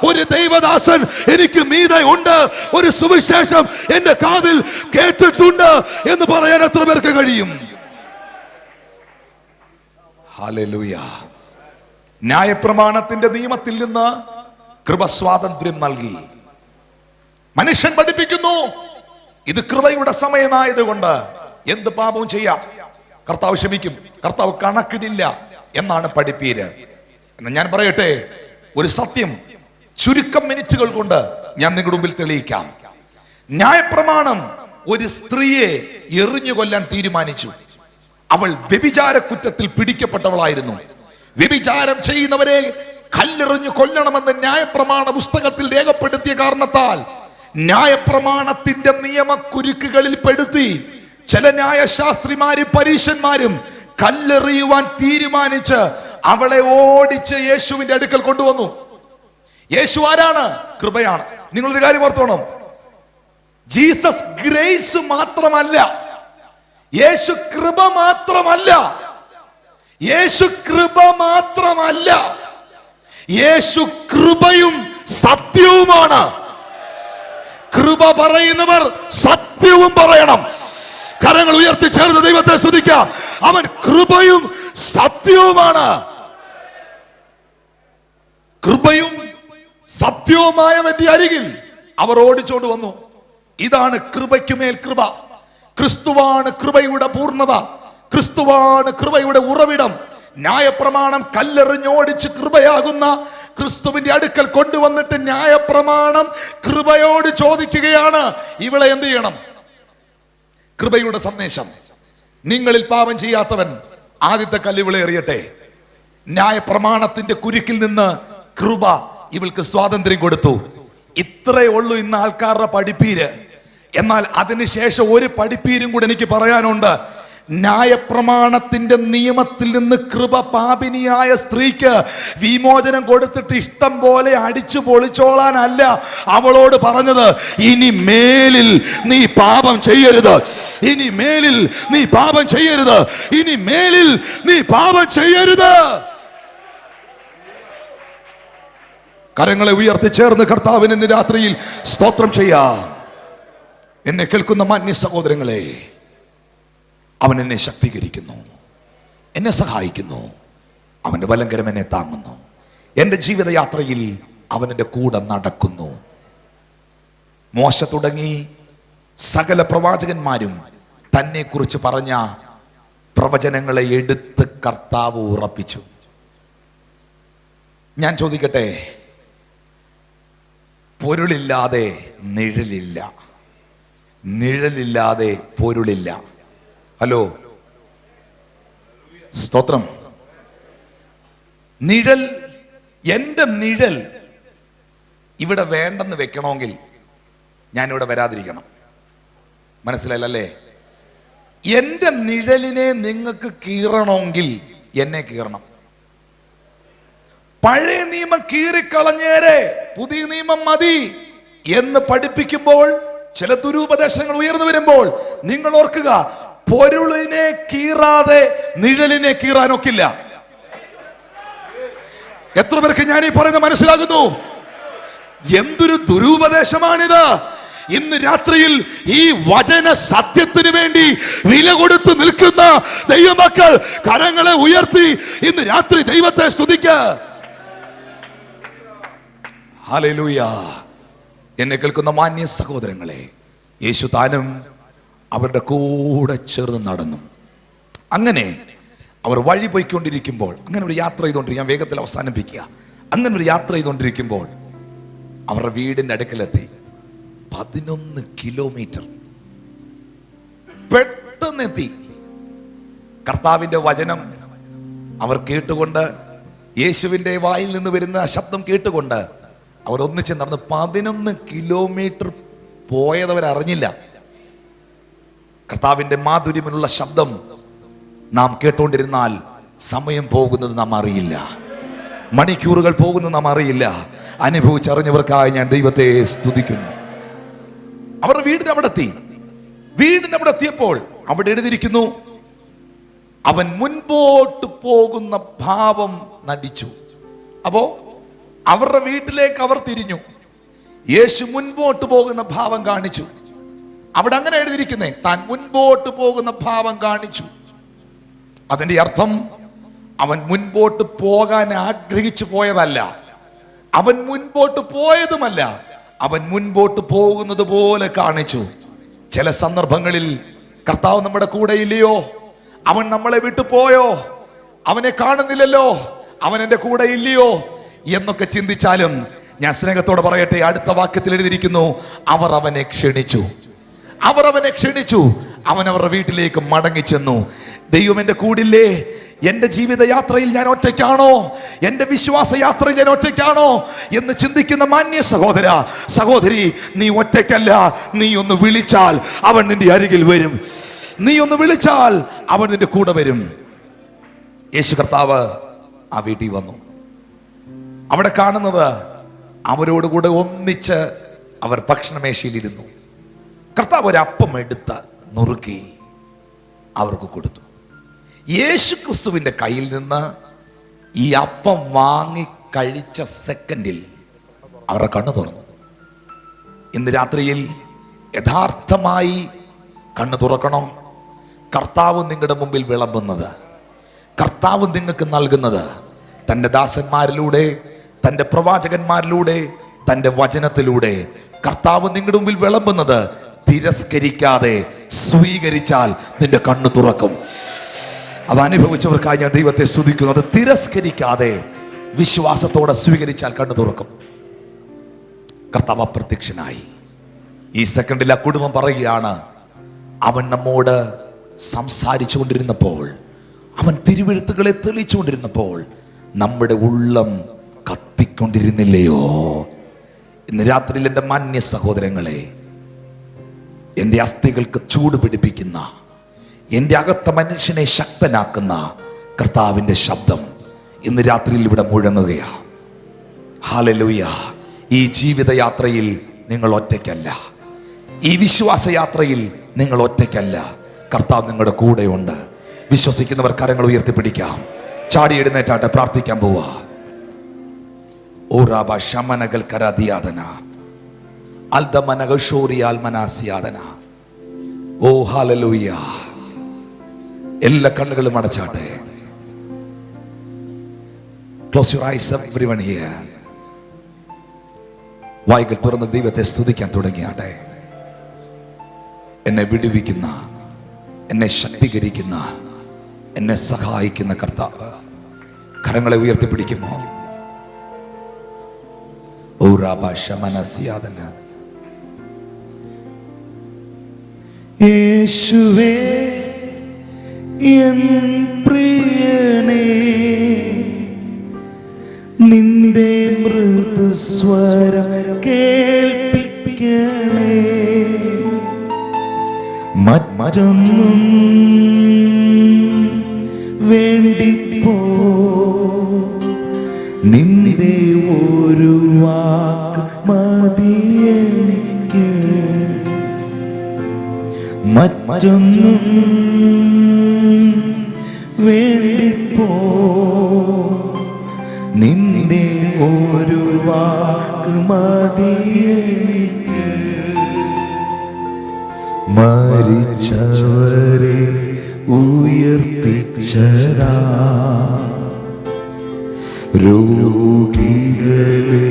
ഒരു ദൈവദാസൻ എനിക്ക് മീതെ ഉണ്ട്, ഒരു സുവിശേഷം എന്റെ കാതിൽ കേട്ടിട്ടുണ്ട് എന്ന് പറയാൻ എത്ര പേർക്ക് കഴിയും? ഹല്ലേലൂയ. ന്യായപ്രമാണത്തിന്റെ നിയമത്തിൽ നിന്ന് കൃപ സ്വാതന്ത്ര്യം നൽകി. മനുഷ്യൻ പഠിപ്പിക്കുന്നു, ഇത് കൃപയുടെ സമയമായതുകൊണ്ട് എന്ത് പാപവും ചെയ്യാം, കർത്താവ് ക്ഷമിക്കും, കർത്താവ് കണക്കിടില്ല എന്നാണ് പഠിപ്പീര്. എന്ന് ഞാൻ പറയട്ടെ, ഒരു സത്യം ചുരുക്കം മിനിറ്റുകൾ കൊണ്ട് ഞാൻ നിങ്ങളുടെ മുമ്പിൽ തെളിയിക്കാം. ന്യായപ്രമാണം ഒരു സ്ത്രീയെ എറിഞ്ഞു കൊല്ലാൻ തീരുമാനിച്ചു. അവൾ വ്യഭിചാര കുറ്റത്തിൽ പിടിക്കപ്പെട്ടവളായിരുന്നു. വ്യഭിചാരം ചെയ്യുന്നവരെ കല്ലെറിഞ്ഞു കൊല്ലണമെന്ന് ന്യായപ്രമാണ പുസ്തകത്തിൽ രേഖപ്പെടുത്തിയ കാരണത്താൽ ന്യായപ്രമാണത്തിന്റെ നിയമക്കുരുക്കുകളിൽ പെടുത്തി ചില ന്യായശാസ്ത്രിമാരും പരീശന്മാരും കല്ലെറിയുവാൻ തീരുമാനിച്ച് അവളെ ഓടിച്ച് യേശുവിന്റെ അടുക്കൽ കൊണ്ടുവന്നു. യേശു ആരാണ്? കൃപയാണ്. നിങ്ങളൊരു കാര്യം ഓർത്തോണം, ജീസസ് ഗ്രേസ് മാത്രമല്ല, യേശു കൃപ മാത്രമല്ല, യേശു കൃപ മാത്രമല്ല, യേശു കൃപയും സത്യവുമാണ്. കൃപ പറയുന്നവർ സത്യവും പറയണം. കരങ്ങൾ ഉയർത്തി ചേർന്ന് ദൈവത്തെ സ്തുതിക്കാം. അവൻ കൃപയും സത്യവുമാണ്. കൃപയും സത്യവുമായവന്റെ അരികിൽ അവർ ഓടിച്ചോണ്ട് വന്നു. ഇതാണ് കൃപയ്ക്കുമേൽ കൃപ. ക്രിസ്തുവാണ് കൃപയുടെ പൂർണ്ണത. ക്രിസ്തുവാണ് കൃപയുടെ ഉറവിടം. ന്യായപ്രമാണം കല്ലെറിഞ്ഞോടിച്ച് കൃപയാകുന്ന ക്രിസ്തുവിന്റെ അടുക്കൽ കൊണ്ടുവന്നിട്ട് ന്യായപ്രമാണം കൃപയോട് ചോദിക്കുകയാണ്, ഇവളെ എന്ത് ചെയ്യണം? കൃപയുടെ സന്ദേശം. നിങ്ങളിൽ പാപം ചെയ്യാത്തവൻ ആദ്യത്തെ കല്ലിവളെ എറിയട്ടെ. ന്യായപ്രമാണത്തിന്റെ കുരുക്കിൽ നിന്ന് കൃപ ഇവൾക്ക് സ്വാതന്ത്ര്യം കൊടുത്തു. ഇത്രയേ ഉള്ളൂ ഇന്ന് ആൾക്കാരുടെ പഠിപ്പീര്. എന്നാൽ അതിനുശേഷം ഒരു പഠിപ്പീരും കൂടെ എനിക്ക് പറയാനുണ്ട്. ന്യായപ്രമാണത്തിന്റെ നിയമത്തിൽ നിന്ന് കൃപ പാപിനിയായ സ്ത്രീക്ക് വിമോചനം കൊടുത്തിട്ട് ഇഷ്ടം പോലെ അടിച്ചു പൊളിച്ചോളാനല്ല അവളോട് പറഞ്ഞത്. ഇനി മേലിൽ നീ പാപം ചെയ്യരുത്, ഇനി മേലിൽ നീ പാപം ചെയ്യരുത്, ഇനി മേലിൽ നീ പാപം ചെയ്യരുത്. കരങ്ങളെ ഉയർത്തി ചേർന്ന് കർത്താവിന് ഇന്ന് രാത്രിയിൽ സ്തോത്രം ചെയ്യാം. എന്നെ കേൾക്കുന്ന മാന്യ സഹോദരങ്ങളെ, അവൻ എന്നെ ശക്തീകരിക്കുന്നു, എന്നെ സഹായിക്കുന്നു, അവന്റെ വലങ്കരം എന്നെ താങ്ങുന്നു. എന്റെ ജീവിതയാത്രയിൽ അവൻ എൻ്റെ കൂടെ നടക്കുന്നു. മോശ തുടങ്ങി സകല പ്രവാചകന്മാരും തന്നെ കുറിച്ച് പറഞ്ഞ പ്രവചനങ്ങളെ എടുത്ത് കർത്താവ് ഉറപ്പിച്ചു. ഞാൻ ചോദിക്കട്ടെ, പൊരുളില്ലാതെ നിഴലില്ല, നിഴലില്ലാതെ പൊരുളില്ല. ഹലോ, സ്തോത്രം. നിഴൽ, എന്റെ നിഴൽ ഇവിടെ വേണ്ടെന്ന് വെക്കണമെങ്കിൽ ഞാനിവിടെ വരാതിരിക്കണം. മനസ്സിലായല്ലേ? എന്റെ നിഴലിനെ നിങ്ങൾക്ക് കീറണമെങ്കിൽ എന്നെ കീറണം. പഴയ നിയമം കീറിക്കളഞ്ഞേരെ പുതിയ നിയമം മതി എന്ന് പഠിപ്പിക്കുമ്പോൾ ചില ദുരുപദേശങ്ങൾ ഉയർന്നു വരുമ്പോൾ നിങ്ങൾ ഓർക്കുക, പൊരുളിനെ കീറാതെ നിഴലിനെ കീറാനൊക്കില്ല. എത്ര പേർക്ക് ഞാൻ ഈ പറയുന്നത് മനസ്സിലാകുന്നു? എന്തൊരു ദുരുപദേശമാണിത്! ഇന്ന് രാത്രിയിൽ ഈ വചന സത്യത്തിന് വേണ്ടി വില കൊടുത്ത് നിൽക്കുന്ന ദൈവമക്കൾ കരങ്ങളെ ഉയർത്തി ഇന്ന് രാത്രി ദൈവത്തെ സ്തുതിക്ക. ഹല്ലേലൂയ. എന്നെ കേൾക്കുന്ന മാന്യ സഹോദരങ്ങളെ, യേശു താനും അവരുടെ കൂടെ ചേർന്ന് നടന്നു. അങ്ങനെ അവർ വഴി പോയിക്കൊണ്ടിരിക്കുമ്പോൾ, അങ്ങനെ ഒരു യാത്ര ചെയ്തുകൊണ്ടിരിക്കുക, ഞാൻ വേഗത്തിൽ അവസാനിപ്പിക്കുക. അങ്ങനെ ഒരു യാത്ര ചെയ്തുകൊണ്ടിരിക്കുമ്പോൾ അവരുടെ വീടിന്റെ അടുക്കലെത്തി. 11 കിലോമീറ്റർ പെട്ടെന്നെത്തി. കർത്താവിന്റെ വചനം അവർ കേട്ടുകൊണ്ട്, യേശുവിന്റെ വായിൽ നിന്ന് വരുന്ന ശബ്ദം കേട്ടുകൊണ്ട് അവർ ഒന്നിച്ച് നടന്ന് 11 കിലോമീറ്റർ പോയതവരറിഞ്ഞില്ല. കർത്താവിന്റെ മാധുര്യമുള്ള ശബ്ദം നാം കേട്ടുകൊണ്ടിരുന്നാൽ സമയം പോകുന്നത് നാം അറിയില്ല, മണിക്കൂറുകൾ പോകുന്നത് നാം അറിയില്ല. അനുഭവിച്ചറിഞ്ഞവർക്കായി ഞാൻ ദൈവത്തെ സ്തുതിക്കുന്നു. അവരുടെ വീടിന് അവിടെ എത്തി. വീടിന് അവിടെ എത്തിയപ്പോൾ അവിടെ എഴുതിയിരിക്കുന്നു, അവൻ മുൻപോട്ട് പോകുന്ന ഭാവം നടിച്ചു. അപ്പോ അവരുടെ വീട്ടിലേക്ക് അവർ തിരിഞ്ഞു. യേശു മുൻപോട്ട് പോകുന്ന ഭാവം കാണിച്ചു. അവിടെ അങ്ങനെ എഴുതിയിരിക്കുന്നേ, താൻ മുൻപോട്ട് പോകുന്ന ഭാവം കാണിച്ചു. അതിന്റെ അർത്ഥം അവൻ മുൻപോട്ട് പോകാൻ ആഗ്രഹിച്ചു പോയതല്ല, അവൻ മുൻപോട്ട് പോയതുമല്ല, അവൻ മുൻപോട്ട് പോകുന്നത് പോലെ കാണിച്ചു. ചില സന്ദർഭങ്ങളിൽ കർത്താവ് നമ്മുടെ കൂടെ ഇല്ലയോ? അവൻ നമ്മളെ വിട്ടു പോയോ? അവനെ കാണുന്നില്ലല്ലോ, അവൻ എൻ്റെ കൂടെ ഇല്ലയോ എന്നൊക്കെ ചിന്തിച്ചാലും ഞാൻ സ്നേഹത്തോടെ പറയട്ടെ, അടുത്ത വാക്യത്തിൽ എഴുതിയിരിക്കുന്നു, അവർ അവനെ ക്ഷണിച്ചു. അവർ അവനെ ക്ഷണിച്ചു. അവൻ അവരുടെ വീട്ടിലേക്ക് മടങ്ങിച്ചെന്നു. ദൈവം എൻ്റെ കൂടില്ലേ? എൻ്റെ ജീവിതയാത്രയിൽ ഞാൻ ഒറ്റയ്ക്കാണോ? എൻ്റെ വിശ്വാസ യാത്രയിൽ ഞാൻ ഒറ്റയ്ക്കാണോ എന്ന് ചിന്തിക്കുന്ന മാന്യ സഹോദര, സഹോദരി, നീ ഒറ്റയ്ക്കല്ല. നീ ഒന്ന് വിളിച്ചാൽ അവൻ നിന്റെ അരികിൽ വരും. നീ ഒന്ന് വിളിച്ചാൽ അവൻ നിന്റെ കൂടെ വരും. യേശു കർത്താവ് ആ വീട്ടിൽ വന്നു. അവിടെ കാണുന്നത്, അവരോടുകൂടെ ഒന്നിച്ച് അവർ ഭക്ഷണമേശയിലിരുന്നു. കർത്താവ് ഒരു അപ്പം എടുത്ത് നുറുക്കി അവർക്ക് കൊടുത്തു. യേശു ക്രിസ്തുവിന്റെ കയ്യിൽ നിന്ന് ഈ അപ്പം വാങ്ങി കഴിച്ച സെക്കൻഡിൽ അവരുടെ കണ്ണു തുറന്നു. ഇന്ന് രാത്രിയിൽ യഥാർത്ഥമായി കണ്ണു തുറക്കണം. കർത്താവ് നിങ്ങളുടെ മുമ്പിൽ വിളമ്പുന്നത്, കർത്താവ് നിങ്ങൾക്ക് നൽകുന്നത് തൻ്റെ ദാസന്മാരിലൂടെ, തൻ്റെ പ്രവാചകന്മാരിലൂടെ, തൻ്റെ വചനത്തിലൂടെ കർത്താവ് നിങ്ങളുടെ മുമ്പിൽ വിളമ്പുന്നത് തിരസ്കരിക്കാതെ സ്വീകരിച്ചാൽ നിന്റെ കണ്ണു തുറക്കും. അത് അനുഭവിച്ചവർക്കായി ഞാൻ ദൈവത്തെ സ്തുതിക്കുന്നു. അത് തിരസ്കരിക്കാതെ വിശ്വാസത്തോടെ സ്വീകരിച്ചാൽ കണ്ണു തുറക്കും. കർത്താവ് അപ്രത്യക്ഷനായി. ഈ സെക്കൻഡിൽ ആ കുടുംബം പറയുകയാണ്, അവൻ നമ്മോട് സംസാരിച്ചു കൊണ്ടിരുന്നപ്പോൾ, അവൻ തിരുവെഴുത്തുകളെ തെളിച്ചുകൊണ്ടിരുന്നപ്പോൾ നമ്മുടെ ഉള്ളം കത്തിക്കൊണ്ടിരുന്നില്ലയോ? ഇന്ന് രാത്രിയിൽ എൻ്റെ മാന്യ സഹോദരങ്ങളെ, എൻ്റെ അസ്ഥികൾക്ക് ചൂട് പിടിപ്പിക്കുന്ന, എൻ്റെ അകത്ത മനുഷ്യനെ ശക്തനാക്കുന്ന കർത്താവിൻ്റെ ശബ്ദം ഇന്ന് രാത്രിയിൽ ഇവിടെ മുഴങ്ങുകയാ. ഹല്ലേലൂയ. ഈ ജീവിതയാത്രയിൽ നിങ്ങൾ ഒറ്റയ്ക്കല്ല. ഈ വിശ്വാസയാത്രയിൽ നിങ്ങൾ ഒറ്റയ്ക്കല്ല. കർത്താവ് നിങ്ങളുടെ കൂടെയുണ്ട്. വിശ്വസിക്കുന്നവർ കരങ്ങൾ ഉയർത്തിപ്പിടിക്കാം. ചാടി എഴുന്നേറ്റാട്ടെ, പ്രാർത്ഥിക്കാൻ പോവാ. ഓറാബ ശമനകൾ കരാദിയാദന അൽദമനഗഷോറിയാൽ മനാസിയാദന. ഓ ഹല്ലേലൂയ. എല്ലാ കണ്ണുകളും അടച്ചാട്ടെ. Close your eyes, everyone here. വായ്കൾ തുറന്ന് ദൈവത്തെ സ്തുതിക്കാൻ തുടങ്ങിയാട്ടെ. എന്നെ വിടുവിക്കുന്ന, എന്നെ ശക്തീകരിക്കുന്ന, എന്നെ സഹായിക്കുന്ന കർത്താവ്. കരങ്ങളെ ഉയർത്തിപ്പിടിക്കുമോ? യേശുവേ എൻ പ്രിയനേ, നിന്റെ മൃദുസ്വരം കേൾപ്പിക്കണേ. മറ്റൊന്നും വേണ്ടിപ്പോ നിന്റെ ഒരു വാക്ക് മതിയെനിക്ക്. മറ്റൊന്നും വേണ്ടിപ്പോ നിന്റെ ഒരു വാക്ക് മതിയെനിക്ക്. മരിച്ചവരെ ഉയർപ്പിച്ചതാ, രോഗികളെ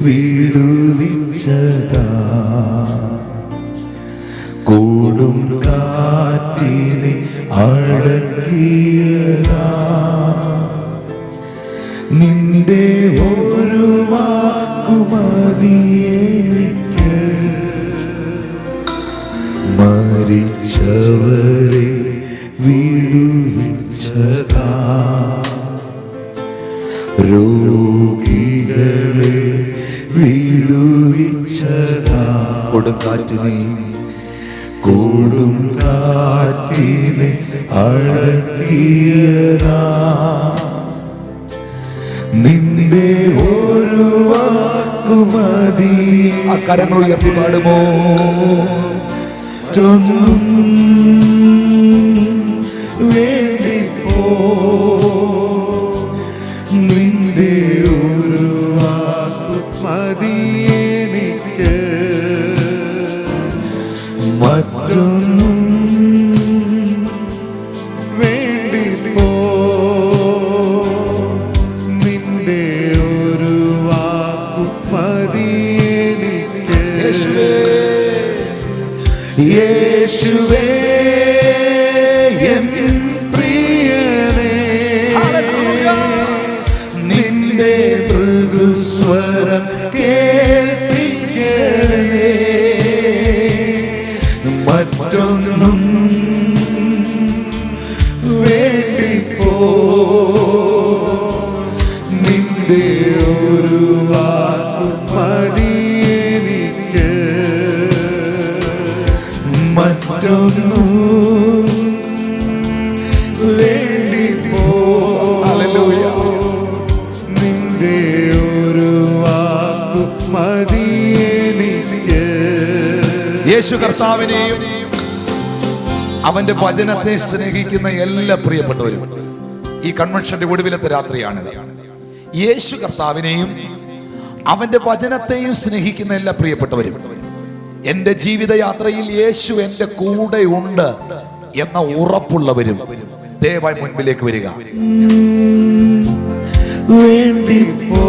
വിടുവിച്ചതാ, കൊടും കാറ്റിനെ അടക്കിയതാ, നിന്റെ ഒരു വാക്കുമതിയെനിക്ക്. മരിച്ചവരെ വിടുവിച്ചതാ, രോഗികളെ വിടുവിച്ചതാ, കൊടുങ്കാറ്റിനെ അടക്കിയതാ, നിന്റെ ഒരു വാക്കുമതി. ആ കരങ്ങൾ ഉയർത്തി പാടുമോ? ഒന്നും വേണ്ടിപ്പോ നിന്റെ ഒരു വാക്കുമതിയെനിക്ക്. മറ്റൊന്നും വേണ്ടിപ്പോ നിന്റെ ഒരു വാക്കുമതിയെനിക്ക്. യേശുവേ എൻ പ്രിയനേ, യേശു കർത്താവിനെയും അവന്റെ വചനത്തെ സ്നേഹിക്കുന്ന എല്ലാ പ്രിയപ്പെട്ടവരും, ഈ കൺവെൻഷന്റെ ഒടുവിലത്തെ രാത്രിയാണിത്. യേശു കർത്താവിനെയും അവന്റെ വചനത്തെയും സ്നേഹിക്കുന്ന എല്ലാ പ്രിയപ്പെട്ടവരും, എന്റെ ജീവിതയാത്രയിൽ യേശു എന്റെ കൂടെ ഉണ്ട് എന്ന ഉറപ്പുള്ളവരും ദയവായി മുൻപിലേക്ക് വരിക. വേണ്ടിപ്പോ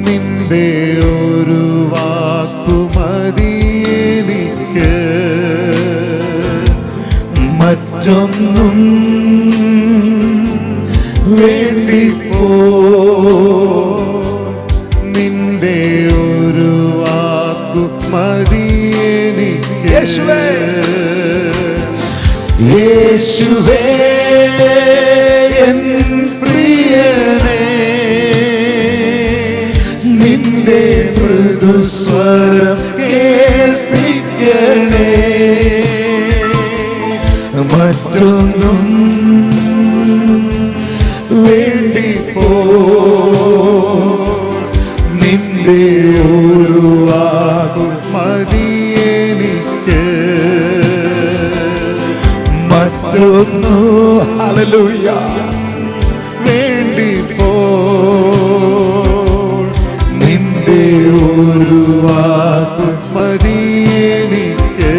നിന്റെ ഒരു വാക്കുമതി എനിക്ക്, മറ്റൊന്നും വേണ്ടിപ്പോ നിന്റെ ഒരു വാക്കുമതി എനിക്ക്. യേശുവേ, യേശുവേ എൻ പ്രിയനേ, നിന്റെ മൃദുസ്വരം കേൾപ്പിക്കണേ, മറ്റൊന്നും വേണ്ടിപ്പോ നിന്റെ ഒരു വാക്കു മതി എനിക്ക്, മറ്റൊന്നു ഹല്ലേലൂയ വേണ്ടിപ്പോ നിന്റെ ഒരു വാക്കു മതി എനിക്ക്.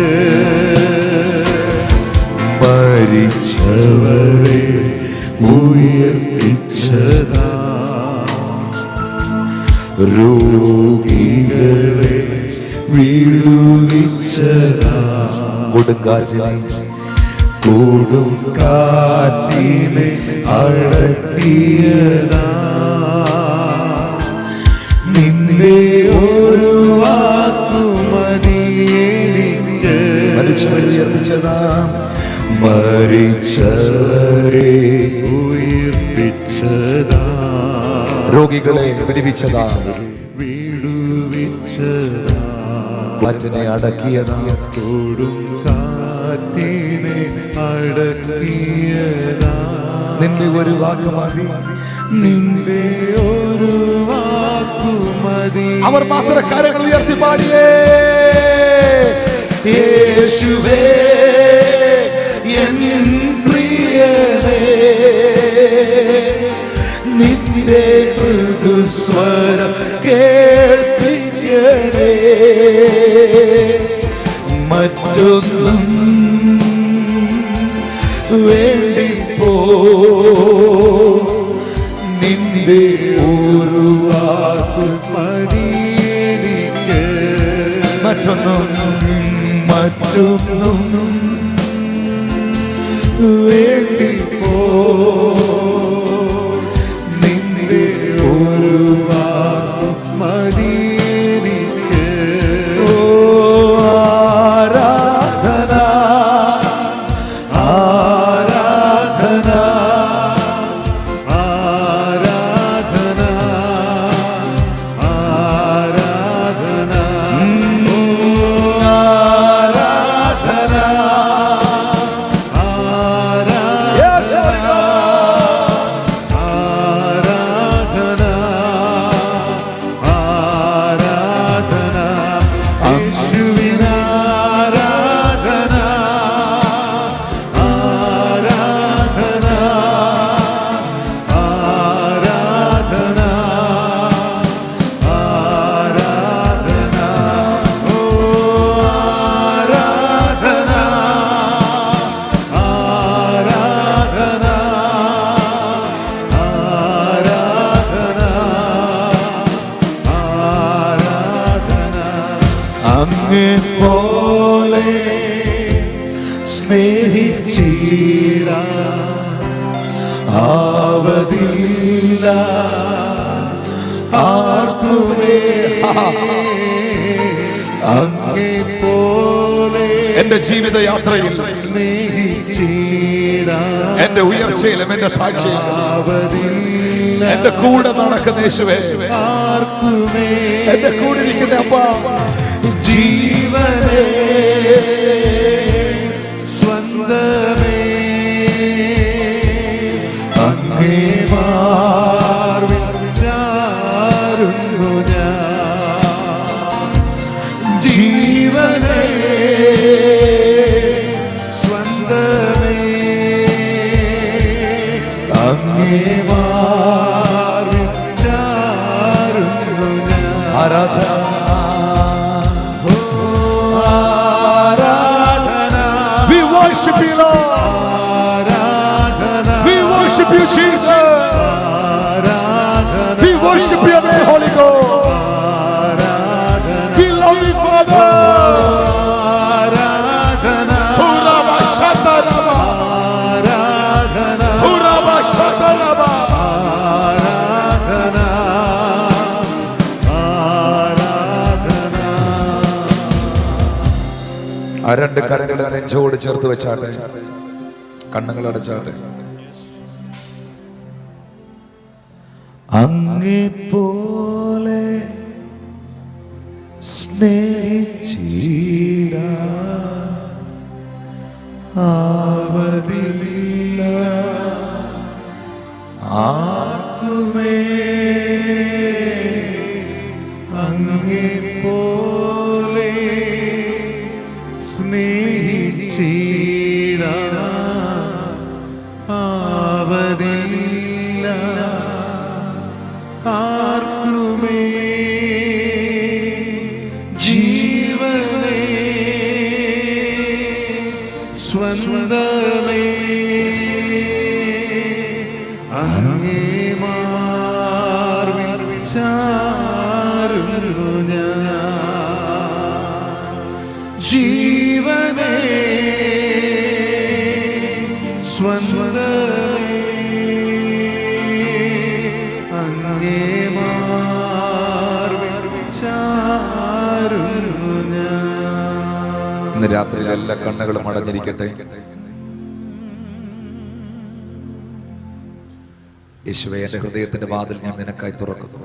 മരിച്ചവരെ ഉയർപ്പിച്ചതാ, രോഗികളെ വീഴുവിച്ചതാ, കൊടുങ്കാറ്റിനെ അടക്കിയതാ, നിന്റെ ഒരു വാക്കുമതി എനിക്ക്. മരിച്ചവരെ ഉയർപ്പിച്ചതാ, രോഗികളെ വിടുവിച്ചതാ, വീഴുവിച്ചതാ, കാറ്റിനെ അടക്കിയതാ, കൊടുങ്കാറ്റിനെ അടക്കിയതാ, നിന്റെ ഒരു വാക്ക് മതി, നിന്റെ ഒരു വാക്കുമതി. അവർ മാത്രം കരങ്ങൾ ഉയർത്തി പാടിയേ. യേശുവേ എൻ പ്രിയനേ, നിന്റെ മൃദുസ്വരം കേൾപ്പിക്കണേ, മറ്റൊന്നും വേണ്ടിപ്പോ നിന്റെ ഒരു വാക്കു മതി എനിക്ക്, മറ്റൊന്നും വേണ്ടിപ്പോ നിന്റെ ഒരു വാക്കു മതി എനിക്ക്. ആരാധന ആരാധന ആരാധന ആരാധന അങ്ങെപ്പോലെ സ്നേഹിച്ചിടാൻ ആവതില്ല ആർക്കുമേ, അങ്ങെപ്പോലെ എന്റെ ജീവിതയാത്രയിൽ, സ്നേഹിച്ചിടാൻ എന്റെ ഉയർച്ചയിലും എന്റെ താഴ്ചയിലും ആവതില്ല എന്റെ കൂടെ നടക്കുന്ന യേശുവേ, ആർക്കുമേ, എന്റെ കൂടെ ഇരിക്കുന്ന അപ്പാ, ജീവനേ സ്വന്തമേ അങ്ങേ മാർവിൽ ചാരുന്നു ഞാൻ, മാർവിൽ ചാരുന്നു ഞാൻ. ആരാധന ആരാധന We worship you, Lord. ആരാധന We worship you, Jesus. ആരാധന We worship your name, Holy Ghost. ആരാധന We love you, Father. ആരാധന Uraba shataraba. ആരാധന Uraba shataraba. ആരാധന ആരാധന. ആ രണ്ട് കരങ്ങളെ നെഞ്ചോട് ചേർത്ത് വെച്ചാട്ടെ, കണ്ണുകൾ അടച്ചാട്ടെ. അങ്ങേ പോലെ സ്നേഹിച്ചിട ആവതില്ല ആർക്കുമേ, അങ്ങേ പോലെ സ്നേഹിച്ചിട ആവതില്ല ആർക്കുമേ. ജീവനേ സ്വന്തമേ അങ്ങേ മാർവിൽ ചാരുന്നു ഞാൻ. ജീവനേ സ്വന്തമേ അങ്ങേ മാർവിൽ ചാരുന്നു ഞാൻ. ഇന്ന് രാത്രിയിൽ എല്ലാ കണ്ണുകളും അടഞ്ഞിരിക്കട്ടെ. യേശുവേ, എന്റെ ഹൃദയത്തിന്റെ വാതിൽ ഞാൻ നിനക്കായി തുറക്കുന്നു.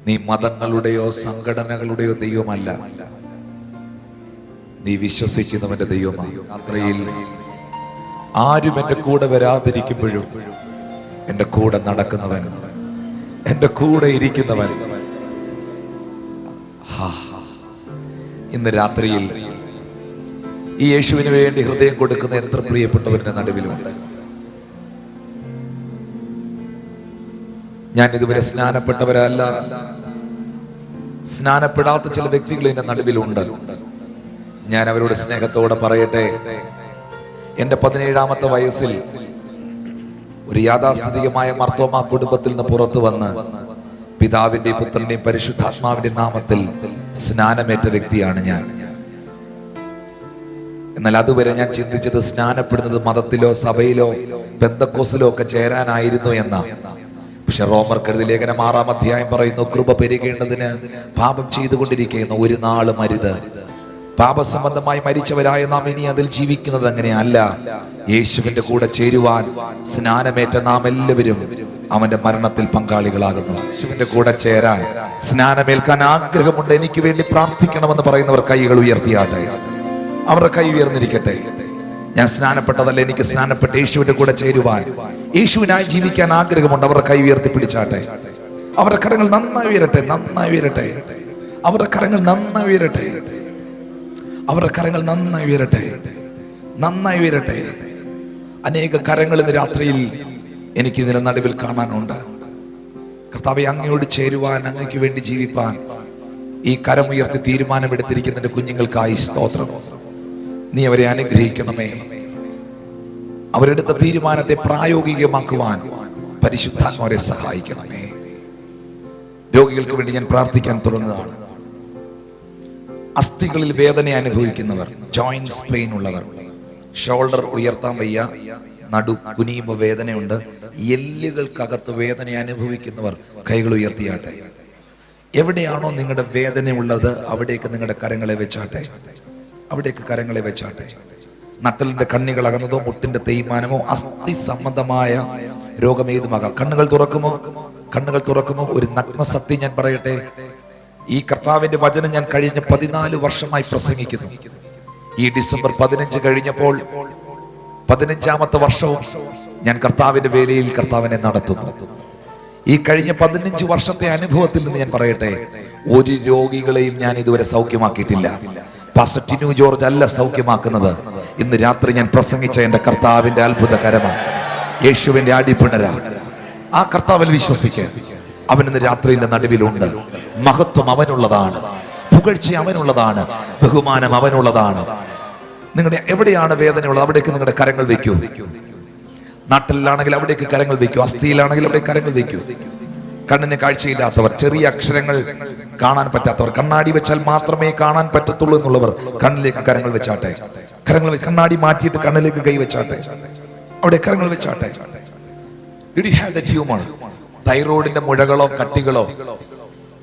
നീ മതങ്ങളുടെയോ സംഘടനകളുടെയോ ദൈവമല്ല, നീ വിശ്വസിക്കുന്നവന്റെ ദൈവമാണ്. യാത്രയിൽ ആരും എന്റെ കൂടെ വരാതിരിക്കുമ്പോഴും എന്റെ കൂടെ നടക്കുന്നവൻ, എന്റെ കൂടെ ഇരിക്കുന്നവൻ. ഇന്ന് രാത്രിയിൽ ഈ യേശുവിന് വേണ്ടി ഹൃദയം കൊടുക്കുന്ന എത്ര പ്രിയപ്പെട്ടവരുടെ നടുവിലുണ്ട്. ഞാൻ ഇതുവരെ സ്നാനപ്പെട്ടവരല്ല, സ്നാനപ്പെടാത്ത ചില വ്യക്തികൾ എന്റെ നടുവിലുണ്ട്. ഞാൻ അവരോട് സ്നേഹത്തോടെ പറയട്ടെ, എന്റെ 17ാമത്തെ വയസ്സിൽ ഒരു യാഥാസ്ഥിതികമായ മർത്തോമാ കുടുംബത്തിൽ നിന്ന് പുറത്തു വന്ന് പിതാവിന്റെയും പുത്രന്റെയും പരിശുദ്ധാത്മാവിന്റെ നാമത്തിൽ സ്നാനമേറ്റ വ്യക്തിയാണ് ഞാൻ. എന്നാൽ അതുവരെ ഞാൻ ചിന്തിച്ചത് സ്നാനപ്പെടുന്നത് മതത്തിലോ സഭയിലോ പെന്തക്കോസിലോ ഒക്കെ ചേരാനായിരുന്നു എന്നാ. പക്ഷെ റോമർക്കെഴുതിയ ലേഖനം 6-ാം അധ്യായം പറയുന്നു, കൃപ പെരുകേണ്ടതിന് പാപം ചെയ്തുകൊണ്ടിരിക്കുന്ന ഒരു നാളും അരുത്. പാപസംബന്ധമായി മരിച്ചവരായ നാം ഇനി അതിൽ ജീവിക്കുന്നത് അങ്ങനെയല്ല. യേശുവിന്റെ കൂടെ ചേരുവാൻ സ്നാനമേറ്റ നാം എല്ലാവരും അവന്റെ മരണത്തിൽ പങ്കാളികളാകുന്നു. യേശുവിന്റെ കൂടെ ചേരാൻ, സ്നാനമേൽക്കാൻ ആഗ്രഹമുണ്ട്, എനിക്ക് വേണ്ടി പ്രാർത്ഥിക്കണമെന്ന് പറയുന്നവർ കൈകൾ ഉയർത്തിയാട്ടെ. അവരുടെ കൈ ഉയർന്നിരിക്കട്ടെ. ഞാൻ സ്നാനപ്പെട്ടതല്ല, എനിക്ക് സ്നാനപ്പെട്ട് യേശുവിന്റെ കൂടെ ചേരുവാൻ, യേശുവിനായി ജീവിക്കാൻ ആഗ്രഹമുണ്ട്. അവരുടെ കൈ ഉയർത്തി പിടിച്ചാട്ടെ. അവരുടെ കരങ്ങൾ നന്നായി ഉയരട്ടെ, നന്നായി ഉയരട്ടെ. അവരുടെ കരങ്ങൾ നന്നായി ഉയരട്ടെ. അവരുടെ കരങ്ങൾ നന്നായി ഉയരട്ടെ, നന്നായി ഉയരട്ടെ. അനേക കരങ്ങൾ ഇന്ന് രാത്രിയിൽ എനിക്ക് ഇതിന്റെ നടുവിൽ കാണാനുണ്ട്. കർത്താവേ, അങ്ങയോട് ചേരുവാൻ, അങ്ങയ്ക്ക് വേണ്ടി ജീവിപ്പാൻ ഈ കരമുയർത്തി തീരുമാനമെടുത്തിരിക്കുന്ന കുഞ്ഞുങ്ങൾക്കായി സ്തോത്രം. നീ അവരെ അനുഗ്രഹിക്കണമേ. അവരെടുത്ത തീരുമാനത്തെ പ്രായോഗികമാക്കുവാൻ പരിശുദ്ധാത്മാവരെ സഹായിക്കണമേ. രോഗികൾക്ക് വേണ്ടി ഞാൻ പ്രാർത്ഥിക്കാൻ തുടങ്ങുകയാണ്. അസ്ഥികളിൽ വേദന അനുഭവിക്കുന്നവർ, ജോയിന്റ്സ് പെയിൻ ഉള്ളവർ, ഷോൾഡർ ഉയർത്താൻ വയ്യ, നടു കുനിയുമ്പോൾ വേദനയുണ്ട്, എല്ലുകൾക്കകത്ത് വേദന അനുഭവിക്കുന്നവർ കൈകൾ ഉയർത്തിയാട്ടെ. എവിടെയാണോ നിങ്ങളുടെ വേദന ഉള്ളത് അവിടേക്ക് നിങ്ങളുടെ കരങ്ങളെ വെച്ചാട്ടെ, അവിടേക്ക് കരങ്ങളെ വെച്ചാട്ടെ. നട്ടലിന്റെ കണ്ണികൾ അകന്നതോ, മുട്ടിന്റെ തേയ്മാനമോ, അസ്ഥി സംബന്ധമായ രോഗം ഏതുമാകാം. കണ്ണുകൾ തുറക്കുമോ? കണ്ണുകൾ തുറക്കുമോ? ഒരു നഗ്ന സത്യം ഞാൻ പറയട്ടെ. ഈ കർത്താവിന്റെ വചനം ഞാൻ കഴിഞ്ഞ 14 വർഷമായി പ്രസംഗിക്കുന്നു. ഈ ഡിസംബർ 15 കഴിഞ്ഞപ്പോൾ 15ാമത്തെ വർഷവും ഞാൻ കർത്താവിന്റെ വേലയിൽ കർത്താവിനെ നടത്തുന്നു. ഈ കഴിഞ്ഞ 15 വർഷത്തെ അനുഭവത്തിൽ നിന്ന് ഞാൻ പറയട്ടെ, ഒരു രോഗികളെയും ഞാൻ ഇതുവരെ സൗഖ്യമാക്കിയിട്ടില്ല. പാസ്റ്റർ ടിനു ജോർജ് അല്ല സൗഖ്യമാക്കുന്നത്. ഇന്ന് രാത്രി ഞാൻ പ്രസംഗിച്ച എന്റെ കർത്താവിന്റെ അത്ഭുത കരമാണ്. യേശുവിന്റെ അടിപ്പിണര. ആ കർത്താവിൽ വിശ്വസിക്കുക. അവൻ ഇന്ന് രാത്രിയുടെ നടുവിലുണ്ട്. മഹത്വം അവനുള്ളതാണ്, പുകഴ്ച അവനുള്ളതാണ്, ബഹുമാനം അവനുള്ളതാണ്. നിങ്ങളുടെ എവിടെയാണ് വേദനയുള്ളത് അവിടേക്ക് നിങ്ങളുടെ കരങ്ങൾ വെക്കൂ. നാട്ടിലാണെങ്കിൽ അവിടേക്ക് കരങ്ങൾ വെക്കൂ. അസ്ഥിയിലാണെങ്കിൽ അവിടെ കരങ്ങൾ വെക്കൂ. കണ്ണിന് കാഴ്ചയില്ലാത്തവർ, ചെറിയ അക്ഷരങ്ങൾ കാണാൻ പറ്റാത്തവർ, കണ്ണാടി വെച്ചാൽ മാത്രമേ കാണാൻ പറ്റത്തുള്ളൂ എന്നുള്ളവർ കണ്ണിലേക്ക് കരങ്ങൾ വെച്ചാട്ടെ. കണ്ണാടി മാറ്റിയിട്ട് കണ്ണിലേക്ക് കൈ വെച്ചാട്ടെ. അവിടെ കരങ്ങൾ വെച്ചാട്ടെ. Did you have that humor? തൈറോയിഡിന്റെ മുഴകളോ കട്ടികളോ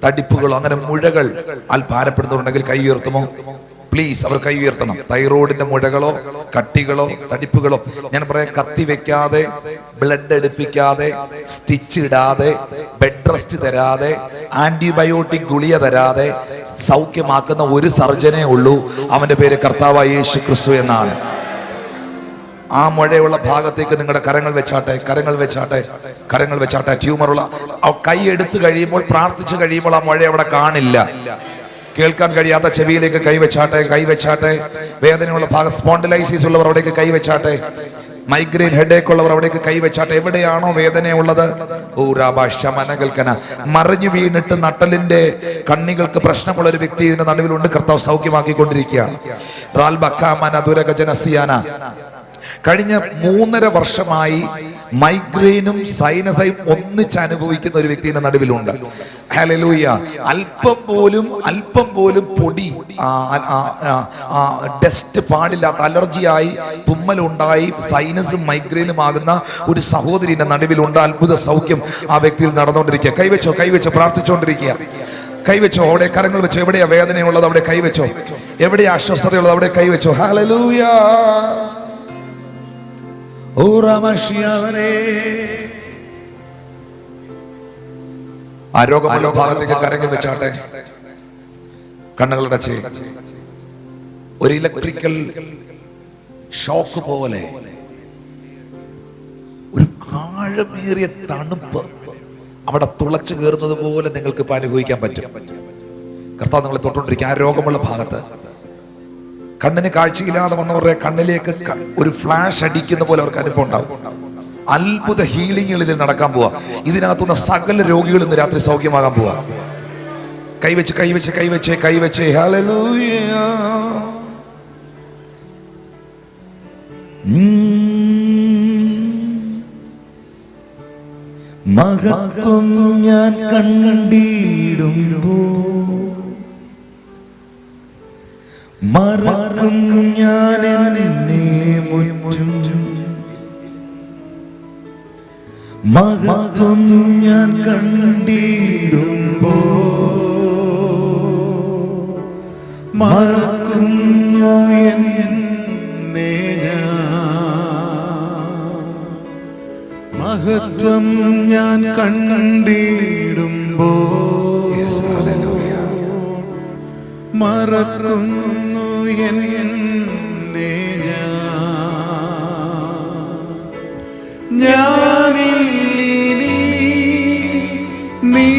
തടിപ്പുകളോ അങ്ങനെ മുഴകൾ ഭാരപ്പെടുന്നുണ്ടെങ്കിൽ കൈ ഉയർത്തുമോ? പ്ലീസ്, അവർ കൈ ഉയർത്തണം. തൈറോയിഡിന്റെ മുഴകളോ കട്ടികളോ തടിപ്പുകളോ, ഞാൻ പറയാം, കത്തി വെക്കാതെ, ബ്ലഡ് എടുപ്പിക്കാതെ, സ്റ്റിച്ച് ഇടാതെ, ബെഡ് റെസ്റ്റ് തരാതെ, ആന്റിബയോട്ടിക് ഗുളിക തരാതെ സൗഖ്യമാക്കുന്ന ഒരു സർജനേ ഉള്ളൂ. അവന്റെ പേര് കർത്താവായ യേശു ക്രിസ്തു എന്നാണ്. ആ മുഴയുള്ള ഭാഗത്തേക്ക് നിങ്ങളുടെ കരങ്ങൾ വെച്ചാട്ടെ, കരങ്ങൾ വെച്ചാട്ടെ, കരങ്ങൾ വെച്ചാട്ടെ. ട്യൂമറുള്ള കൈ എടുത്തു കഴിയുമ്പോൾ, പ്രാർത്ഥിച്ചു കഴിയുമ്പോൾ ആ മുഴ അവിടെ കാണില്ല. കേൾക്കാൻ കഴിയാത്ത ചെവിയിലേക്ക് കൈവച്ചാട്ടെ, കൈവച്ചാട്ടെ. വേദനയുള്ള ഭാഗം, സ്പോണ്ടിലൈസിസ് ഉള്ളവർ അവിടേക്ക് കൈവച്ചാട്ടെ. മൈഗ്രെയിൻ ഹെഡേക്ക് ഉള്ളവർ അവിടേക്ക് കൈവച്ചാട്ടെ. എവിടെയാണോ വേദനയുള്ളത്, മറിഞ്ഞു വീണിട്ട് നട്ടലിന്റെ കണ്ണികൾക്ക് പ്രശ്നമുള്ള ഒരു വ്യക്തി ഇതിന്റെ നടുവിലുണ്ട്. കർത്താവ് സൗഖ്യമാക്കിക്കൊണ്ടിരിക്കുകയാണ്. കഴിഞ്ഞ 3.5 വർഷമായി മൈഗ്രെയിനും സൈനസൈയും ഒന്നിച്ച് അനുഭവിക്കുന്ന ഒരു വ്യക്തിയുടെ നടുവിലുണ്ട്. ഹല്ലേലൂയ. അല്പം പോലും പൊടി, ഡസ്റ്റ് പാടില്ലാത്ത അലർജിയായി തുമ്മലുണ്ടായി സൈനസും മൈഗ്രെയിനും ആകുന്ന ഒരു സഹോദരിന്റെ നടുവിലുണ്ട്. അത്ഭുത സൗഖ്യം ആ വ്യക്തിയിൽ നടന്നുകൊണ്ടിരിക്കുക. കൈവച്ചോ, പ്രാർത്ഥിച്ചുകൊണ്ടിരിക്കുക. കൈവച്ചോ, അവിടെ കരങ്ങൾ വെച്ചോ. എവിടെയാ വേദനയുള്ളത് അവിടെ കൈവച്ചോ. എവിടെയാ അസ്വസ്ഥതയുള്ളത് അവിടെ കൈവച്ചോ. ഹല്ലേലൂയ. ആരോഗ്യമുള്ള ഭാഗത്തേക്ക് കരങ്ങൾ വെച്ചാട്ടെ. കണ്ണുകളുടെ ഒരു ഇലക്ട്രിക്കൽ ഷോക്ക് പോലെ ഒരു ആഴമേറിയ തണുപ്പ് അവിടെ തുളച്ചു കയറുന്നത് പോലെ നിങ്ങൾക്ക് ഇപ്പൊ അനുഭവിക്കാൻ പറ്റും. കർത്താവ് നിങ്ങളെ തൊട്ടുകൊണ്ടിരിക്കുക. ആ രോഗമുള്ള ഭാഗത്ത് കണ്ണിന് കാഴ്ചയില്ലാതെ വന്നവരുടെ കണ്ണിലേക്ക് ഒരു ഫ്ലാഷ് അടിക്കുന്ന പോലെ അവർക്ക് അനുഭവം ഉണ്ടാവും. അത്ഭുത ഹീലിംഗുകൾ ഇതിൽ നടക്കാൻ പോവാ. ഇതിനകത്തുനിന്ന് സകല രോഗികൾ ഇന്ന് രാത്രി സൗഖ്യമാകാൻ പോവാ. കൈവച്ച് ഹല്ലേലൂയ. മഹത്വം ഞാൻ കണ്ടിടുമ്പോ മറക്കും ഞാൻ എന്നെ മുറ്റും. മഹത്വം ഞാൻ കണ്ടിടുമ്പോ മറക്കും ഞാൻ എന്നെ. മഹത്വം ഞാൻ കണ്ടിടുമ്പോ മറക്കുന്നു എന്നെ. ഞാനില്ലിനി നീ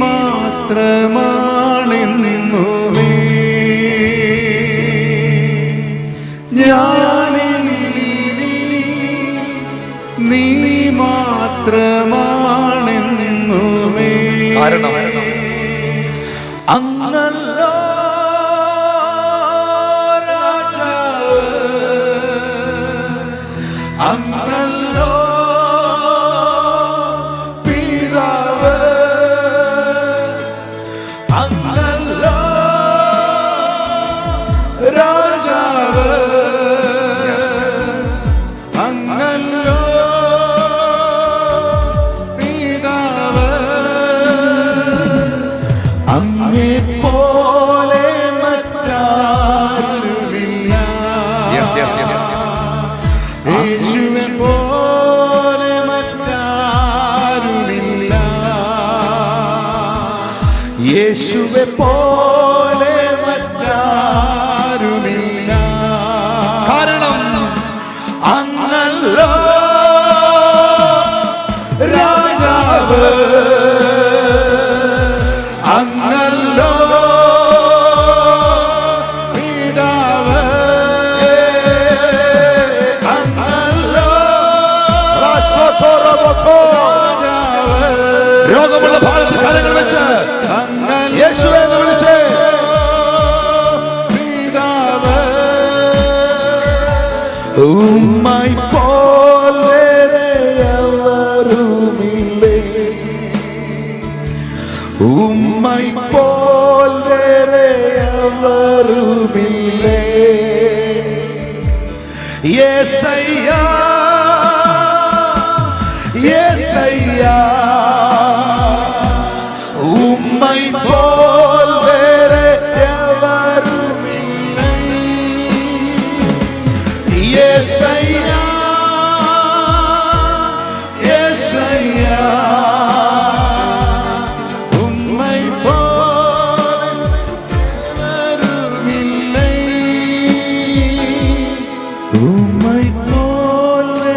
മാത്രമാണെന്നുമേ. ഞാനില്ലിനി നീ മാത്രമാണെന്നുമേ. അങ്ങല്ലോ അങ്ങല്ലോ പിതാവ്, അങ്ങല്ലോ രാജാവ്, അങ്ങല്ലോ പിതാവ്. അങ്ങേ പോലെ മറ്റാരുമില്ല. യേശുവെ പോലെ മറ്റാരുമില്ല. യേശുവെ പോലെ മറ്റാരുമില്ല. കാരണം അങ്ങല്ലോ രാജാവ്, അങ്ങല്ലോ പിതാവ്, രോഗമുള്ള ഭാഗത്ത് കരങ്ങൾ വെച്ച് യേശുവേ എന്ന് വിളിച്ചേ. ഉമ്മായി പോലെ അവരുമില്ലേ, ഉമ്മായി പോലെ അവരുമില്ലേ. യേശയ്യാ യേശയ്യാ ഉമ്മായി പോലെ അവരുമില്ലേ. യേശയ്യാ യേശയ്യാ ഉമ്മായി പോലെ അവരുമില്ലേ, ഉമ്മായി പോലെ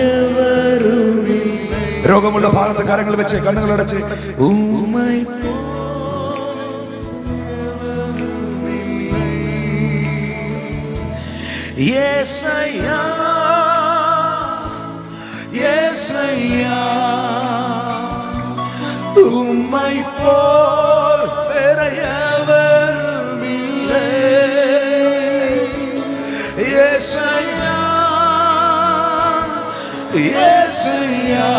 അവരുമില്ലേ. രോഗമുള്ള ഭാഗത്ത് കരങ്ങൾ വെച്ച് കണ്ണുകളടച്ച് ഉമ്മായി യേശയ്യാ യേശയ്യാ ഉമ്മായി പോലെ അവരുമില്ലേ. യേശയ്യാ യേശയ്യാ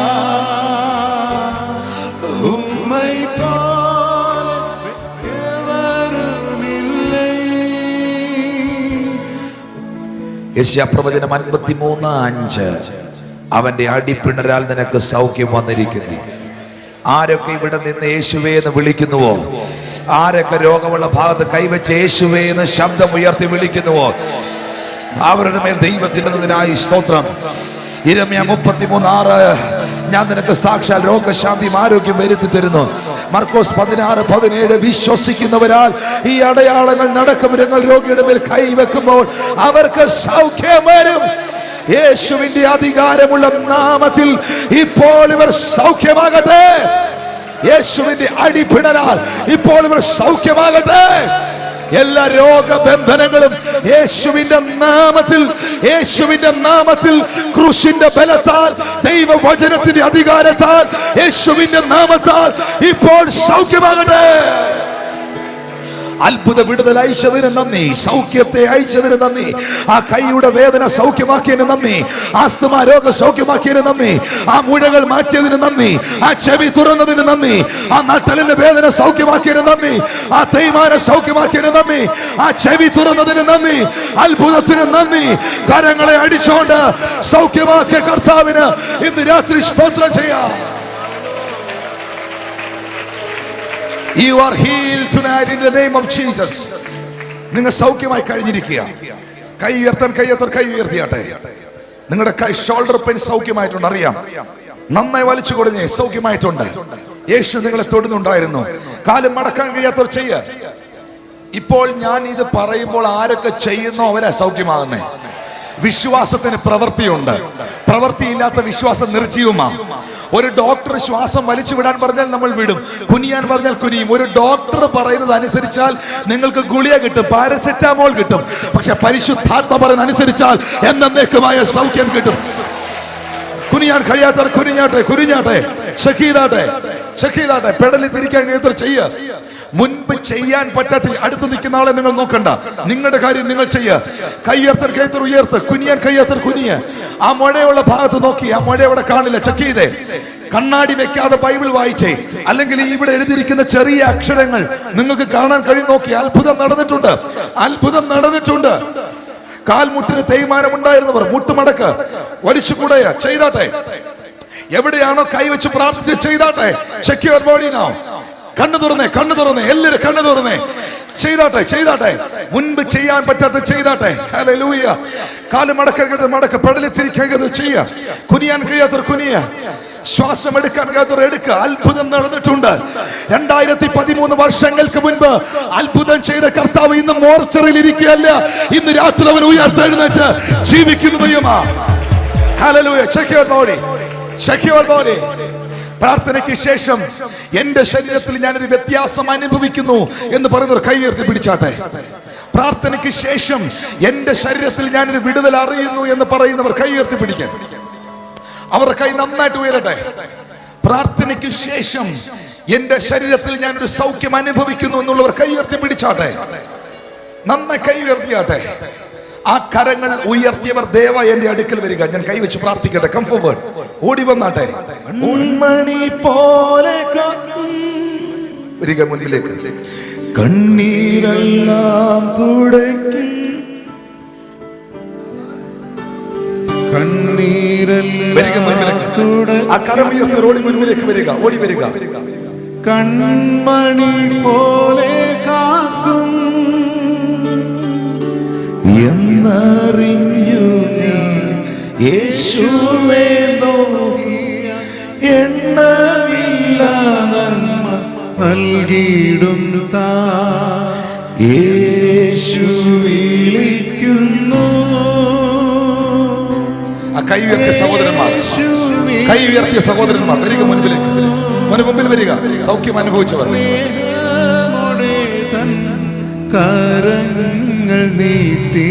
ഉമ്മായി പോലെ അവരുമില്ലേ. യെശയ്യാപ്രവചനം 53:5. അവന്റെ അടിപ്പിണരാൽ നിനക്ക് സൗഖ്യം വന്നിരിക്കുന്നു. ആരൊക്കെ ഇവിടെ നിന്ന് യേശുവേ എന്ന് വിളിക്കുന്നുവോ, ആരൊക്കെ രോഗമുള്ള ഭാഗത്ത് കൈവച്ച് യേശുവേ എന്ന് ശബ്ദം ഉയർത്തി വിളിക്കുന്നുവോ, അവരുടെ മേൽ ദൈവത്തിനായി സ്തോത്രം. യിരെമ്യാ 33:6. ഞാൻ നിനക്ക് സാക്ഷാൽ രോഗശാന്തിയും ആരോഗ്യം വരുത്തി തരുന്നു. മർക്കോസ് 16:17. വിശ്വസിക്കുന്നവരാൽ ഈ അടയാളങ്ങൾ നടക്കും. നിങ്ങൾ രോഗിയുടെ മേൽ കൈവെക്കുമ്പോൾ അവർക്ക് സൗഖ്യം വരും. യേശുവിന്റെ അധികാരമുള്ള നാമത്തിൽ ഇപ്പോൾ ഇവർ സൗഖ്യമാകട്ടെ. യേശുവിന്റെ അടിപ്പിണരാൽ ഇപ്പോൾ ഇവർ സൗഖ്യമാകട്ടെ. എല്ലാ രോഗബന്ധനങ്ങളും യേശുവിന്റെ നാമത്തിൽ, യേശുവിന്റെ നാമത്തിൽ, ക്രൂശിന്റെ ബലത്താൽ, ദൈവവചനത്തിന്റെ അധികാരത്താൽ, യേശുവിന്റെ നാമത്താൽ ഇപ്പോൾ സൗഖ്യമാകട്ടെ. അത്ഭുത വിടുതൽ അയച്ചതിന് നന്ദി, സൗഖ്യത്തെ അയച്ചതിന് നന്ദി, ആ കൈയുടെ വേദന സൗഖ്യമാക്കിയതിന് നന്ദി, ആസ്തമ രോഗം സൗഖ്യമാക്കിയതിന് നന്ദി, ആ മുഴകൾ മാറ്റിയതിന് നന്ദി, ആ ചെവി തുറന്നതിന് നന്ദി, ആ നട്ടലിന്റെ വേദന സൗഖ്യമാക്കിയതിന് നന്ദി, ആ തേയ്മാനം സൗഖ്യമാക്കിയതിന് നന്ദി, ആ ചെവി തുറന്നതിന് നന്ദി, അത്ഭുതത്തിന് നന്ദി. കരങ്ങളെ അടിച്ചുകൊണ്ട് സൗഖ്യമാക്കിയ കർത്താവിന് ഇന്ന് രാത്രി സ്തോത്രം ചെയ്യാം. You are healed tonight in the name of Jesus. നിങ്ങൾ സൗഖ്യമായി കഴിഞ്ഞിരിക്കുക. കൈ ഉയർത്താൻ കൈ ഉയർത്തിയാട്ടെ. നിങ്ങളുടെ കൈ ഷോൾഡർ പെയിൻ സൗഖ്യമായിട്ടുണ്ട്, അറിയാം. നന്നായി വലിച്ചു കൊടുഞ്ഞ് സൗഖ്യമായിട്ടുണ്ട്. യേശു നിങ്ങളെ തൊടുന്നുണ്ടായിരുന്നു. കാലം മടക്കാൻ കഴിയാത്തവർ ചെയ്യുക. ഇപ്പോൾ ഞാൻ ഇത് പറയുമ്പോൾ ആരൊക്കെ ചെയ്യുന്നോ അവരാ സൗഖ്യമാകുന്നേ. വിശ്വാസത്തിന് പ്രവൃത്തിയുണ്ട്. പ്രവൃത്തിയില്ലാത്ത വിശ്വാസം നിർജീവമാണ്. ഒരു ഡോക്ടർ ശ്വാസം വലിച്ചു വിടാൻ പറഞ്ഞാൽ നമ്മൾ വിടും, കുനിയാൻ പറഞ്ഞാൽ കുനിയും. ഒരു ഡോക്ടർ പറയുന്നത് അനുസരിച്ചാൽ നിങ്ങൾക്ക് ഗുളിക കിട്ടും, പാരസെറ്റാമോൾ കിട്ടും. പക്ഷെ പരിശുദ്ധാത്മ പറയുന്നത് അനുസരിച്ചാൽ എന്നേക്കുമായ സൗഖ്യം കിട്ടും. കുനിയാൻ കഴിയാത്തവർ കുനിഞ്ഞാട്ടെ, ഷക്കീതാട്ടെ, പെടലി തിരിക്കാൻ കഴിയാത്തവർ ചെയ്യുക. മുൻപ് ചെയ്യാൻ പറ്റാത്ത അടുത്ത് നിൽക്കുന്ന ആളെ നിങ്ങൾ നോക്കണ്ട, നിങ്ങളുടെ കാര്യം നിങ്ങൾ ചെയ്യുക. കയ്യർത്തർ കഴുത്തർ ഉയർത്ത്, കുനിയാൻ കഴിയാത്തർ കുനിയ. ആ മുഴയുള്ള ഭാഗത്ത് നോക്കി, ആ മുഴ ഇവിടെ കാണില്ല, ചെക്ക് ചെയ്തേ. കണ്ണാടി വെക്കാതെ ബൈബിൾ വായിച്ചേ, അല്ലെങ്കിൽ ഇവിടെ എഴുതിയിരിക്കുന്ന ചെറിയ അക്ഷരങ്ങൾ നിങ്ങൾക്ക് കാണാൻ കഴിയും. നോക്കി, അത്ഭുതം നടന്നിട്ടുണ്ട്. കാൽമുട്ടിന് തേയ്മാനം ഉണ്ടായിരുന്നവർ മുട്ടുമടക്ക് വലിച്ചുകൂടെ ചെയ്താട്ടെ. എവിടെയാണോ കൈവച്ച് പ്രാർത്ഥിച്ച് ചെയ്താട്ടെ. Check your body now. കണ്ണു തുറന്നേ, എല്ലാവരും കണ്ണു തുറന്നേ. ചെയ്താട്ടെ. മുൻപ് ചെയ്യാൻ പറ്റാത്ത ചെയ്താട്ടെ. ഹല്ലേലൂയ. കാല് മടക്ക, പെടലി തിരിക്കരുത് ചെയ്യുക. കുനിയാൻ കഴിയാത്തവർ കുനിയ, ശ്വാസം എടുക്കാൻ കഴിയാത്തവർ എടുക്കുക. അത്ഭുതം നടന്നിട്ടുണ്ട്. 2013 വർഷങ്ങൾക്ക് മുൻപ് അത്ഭുതം ചെയ്ത കർത്താവ് ഇന്ന് മോർച്ചറിയിൽ ഇരിക്കുകയല്ല, ഇന്ന് രാത്രി അവൻ ഉയർത്തെഴുന്നേറ്റ് ജീവിക്കുന്ന ദൈവമാ. ഹല്ലേലൂയ. Check your body. പ്രാർത്ഥനയ്ക്ക് ശേഷം എന്റെ ശരീരത്തിൽ ഞാനൊരു വ്യത്യാസം അനുഭവിക്കുന്നു എന്ന് പറയുന്നവർ കൈ ഉയർത്തി പിടിച്ചാട്ടെ. പ്രാർത്ഥനയ്ക്ക് ശേഷം എന്റെ ശരീരത്തിൽ ഞാനൊരു വിടുതൽ അറിയുന്നു എന്ന് പറയുന്നവർ കൈ ഉയർത്തി പിടിക്കാൻ. അവരുടെ കൈ നന്നായിട്ട് ഉയരട്ടെ. പ്രാർത്ഥനയ്ക്ക് ശേഷം എന്റെ ശരീരത്തിൽ ഞാനൊരു സൗഖ്യം അനുഭവിക്കുന്നു എന്നുള്ളവർ കൈ ഉയർത്തി പിടിച്ചാട്ടെ, നന്നായി കൈ ഉയർത്തിയാട്ടെ. ആ കരങ്ങൾ ഉയർത്തിയവർ ദയവായി എന്റെ അടുക്കൽ വരിക. ഞാൻ കൈവച്ച് പ്രാർത്ഥിക്കട്ടെ. കം ഫോർവേഡ്, ഓടി വന്നാട്ടെ. ഉൺമണി പോലെ വരിക മുൻപിലേക്ക്. കണ്ണീരെല്ലാം തുടയ്ക്കും, വരിക മുൻപിലേക്ക്. ആ കരം ഉയർത്തി ഓടി മുൻപിലേക്ക് വരിക, ഓടി വരിക. കൺമണി പോലെ കാക്കും എന്നറിഞ്ഞു നീ യേശുവേ നോക്കിയ എണ്ണമില്ല നന്മ നൽകിയിടും താ. യേശു വിളിക്കുന്നു. ആ കൈ ഉയർത്തിയ സഹോദരന്മാർ, കൈ ഉയർത്തിയ സഹോദരന്മാർ വരിക മുൻപിലേക്ക്, മുൻപിൽ വരിക. സൗഖ്യം അനുഭവിച്ചവർ കരങ്ങൾ നീട്ടി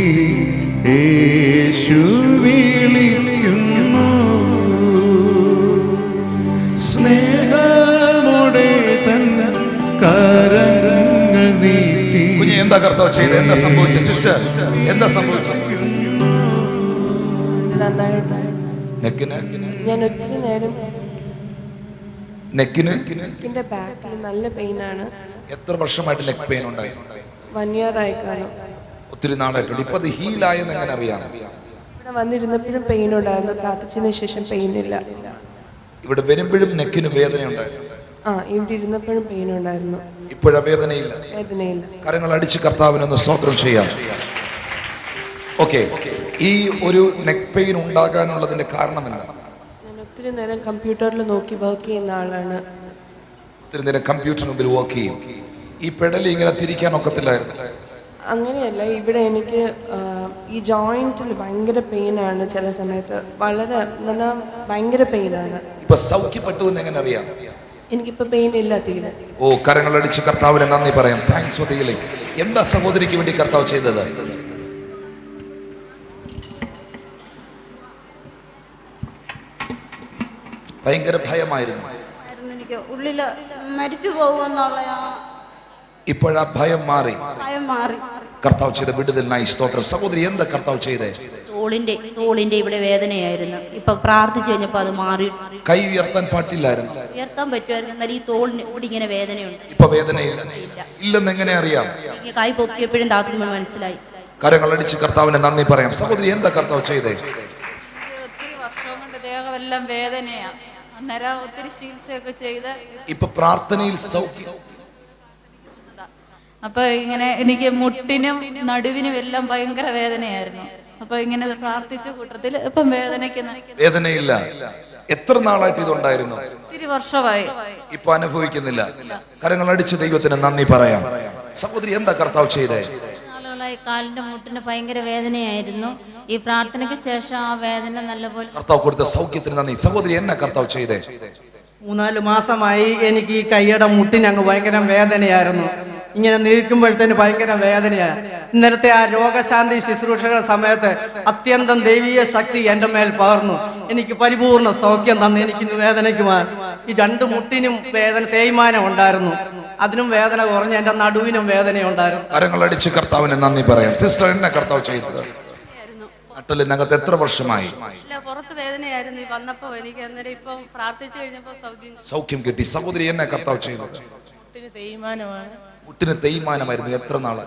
യേശു വിളിക്കുന്നു. സ്നേഹമോടെ തൻ കരങ്ങൾ നീട്ടി. കുഞ്ഞെ എന്താ കർത്താവ് ചെയ്തത്? എന്താ സംഭവിച്ചത്? സിസ്റ്റർ എന്താ സംഭവിച്ചത്? ഞാൻ ഒത്തിരി നേരം നെക്കിന്റെ ബാക്കിൽ നല്ല പെയിനാണ്. എത്ര വർഷമായിട്ട് നെക്ക് പെയിൻ ഉണ്ടായി? 1 year ആയി കാണും. ഒത്തിരി നാളായിട്ടുണ്ട്. ഇപ്പൊ അത് ഹീലായെന്ന് എങ്ങനെ അറിയാം? ഇവിടെ വന്നിരുന്നപ്പോഴും പെയിൻ ഉണ്ടായിരുന്നു, പ്രാർത്ഥിച്ചതിന് ശേഷം പെയിൻ ഇല്ല. ഇവിടെ വരുമ്പോഴും നെക്കിന് വേദന ഉണ്ടായിരുന്നു. ഇവിടെ ഇരുന്നപ്പോഴും പെയിൻ ഉണ്ടായിരുന്നു. ഇപ്പോഴാ വേദനയില്ല. കരങ്ങൾ അടിച്ച് കർത്താവിനൊന്ന് സ്തോത്രം ചെയ്യാം. ഓക്കെ, ഈ ഒരു നെക്ക് പെയിൻ ഉണ്ടാകാനുള്ളതിന്റെ കാരണം എന്താ? ഞാൻ ഒത്തിരി നേരം കമ്പ്യൂട്ടറിൽ നോക്കി വർക്ക് ചെയ്യുന്ന ആളാണ്. ഒത്തിരി നേരം കമ്പ്യൂട്ടറിന് മുമ്പിൽ വർക്ക് ചെയ്യും. ഈ പെടലി ഇങ്ങനെ തിരിക്കാൻ ഒക്കത്തില്ലായിരുന്നു? അങ്ങനെയല്ല, ഇവിടെ എനിക്ക് ഈ ജോയിന്റിൽ ഭയങ്കര പെയിനാണ്. ചില സമയത്ത് വളരെ ഭയങ്കര പെയിനാണ്. ഇപ്പൊ സൗഖ്യപ്പെട്ടു എന്ന് എങ്ങനെ അറിയാം? എനിക്കിപ്പോ പെയിൻ ഇല്ല തീരെ. ഓ, കരങ്ങളടിച്ച് കർത്താവിനെ നന്ദി പറയാം. Thanks for the healing. എന്താ സഹോദരിക്ക് വേണ്ടി കർത്താവ് ചെയ്തത്? ഭയങ്കര ഭയമായിരുന്നു. എനിക്ക് ഉള്ളില് മരിച്ചു പോകുമെന്നുള്ള ഇപ്പോഴാ ഭയം മാറി. ഭയം മാറി. കർത്താവ് ചെയ്ത വിടുതലിനായി സ്തോത്രം. സഹോദരി എന്താ കർത്താവ് ചെയ്തേ? തോളിന്റെ ഇവിടെ വേദനയായിരുന്നു. ഇപ്പൊ പ്രാർത്ഥിച്ചു കഴിഞ്ഞപ്പോ അത് മാറി. കൈ ഉയർത്താൻ പാടില്ലായിരുന്നു. ഉയർത്താൻ പറ്റുമായിരുന്നു, എന്നാൽ ഈ തോളിന് ഇവിടെ ഇങ്ങനെ വേദനയുണ്ട്. ഇപ്പൊ വേദനയില്ല. ഇല്ലെന്ന് എങ്ങനെ അറിയാം? കൈ പൊക്കിയപ്പോഴും താത്തുമ്പോൾ മനസ്സിലായി. കരങ്ങളടിച്ച് കർത്താവിനെ നന്ദി പറയാം. സഹോദരി എന്താ കർത്താവ് ചെയ്തേ? ഒത്തിരി വർഷം കൊണ്ട് ദേഹമെല്ലാം വേദനയാണ്. അന്നേരം ഒത്തിരി ചികിത്സയൊക്കെ ചെയ്ത് ഇപ്പൊ പ്രാർത്ഥനയിൽ സൗഖ്യം. അപ്പൊ ഇങ്ങനെ എനിക്ക് മുട്ടിനും നടുവിനും എല്ലാം ഭയങ്കര വേദനയായിരുന്നു. അപ്പൊ ഇങ്ങനെ പ്രാർത്ഥിച്ച കൂട്ടത്തിൽ ഇപ്പം വേദനയില്ല. എത്ര നാളായിട്ട് ഇതുണ്ടായിരുന്നു? ഒത്തിരി വർഷമായി. ഇപ്പൊ അനുഭവിക്കുന്നില്ല. കരങ്ങൾ അടിച്ച് ദൈവത്തിന് നന്ദി പറയാം. സഹോദരി എന്താ കർത്താവ് ചെയ്തേ? നാളുകളായി കാലിന്റെ മുട്ടിന് ഭയങ്കര വേദനയായിരുന്നു. ഈ പ്രാർത്ഥനയ്ക്ക് ശേഷം ആ വേദന നല്ലപോലെ കർത്താവ് കൊടുത്ത സൗഖ്യത്തിന് നന്ദി. സഹോദരി എന്നാ കർത്താവ് ചെയ്തേ? 3-4 മാസമായി എനിക്ക് ഈ കൈയുടെ മുട്ടിന് അങ്ങ് ഭയങ്കര വേദനയായിരുന്നു. ഇങ്ങനെ നീക്കുമ്പോഴത്തേന് ഭയങ്കര വേദനയാണ്. ഇന്നലത്തെ ആ രോഗശാന്തി ശുശ്രൂഷകളുടെ സമയത്ത് അത്യന്തം ദൈവീയ ശക്തി എൻ്റെ മേൽ പകർന്നു. എനിക്ക് പരിപൂർണ സൗഖ്യം തന്നു. എനിക്ക് വേദനയ്ക്ക് ഈ 2 മുട്ടിനും വേദന തേയ്മാനം ഉണ്ടായിരുന്നു. അതിനും വേദന കുറഞ്ഞ് എൻ്റെ നടുവിനും വേദന ഉണ്ടായിരുന്നു. കരങ്ങളടിച്ച് കർത്താവിന് നന്ദി പറയാം. സിസ്റ്റർ എന്നെ കർത്താവ് ചെയ്തത്? നട്ടലിനകത്ത് എത്ര വർഷമായി? പുറത്ത് വേദനയായിരുന്നു. വന്നപ്പോ എനിക്ക് അന്നേരം ഇപ്പം പ്രാർത്ഥിച്ചു കഴിഞ്ഞപ്പോ സൗഖ്യം കിട്ടി. സഹോദരി എന്നെ കർത്താവ് ചെയ്തത്? മുട്ടിന് തേയ്മാനമായിരുന്നു. എത്ര നാള്?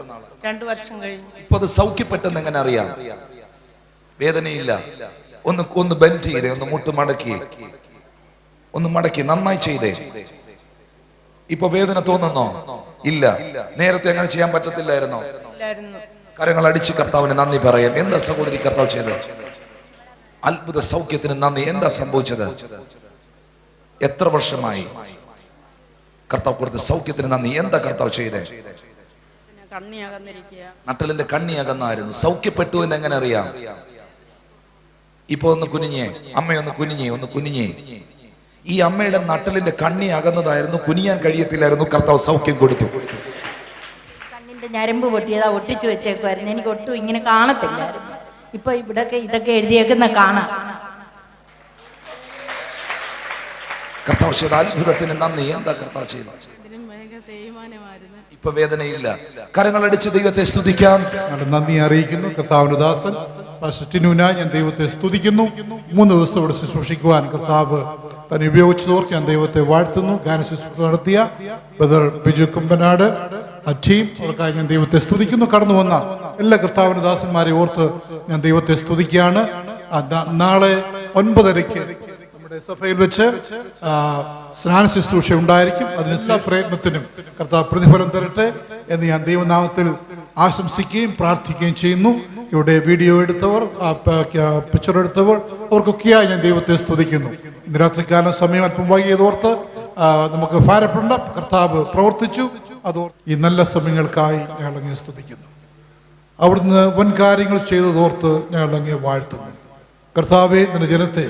2 വർഷം കഴിഞ്ഞു. ഇപ്പൊ അത് സൗഖ്യപ്പെട്ടെന്ന് എങ്ങനെ അറിയാം? വേദനയില്ല. ഒന്ന് ബെൻഡ് ചെയ്തേ, ഒന്ന് മുട്ട് മടക്കി നന്നായി ചെയ്തേ. ഇപ്പൊ വേദന തോന്നുന്നോ? ഇല്ല. നേരത്തെ അങ്ങനെ ചെയ്യാൻ പറ്റത്തില്ലായിരുന്നോ? കരങ്ങൾ അടിച്ച് കർത്താവിന് നന്ദി പറയാം. എന്താ സഹോദരി കർത്താവ് ചെയ്തത്? അത്ഭുത സൗഖ്യത്തിന് നന്ദി. എന്താ സംഭവിച്ചത്? എത്ര വർഷമായി? കർത്താവ് കൊടുത്ത സൗഖ്യത്തിന് നന്ദി. എന്താ കർത്താവ് ചെയ്തേ? നട്ടലിന്റെ കണ്ണി അകന്നായിരുന്നു. സൗഖ്യപ്പെട്ടു എന്ന് എങ്ങനെ അറിയാം? ഇപ്പൊ ഒന്ന് കുനിഞ്ഞേ, അമ്മയൊന്ന് കുനിഞ്ഞേ. ഈ അമ്മയുടെ നട്ടലിന്റെ കണ്ണി അകന്നതായിരുന്നു. കുനിയാൻ കഴിയത്തില്ലായിരുന്നു. കർത്താവ് സൗഖ്യം കൊടുത്തു. കണ്ണിന്റെ ഞരമ്പ് പൊട്ടിയതാ, ഒട്ടിച്ചു വെച്ചേക്കുമായിരുന്നു. എനിക്ക് ഒട്ടും ഇങ്ങനെ കാണത്തില്ലായിരുന്നു. ഇപ്പൊ ഇതൊക്കെ എഴുതിയേക്കുന്ന കാണാം. കർത്താവ് ചെയ്ത അത്ഭുതത്തിന് നന്ദി. എന്താ കർത്താവ് ചെയ്തത്? ഇപ്പൊ വേദനയില്ല. കരങ്ങളടിച്ച് ദൈവത്തെ സ്തുതിക്കാം. നന്ദി അറിയിക്കുന്നു. കർത്താവിന്റെ ദാസൻ ടിനുവിനായി ഞാൻ ദൈവത്തെ സ്തുതിക്കുന്നു. 3 ദിവസം ഇവിടെ ശുശ്രൂഷിക്കുവാൻ കർത്താവ് തന്നെ ഉപയോഗിച്ചതോർത്ത് ഞാൻ ദൈവത്തെ വാഴ്ത്തുന്നു. ഗാന ശുശ്രൂഷ നടത്തിയ ബ്രദർ ബിജു കുമ്പനാട്, ആ ടീം, അവർക്കായി ഞാൻ ദൈവത്തെ സ്തുതിക്കുന്നു. കടന്നു വന്ന എല്ലാ കർത്താവിന്റെ ദാസന്മാരെ ഓർത്ത് ഞാൻ ദൈവത്തെ സ്തുതിക്കുകയാണ്. നാളെ 9:30 നമ്മുടെ സഭയിൽ വെച്ച് സ്നാന ശുശ്രൂഷ ഉണ്ടായിരിക്കും. അതിനെല്ലാ പ്രയത്നത്തിനും കർത്താവ് പ്രതിഫലം തരട്ടെ എന്ന് ഞാൻ ദൈവനാമത്തിൽ ആശംസിക്കുകയും പ്രാർത്ഥിക്കുകയും ചെയ്യുന്നു. ഇവിടെ വീഡിയോ എടുത്തവർ, പിക്ചർ എടുത്തവർ, അവർക്കൊക്കെയായി ഞാൻ ദൈവത്തെ സ്തുതിക്കുന്നു. ഇന്ന് രാത്രികാലം സമയം അല്പം വൈകിയതോർത്ത് നമുക്ക് ഭാരപ്പെടേണ്ട. കർത്താവ് പ്രവർത്തിച്ചു. അതോർത്ത് ഈ നല്ല സമയങ്ങൾക്കായി ഞങ്ങൾ അങ്ങേ സ്തുതിക്കുന്നു. അവിടുന്ന് വൻ കാര്യങ്ങൾ ചെയ്തതോർത്ത് ഞങ്ങൾ അങ്ങേ വാഴ്ത്തുന്നു. കർത്താവെ, നിന്റെ ജനത്തെ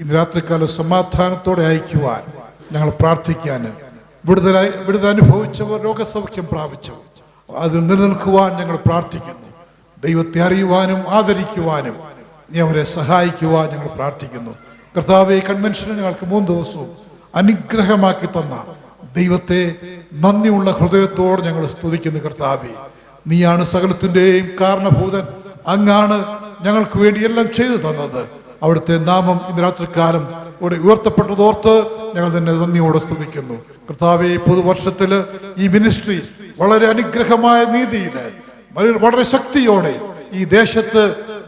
ഇന്ന് രാത്രികാലം സമാധാനത്തോടെ അയക്കുവാൻ ഞങ്ങൾ പ്രാർത്ഥിക്കാൻ, വിടുതൽ അനുഭവിച്ചവർ, രോഗസൗഖ്യം പ്രാപിച്ചവർ, അതിൽ നിലനിൽക്കുവാൻ ഞങ്ങൾ പ്രാർത്ഥിക്കുന്നു. ദൈവത്തെ അറിയുവാനും ആദരിക്കുവാനും നീ അവരെ സഹായിക്കുവാൻ ഞങ്ങൾ പ്രാർത്ഥിക്കുന്നു. കർത്താവെ, കൺവെൻഷന് ഞങ്ങൾക്ക് 3 ദിവസവും അനുഗ്രഹമാക്കി തന്ന ദൈവത്തെ നന്ദിയുള്ള ഹൃദയത്തോടെ ഞങ്ങൾ സ്തുതിക്കുന്നു. കർത്താവെ, നീയാണ് സകലത്തിൻ്റെയും കാരണഭൂതൻ. അങ്ങാണ് ഞങ്ങൾക്ക് വേണ്ടി എല്ലാം ചെയ്തു തന്നത്. അവിടുത്തെ നാമം ഇന്ന് രാത്രികാലം ഇവിടെ ഉയർത്തപ്പെട്ടതോർത്ത് ഞങ്ങൾ തന്നെ നന്ദിയോടെ സ്തുതിക്കുന്നു. കർത്താവെ, പുതുവർഷത്തില് ഈ മിനിസ്ട്രി വളരെ അനുഗ്രഹമായ നീതിയില് വളരെ ശക്തിയോടെ ഈ ദേശത്ത്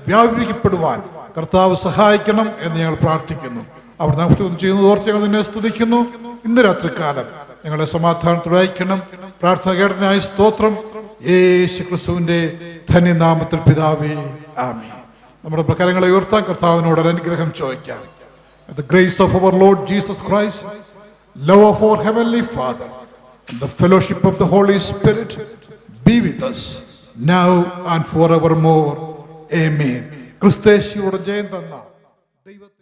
വ്യാപിക്കപ്പെടുവാൻ കർത്താവ് സഹായിക്കണം എന്ന് ഞങ്ങൾ പ്രാർത്ഥിക്കുന്നു. അവിടെ ചെയ്യുന്നതോർത്ത് ഞങ്ങൾ നിന്നെ സ്തുതിക്കുന്നു. ഇന്ന് രാത്രികാലം ഞങ്ങളെ സമാധാനത്തോടെ അയക്കണം. പ്രാർത്ഥന കേട്ടതിനായി സ്തോത്രം. യേശു ക്രിസ്തുവിന്റെ ധന്യനാമത്തിൽ പിതാവേ, ആമേൻ. നമ്മുടെ പ്രകാരങ്ങളെ ഉയർത്താൻ കർത്താവിനോട് അനുഗ്രഹം ചോദിക്കാം. The grace of our Lord Jesus Christ, love of our Heavenly Father, and the fellowship of the Holy Spirit be with us now and forevermore. Amen. ക്രിസ്തേശിയുടെ ജയം തന്ന ദൈവത്തെ